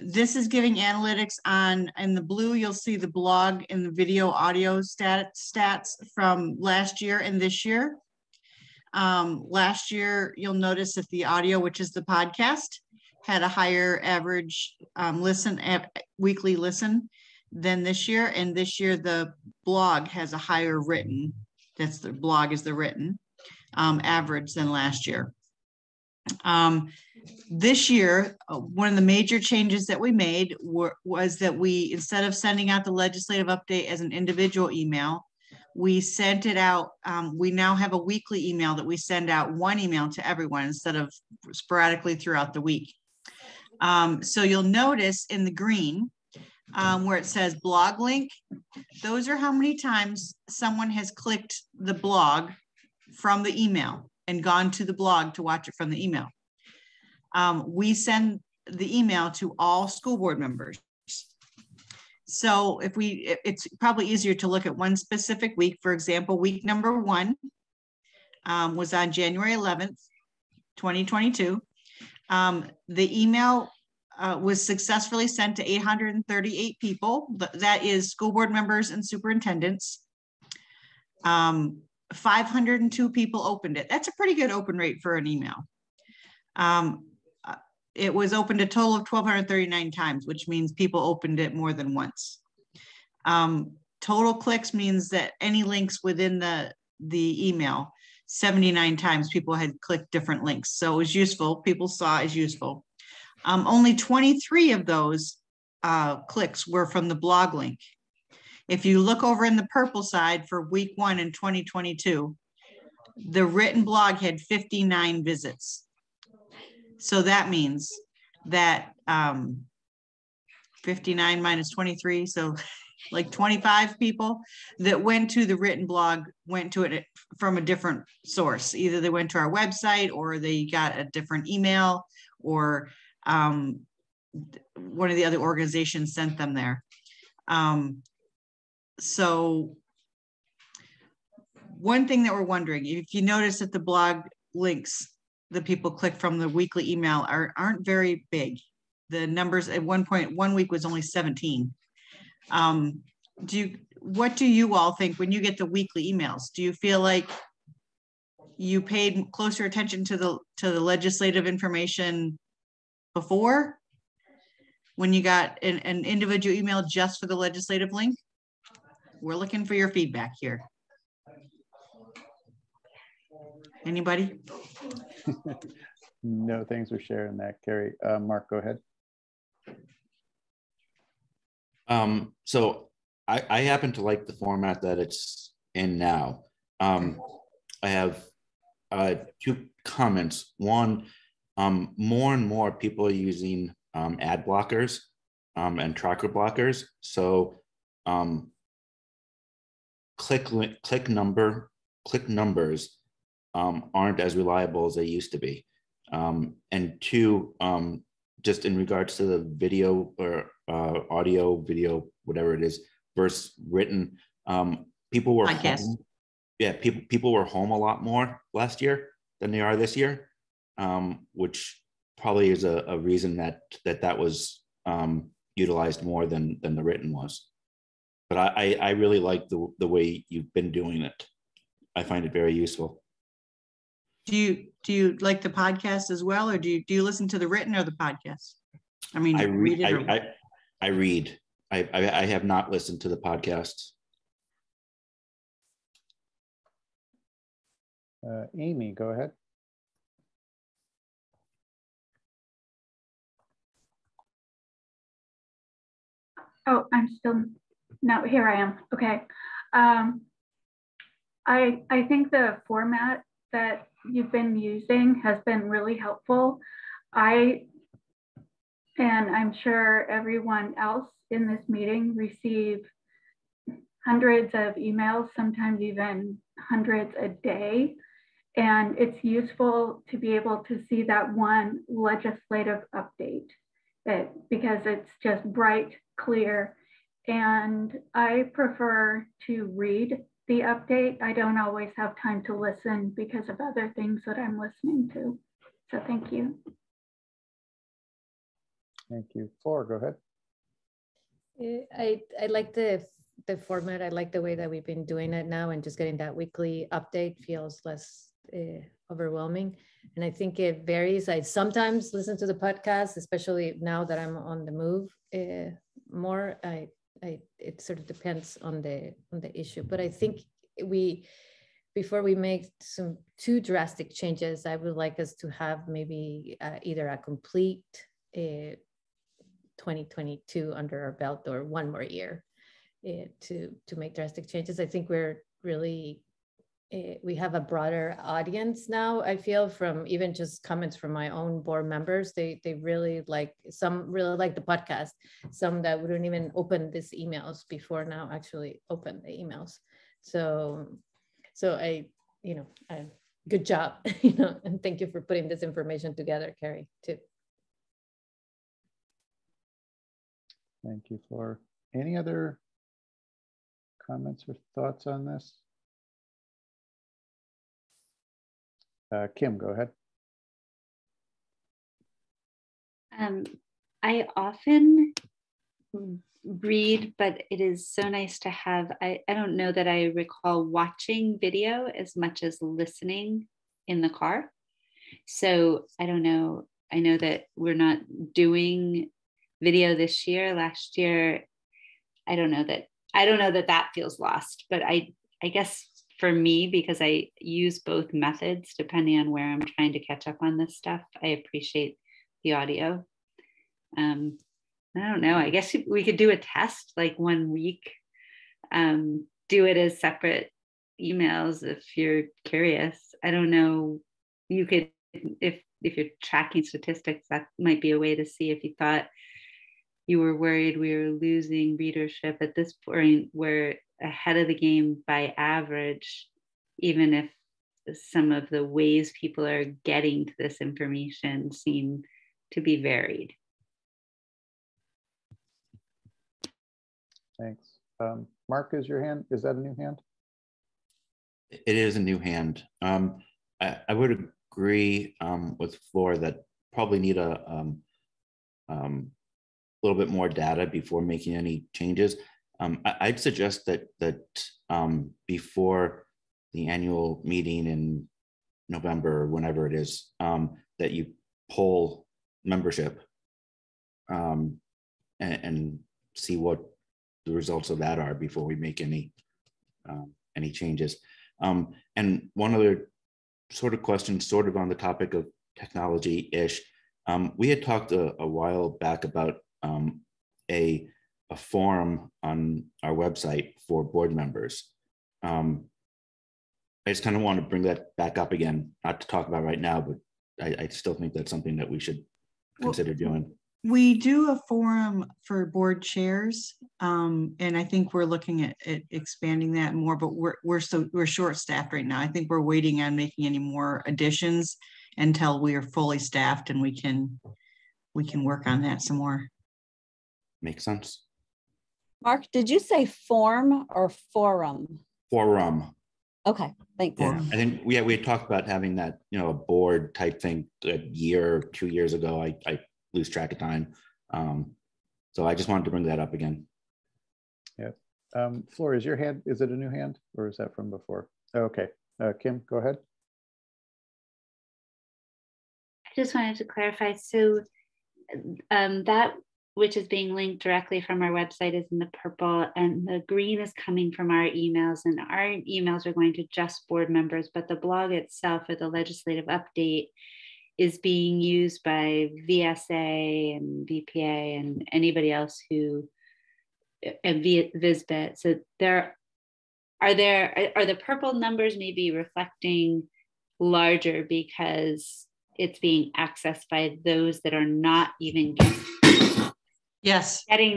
This is giving analytics on, in the blue, you'll see the blog and the video audio stats from last year and this year. Last year, you'll notice that the audio, which is the podcast, had a higher average weekly listen than this year. And this year, the blog has a higher written, that's the blog is the written average than last year. This year, one of the major changes that we made was that we, instead of sending out the legislative update as an individual email, we sent it out. We now have a weekly email that we send out, one email to everyone instead of sporadically throughout the week. So you'll notice in the green where it says blog link, those are how many times someone has clicked the blog from the email and gone to the blog to watch it from the email. We send the email to all school board members. So if it's probably easier to look at one specific week. For example, week number 1 was on January 11th, 2022. The email was successfully sent to 838 people. That is school board members and superintendents. 502 people opened it. That's a pretty good open rate for an email. It was opened a total of 1,239 times, which means people opened it more than once. Total clicks means that any links within the email, 79 times people had clicked different links. So it was useful. People saw it as useful. Only 23 of those clicks were from the blog link. If you look over in the purple side for week 1 in 2022, the written blog had 59 visits. So that means that 59 minus 23, so like 25 people that went to the written blog went to it from a different source. Either they went to our website or they got a different email, or one of the other organizations sent them there. So one thing that we're wondering, if you notice that the blog links that people click from the weekly email aren't very big. The numbers at one week was only 17. What do you all think when you get the weekly emails? Do you feel like you paid closer attention to the legislative information before, when you got an individual email just for the legislative link? We're looking for your feedback here. Anybody? No, thanks for sharing that, Carrie. Mark, go ahead. So I happen to like the format that it's in now. I have 2 comments. One, more and more people are using ad blockers and tracker blockers. So click numbers aren't as reliable as they used to be. And 2, just in regards to the video or audio, video, whatever it is, versus written, people were home. Yeah, people were home a lot more last year than they are this year, which probably is a reason that was utilized more than the written was. But I really like the way you've been doing it. I find it very useful. Do you like the podcast as well, or do you listen to the written or the podcast? I mean, I read. I have not listened to the podcasts. Amy, go ahead. Oh, I'm still, no, here I am. Okay. I think the format that you've been using has been really helpful. And I'm sure everyone else in this meeting receive hundreds of emails, sometimes even hundreds a day. And it's useful to be able to see that one legislative update because it's just bright, clear. And I prefer to read the update. I don't always have time to listen because of other things that I'm listening to. So thank you. Thank you. Flor, go ahead. I like the format. I like the way that we've been doing it now, and just getting that weekly update feels less overwhelming. And I think it varies. I sometimes listen to the podcast, especially now that I'm on the move more. It sort of depends on the issue, but I think before we make some too drastic changes, I would like us to have maybe either a complete 2022 under our belt, or one more year to make drastic changes. I think we're really, we have a broader audience now, I feel, from even just comments from my own board members. They really like, some really like the podcast, some that wouldn't even open these emails before now actually open the emails. So I, good job, and thank you for putting this information together, Carrie, too. Thank you, Flora. Any other comments or thoughts on this? Kim, go ahead. I often read, but it is so nice to have, I don't know that I recall watching video as much as listening in the car. So I don't know. I know that we're not doing video this year. Last year, I don't know that that feels lost, but I guess for me, because I use both methods depending on where I'm trying to catch up on this stuff, I appreciate the audio. I don't know. I guess we could do a test like 1 week, do it as separate emails if you're curious. I don't know. You could, if you're tracking statistics, that might be a way to see if you thought you were worried we were losing readership. At this point, we're ahead of the game by average, even if some of the ways people are getting to this information seem to be varied. Thanks. Mark, is your hand, is that a new hand? It is a new hand. I would agree with Flora that probably need a little bit more data before making any changes. I'd suggest that before the annual meeting in November, or whenever it is, that you poll membership and see what the results of that are before we make any changes. And one other sort of question, sort of on the topic of technology-ish, we had talked a while back about a forum on our website for board members. I just kind of want to bring that back up again, not to talk about right now, but I still think that's something that we should consider doing. We do a forum for board chairs, and I think we're looking at expanding that more, but we're short-staffed right now. I think we're waiting on making any more additions until we are fully staffed, and we can work on that some more. Makes sense. Mark, did you say form or forum? Forum. Okay, thank you. Yeah, I think we had talked about having that, a board type thing a year or 2 years ago. I lose track of time. So I just wanted to bring that up again. Yeah. Flora, is it a new hand or is that from before? Okay. Kim, go ahead. I just wanted to clarify. So that which is being linked directly from our website is in the purple, and the green is coming from our emails, and our emails are going to just board members, but the blog itself, or the legislative update, is being used by VSA and VPA and anybody else who, and VSBA. So are the purple numbers maybe reflecting larger because it's being accessed by those that are not even getting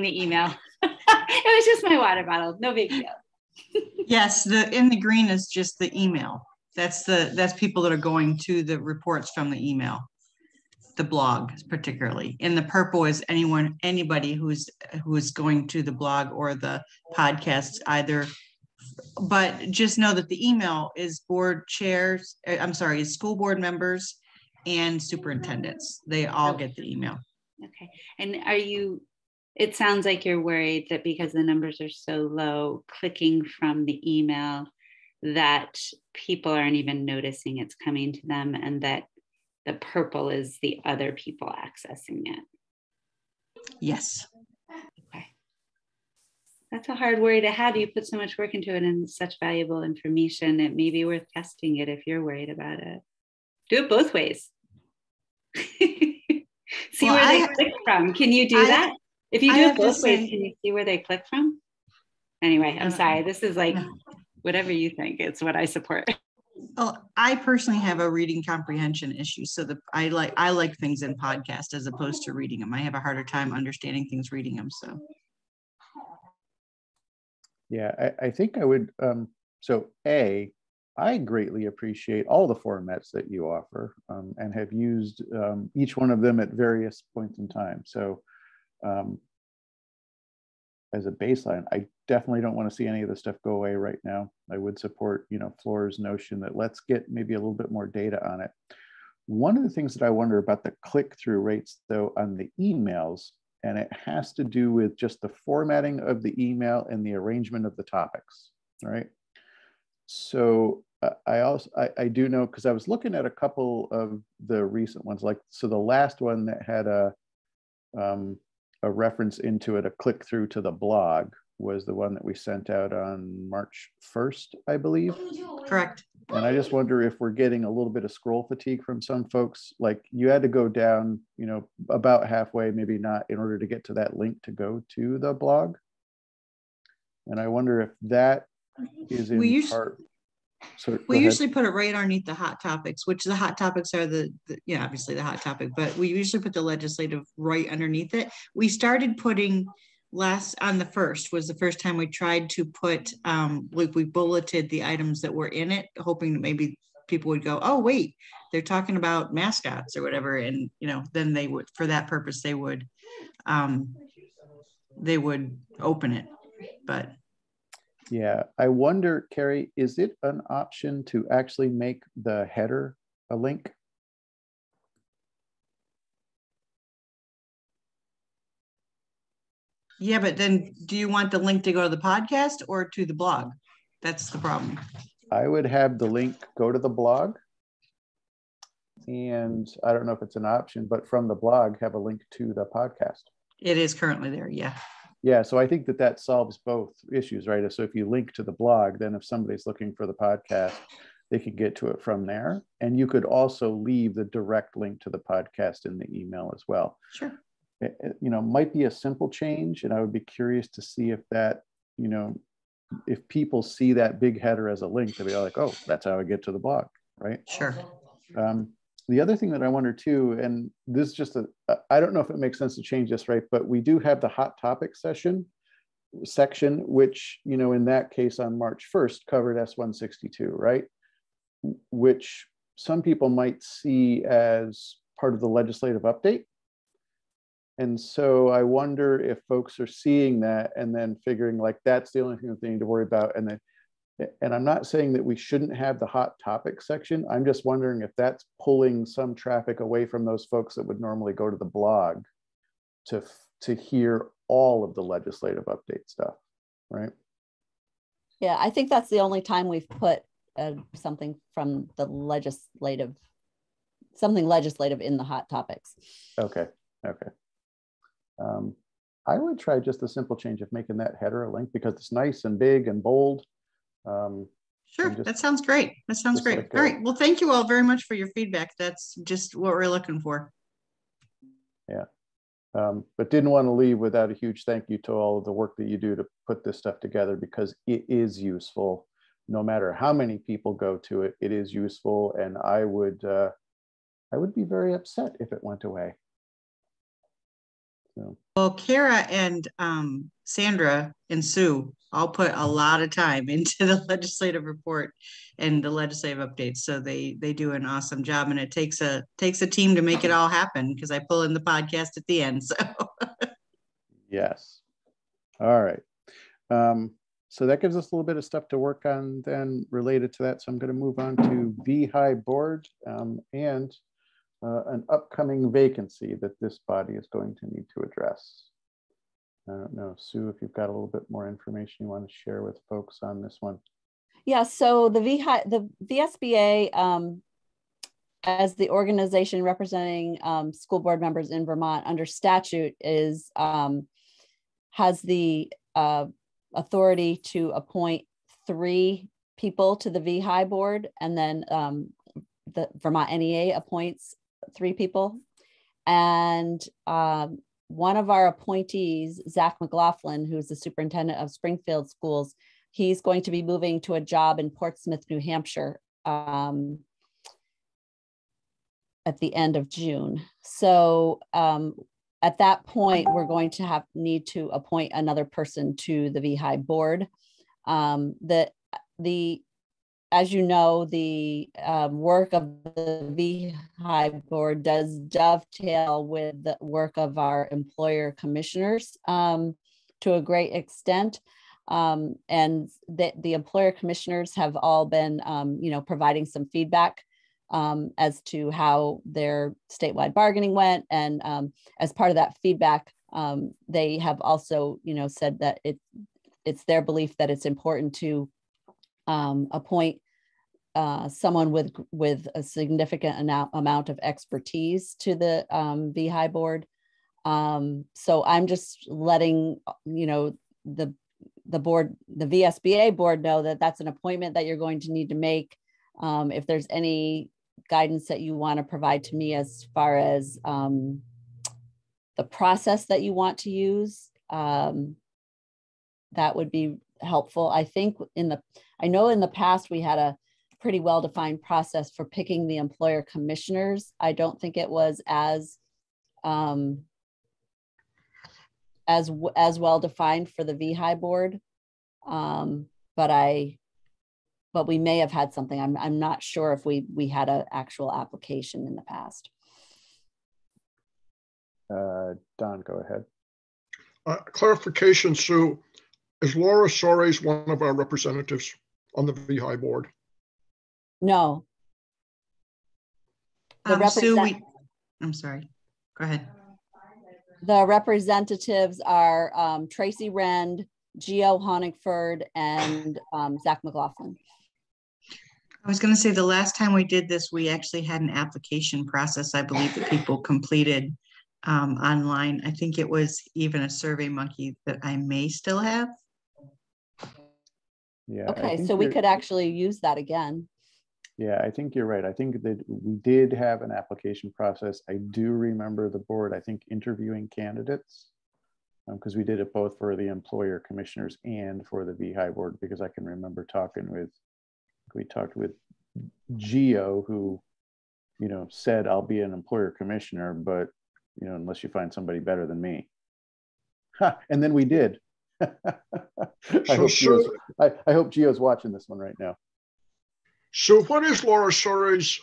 the email? It was just my water bottle, no big deal. Yes, in the green is just the email. That's people that are going to the reports from the email, the blog particularly. And the purple is anybody who's going to the blog or the podcast either. But just know that the email is board chairs. Is school board members and superintendents. They all get the email. Okay. And it sounds like you're worried that because the numbers are so low, clicking from the email, that people aren't even noticing it's coming to them, and that the purple is the other people accessing it. Yes. Okay. That's a hard worry to have. You put so much work into it and such valuable information. It may be worth testing it if you're worried about it. Do it both ways. See where they click from. Can you do that? If you do it both ways, can you see where they click from? Anyway, I'm sorry. This is like whatever you think, it's what I support. Well, I personally have a reading comprehension issue. So I like things in podcast as opposed to reading them. I have a harder time understanding things reading them. So. Yeah, I think I would, so I greatly appreciate all the formats that you offer and have used each one of them at various points in time. So as a baseline, I definitely don't want to see any of this stuff go away right now. I would support, Flora's notion that let's get maybe a little bit more data on it. One of the things that I wonder about the click-through rates though on the emails, and it has to do with just the formatting of the email and the arrangement of the topics, right? So I do know, because I was looking at a couple of the recent ones, like, so the last one that had a reference into it, a click through to the blog, was the one that we sent out on March 1st, I believe. Correct. And I just wonder if we're getting a little bit of scroll fatigue from some folks. Like, you had to go down, about halfway, maybe not, in order to get to that link to go to the blog. And I wonder if that is in part. So we usually put it right underneath the hot topics, which the hot topics are obviously the hot topic, but we usually put the legislative right underneath it. We started putting on the 1st was the first time we tried to put, we bulleted the items that were in it, hoping that maybe people would go, oh, wait, they're talking about mascots or whatever. And, then they would, for that purpose, they would open it, but. Yeah, I wonder, Carrie, is it an option to actually make the header a link? Yeah, but then do you want the link to go to the podcast or to the blog? That's the problem. I would have the link go to the blog. And I don't know if it's an option, but from the blog, have a link to the podcast. It is currently there, yeah. Yeah, so I think that solves both issues, right? So if you link to the blog, then if somebody's looking for the podcast, they can get to it from there. And you could also leave the direct link to the podcast in the email as well. Sure. It, might be a simple change, and I would be curious to see if that, if people see that big header as a link, they'll be like, oh, that's how I get to the blog, right? Sure. The other thing that I wonder too, and this is just I don't know if it makes sense to change this, right? But we do have the hot topic section, which, in that case on March 1st covered S162, right? Which some people might see as part of the legislative update. And so I wonder if folks are seeing that and then figuring like, that's the only thing that they need to worry about. And I'm not saying that we shouldn't have the hot topic section. I'm just wondering if that's pulling some traffic away from those folks that would normally go to the blog to hear all of the legislative update stuff, right? Yeah, I think that's the only time we've put something from the something legislative in the hot topics. Okay. I would try just the simple change of making that header a link, because it's nice and big and bold. Sure, that sounds great. That sounds great. All right. Well, thank you all very much for your feedback. That's just what we're looking for. Yeah. But didn't want to leave without a huge thank you to all of the work that you do to put this stuff together, because it is useful. No matter how many people go to it, it is useful. And I would be very upset if it went away. So. Well, Kara and Sandra and Sue all put a lot of time into the legislative report and the legislative updates. So they do an awesome job, and it takes a team to make it all happen, because I pull in the podcast at the end. So yes. All right. So that gives us a little bit of stuff to work on then related to that. So I'm going to move on to VHI board and an upcoming vacancy that this body is going to need to address. I don't know, Sue, if you've got a little bit more information you want to share with folks on this one. Yeah, so the VSBA, as the organization representing school board members in Vermont under statute, has the authority to appoint 3 people to the VHI board, and then the Vermont NEA appoints 3 people. And one of our appointees, Zach McLaughlin, who's the superintendent of Springfield schools, he's going to be moving to a job in Portsmouth, New Hampshire at the end of June. So at that point, we're going to need to appoint another person to the VHI board. As you know, the work of the VHI board does dovetail with the work of our employer commissioners to a great extent. And the employer commissioners have all been, providing some feedback as to how their statewide bargaining went. And as part of that feedback, they have also, said that it's their belief that it's important to appoint someone with a significant amount of expertise to the VHI board. So I'm just letting, the board, the VSBA board know that that's an appointment that you're going to need to make. If there's any guidance that you want to provide to me as far as the process that you want to use, that would be helpful. I think I know in the past we had a pretty well-defined process for picking the employer commissioners. I don't think it was as well-defined for the VHI board, but we may have had something. I'm not sure if we had an actual application in the past. Don, go ahead. Clarification, Sue. Is Laura Soares one of our representatives on the VHI board? No. Sue, I'm sorry. Go ahead. The representatives are Tracy Rend, Gio Honigford, and Zach McLaughlin. I was going to say the last time we did this, we actually had an application process, I believe, that people completed online. I think it was even a Survey Monkey that I may still have. Yeah. Okay, so we could actually use that again. Yeah, I think you're right. I think that we did have an application process. I do remember the board, I think, interviewing candidates because we did it both for the employer commissioners and for the VHI board, because I can remember we talked with Gio, who, said, I'll be an employer commissioner, but, unless you find somebody better than me. And then we did. I hope Gio's watching this one right now. So what is Laura Soares'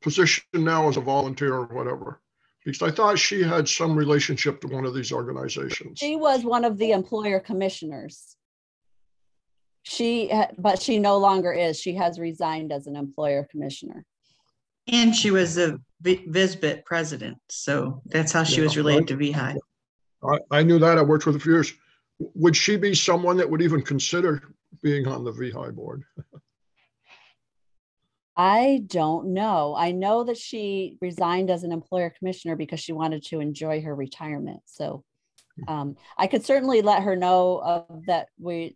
position now as a volunteer or whatever? Because I thought she had some relationship to one of these organizations. She was one of the employer commissioners. But she no longer is. She has resigned as an employer commissioner. And she was the VSBA president. So that's how she was related to VHI. I knew that. I worked with her for years. Would she be someone that would even consider being on the VHI board? I don't know. I know that she resigned as an employer commissioner because she wanted to enjoy her retirement. So I could certainly let her know that we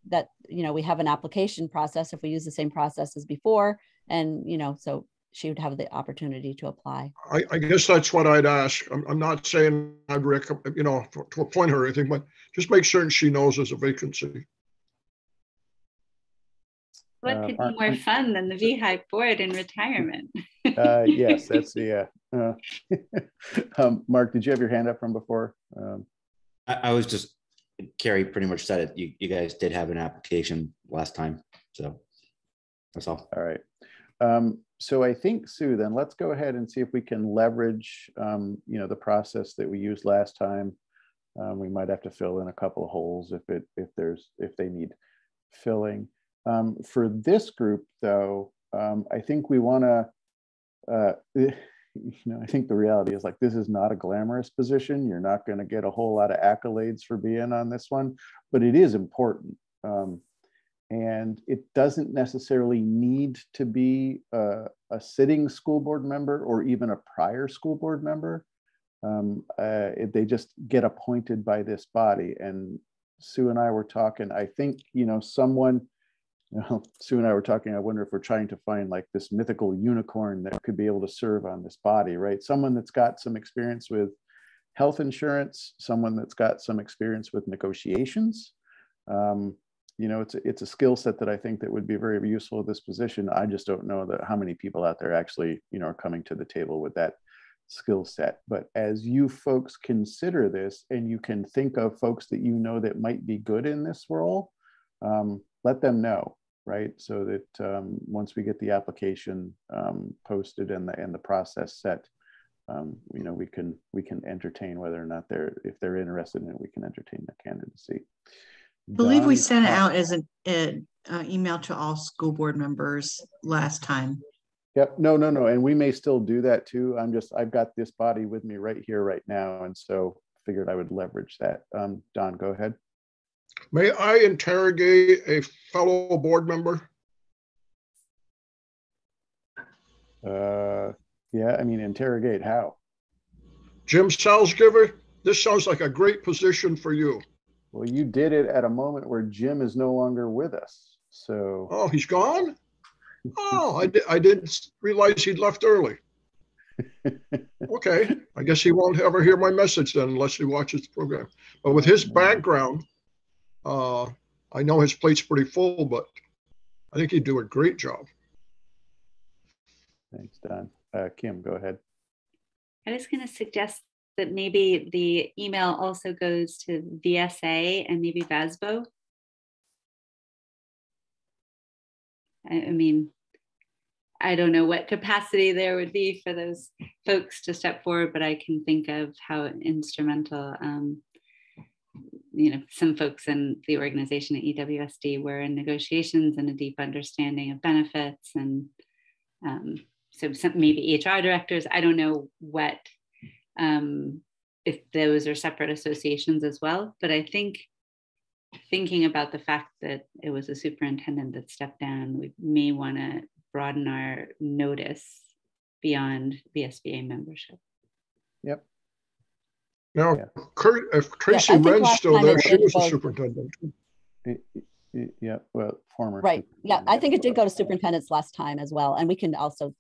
have an application process if we use the same process as before, and so she would have the opportunity to apply. I guess that's what I'd ask. I'm not saying I'd recommend, to appoint her or anything, but just make certain she knows there's a vacancy. What could be more fun than the VHI board in retirement? Yes, that's the. Mark, did you have your hand up from before? I was just, Carrie pretty much said it. You guys did have an application last time, so that's all. All right. So I think, Sue, then let's go ahead and see if we can leverage, the process that we used last time. We might have to fill in a couple of holes if they need filling. For this group, though, I think we want to, I think the reality is, like, this is not a glamorous position. You're not going to get a whole lot of accolades for being on this one, but it is important. And it doesn't necessarily need to be a sitting school board member or even a prior school board member. They just get appointed by this body. And Sue and I were talking, I think, someone, Sue and I were talking, I wonder if we're trying to find like this mythical unicorn that could be able to serve on this body, right? Someone that's got some experience with health insurance, someone that's got some experience with negotiations, you know, it's a skill set that I think that would be very useful at this position. I just don't know that how many people out there actually, you know, are coming to the table with that skill set. But as you folks consider this, and you can think of folks that you know that might be good in this role, let them know, right? So that once we get the application posted and the process set, you know, we can entertain whether or not if they're interested in it, we can entertain the candidacy. I believe we sent it out as an email to all school board members last time. Yep. No. And we may still do that too. I've got this body with me right here, right now. And so figured I would leverage that. Don, go ahead. May I interrogate a fellow board member? Yeah, I mean, interrogate how? Jim Salzgiver, this sounds like a great position for you. Well, you did it at a moment where Jim is no longer with us. So. Oh, he's gone? Oh, I didn't realize he'd left early. Okay, I guess he won't ever hear my message then unless he watches the program. But with his background, I know his plate's pretty full, but I think he'd do a great job. Thanks, Don. Kim, go ahead. I was going to suggest that maybe the email also goes to VSA and maybe VSBA. I mean, I don't know what capacity there would be for those folks to step forward, but I can think of how instrumental, you know, some folks in the organization at EWSD were in negotiations and a deep understanding of benefits, and so maybe HR directors. I don't know what, if those are separate associations as well, but I think thinking about the fact that it was a superintendent that stepped down, we may want to broaden our notice beyond VSBA membership. Yep. Now, if Tracy Wren's still there, she was the superintendent. Yeah, well, former. Right. Yeah, I think it did go to superintendents last time as well, and we can also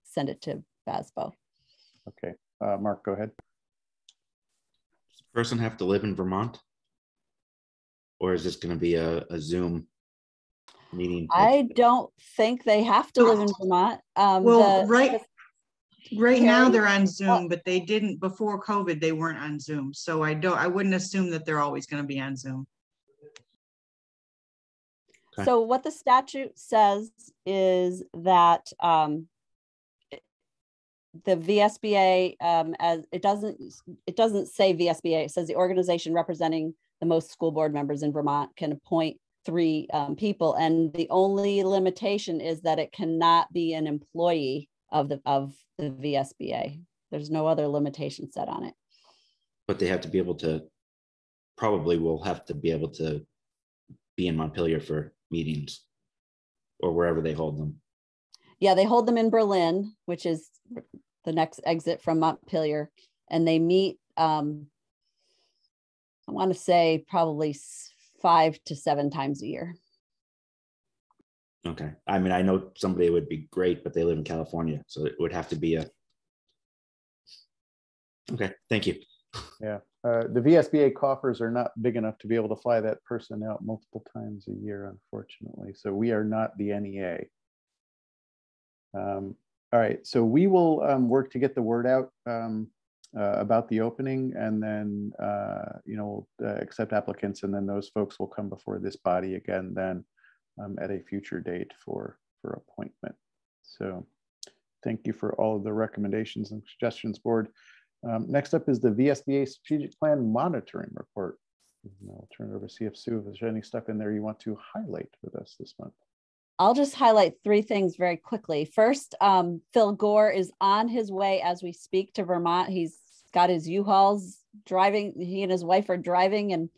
send it to VSBA. Okay, Mark, go ahead. Does the person have to live in Vermont? Or is this going to be a Zoom meeting? I don't think they have to live in Vermont. Well, right now they're on Zoom, but they didn't before COVID. They weren't on Zoom, so I wouldn't assume that they're always going to be on Zoom. Okay. So what the statute says is that the VSBA, as it doesn't say VSBA, it says the organization representing the most school board members in Vermont can appoint 3 people, and the only limitation is that it cannot be an employee of the VSBA. There's no other limitation set on it. But they have to be able to, probably will have to be able to be in Montpelier for meetings or wherever they hold them. Yeah, they hold them in Berlin, which is the next exit from Montpelier, and they meet, I want to say probably 5 to 7 times a year. Okay. I mean, I know somebody would be great, but they live in California, so it would have to be a. Okay, thank you. Yeah, the VSBA coffers are not big enough to be able to fly that person out multiple times a year, unfortunately. So we are not the NEA. All right, so we will work to get the word out about the opening, and then you know, we'll accept applicants, and then those folks will come before this body again then at a future date for appointment. So thank you for all of the recommendations and suggestions, board. Next up is the VSBA Strategic Plan Monitoring Report. I'll turn it over to see if Sue, if there's any stuff in there you want to highlight with us this month. I'll just highlight 3 things very quickly. First, Phil Gore is on his way as we speak to Vermont. He's got his U-Hauls driving. He and his wife are driving, and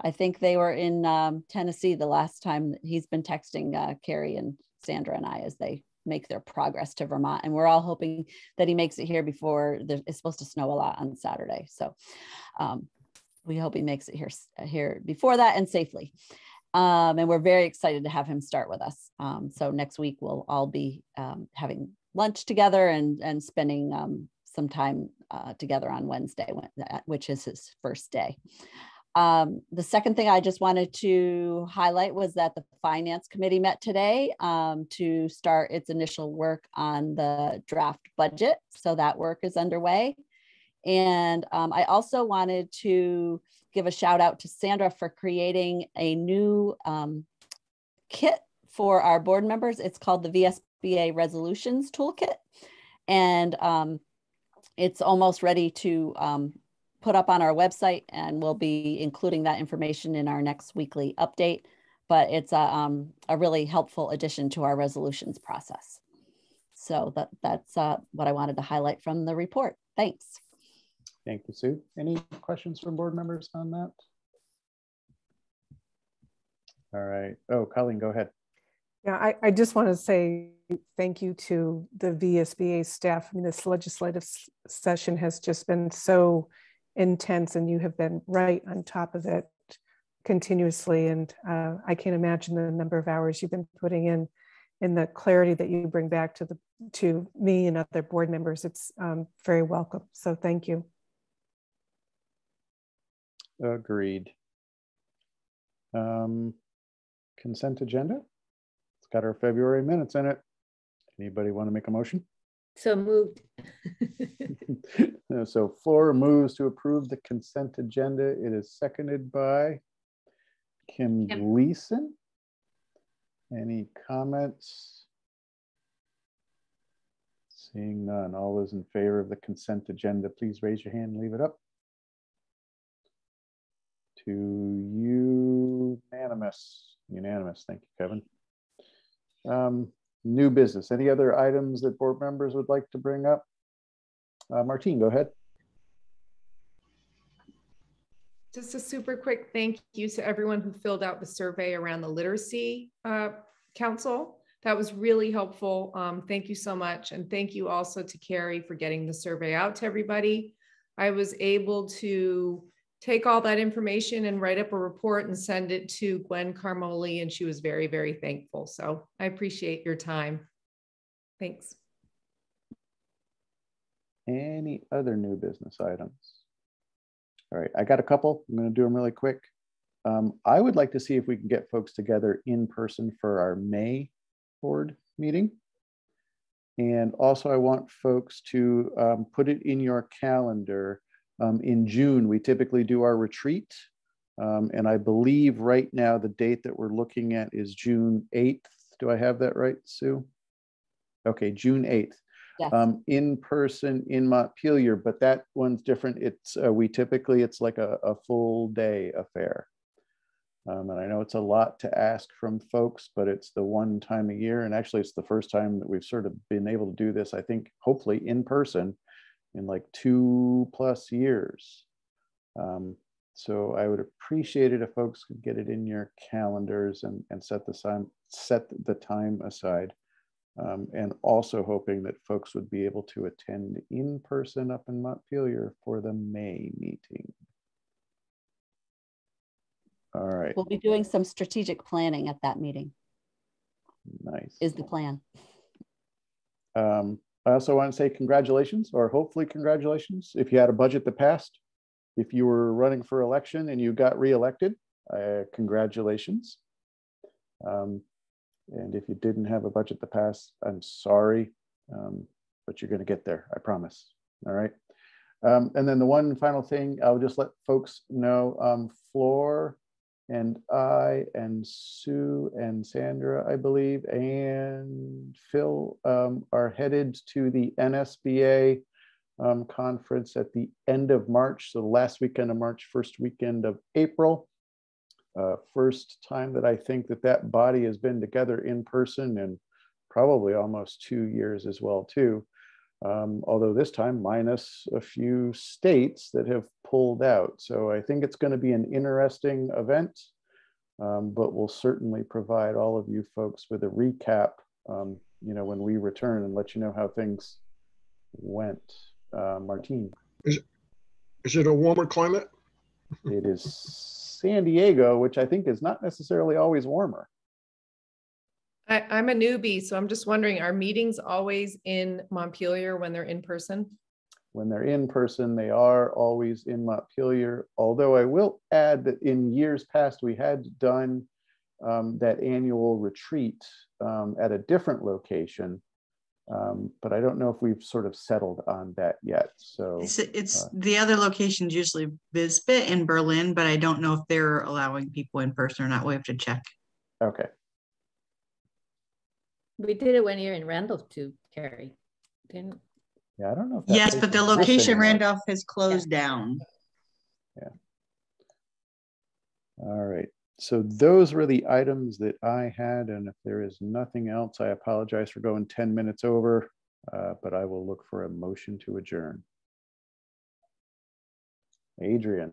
I think they were in Tennessee the last time. He's been texting Carrie and Sandra and I as they make their progress to Vermont. And we're all hoping that he makes it here before it's supposed to snow a lot on Saturday. So we hope he makes it here before that and safely. And we're very excited to have him start with us. So next week we'll all be having lunch together and spending some time together on Wednesday, which is his first day. The second thing I just wanted to highlight was that the Finance Committee met today to start its initial work on the draft budget. So that work is underway. And I also wanted to give a shout out to Sandra for creating a new kit for our board members. It's called the VSBA Resolutions Toolkit. And it's almost ready to put up on our website, and we'll be including that information in our next weekly update. But it's a really helpful addition to our resolutions process. So that's what I wanted to highlight from the report. Thanks. Thank you, Sue. Any questions from board members on that? All right. Oh, Colleen, go ahead. Yeah, I just want to say thank you to the VSBA staff. I mean, this legislative session has just been so intense, and you have been right on top of it continuously. And I can't imagine the number of hours you've been putting in the clarity that you bring back to me and other board members. It's very welcome. So thank you. Agreed. Consent agenda. It's got our February minutes in it. Anybody want to make a motion? So moved. So Flora moves to approve the consent agenda. It is seconded by Kim Gleason. Any comments? Seeing none. All those in favor of the consent agenda, please raise your hand and leave it up. To unanimous. Unanimous. Thank you, Kevin. New business. Any other items that board members would like to bring up? Martine, go ahead. Just a super quick thank you to everyone who filled out the survey around the Literacy Council. That was really helpful. Thank you so much. And thank you also to Carrie for getting the survey out to everybody. I was able to take all that information and write up a report and send it to Gwen Carmoli, and she was very, very thankful. So I appreciate your time. Thanks. Any other new business items? All right, I got a couple. I'm going to do them really quick. I would like to see if we can get folks together in person for our May board meeting. And also I want folks to put it in your calendar. In June, we typically do our retreat. And I believe right now the date that we're looking at is June 8th. Do I have that right, Sue? Okay, June 8th. Yes. In person in Montpelier, but that one's different. It's it's like a full day affair. And I know it's a lot to ask from folks, but it's the one time a year. And actually it's the first time that we've sort of been able to do this, I think, hopefully in person in like 2+ years. So I would appreciate it if folks could get it in your calendars and set the time aside. And also hoping that folks would be able to attend in person up in Montpelier for the May meeting. All right. We'll be doing some strategic planning at that meeting. Nice. Is the plan. I also want to say congratulations, or hopefully congratulations, if you had a budget that passed. If you were running for election and you got reelected, congratulations. And if you didn't have a budget to pass, I'm sorry, but you're going to get there, I promise. All right. And then the one final thing, I'll just let folks know, Floor and I and Sue and Sandra, I believe, and Phil are headed to the NSBA conference at the end of March. So the last weekend of March, first weekend of April. First time that I think that body has been together in person in probably almost 2 years as well too. Although this time minus a few states that have pulled out. So I think it's going to be an interesting event, but we'll certainly provide all of you folks with a recap, when we return and let you know how things went. Martine. Is it a warmer climate? It is San Diego, which I think is not necessarily always warmer. I'm a newbie, so I'm just wondering, are meetings always in Montpelier when they're in person? when they're in person, they are always in Montpelier. Although I will add that in years past, we had done that annual retreat at a different location. But I don't know if we've sort of settled on that yet. So it's the other locations, usually VSBA in Berlin, but I don't know if they're allowing people in person or not. We have to check. Okay. We did it 1 year in Randolph too, Carrie. Didn't? Yeah, I don't know if yes, but the location Randolph has closed down. Yeah. All right. So those were the items that I had, and if there is nothing else, I apologize for going 10 minutes over, but I will look for a motion to adjourn. Adrian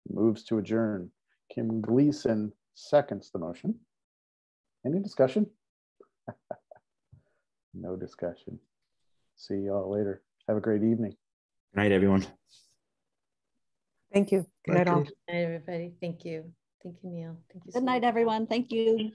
moves to adjourn. Kim Gleason seconds the motion. Any discussion? No discussion. See y'all later. Have a great evening. Good night, everyone. Thank you. Good night, all. Good night, everybody. Thank you. Thank you, Neil. Thank you. Good night, everyone. Thank you.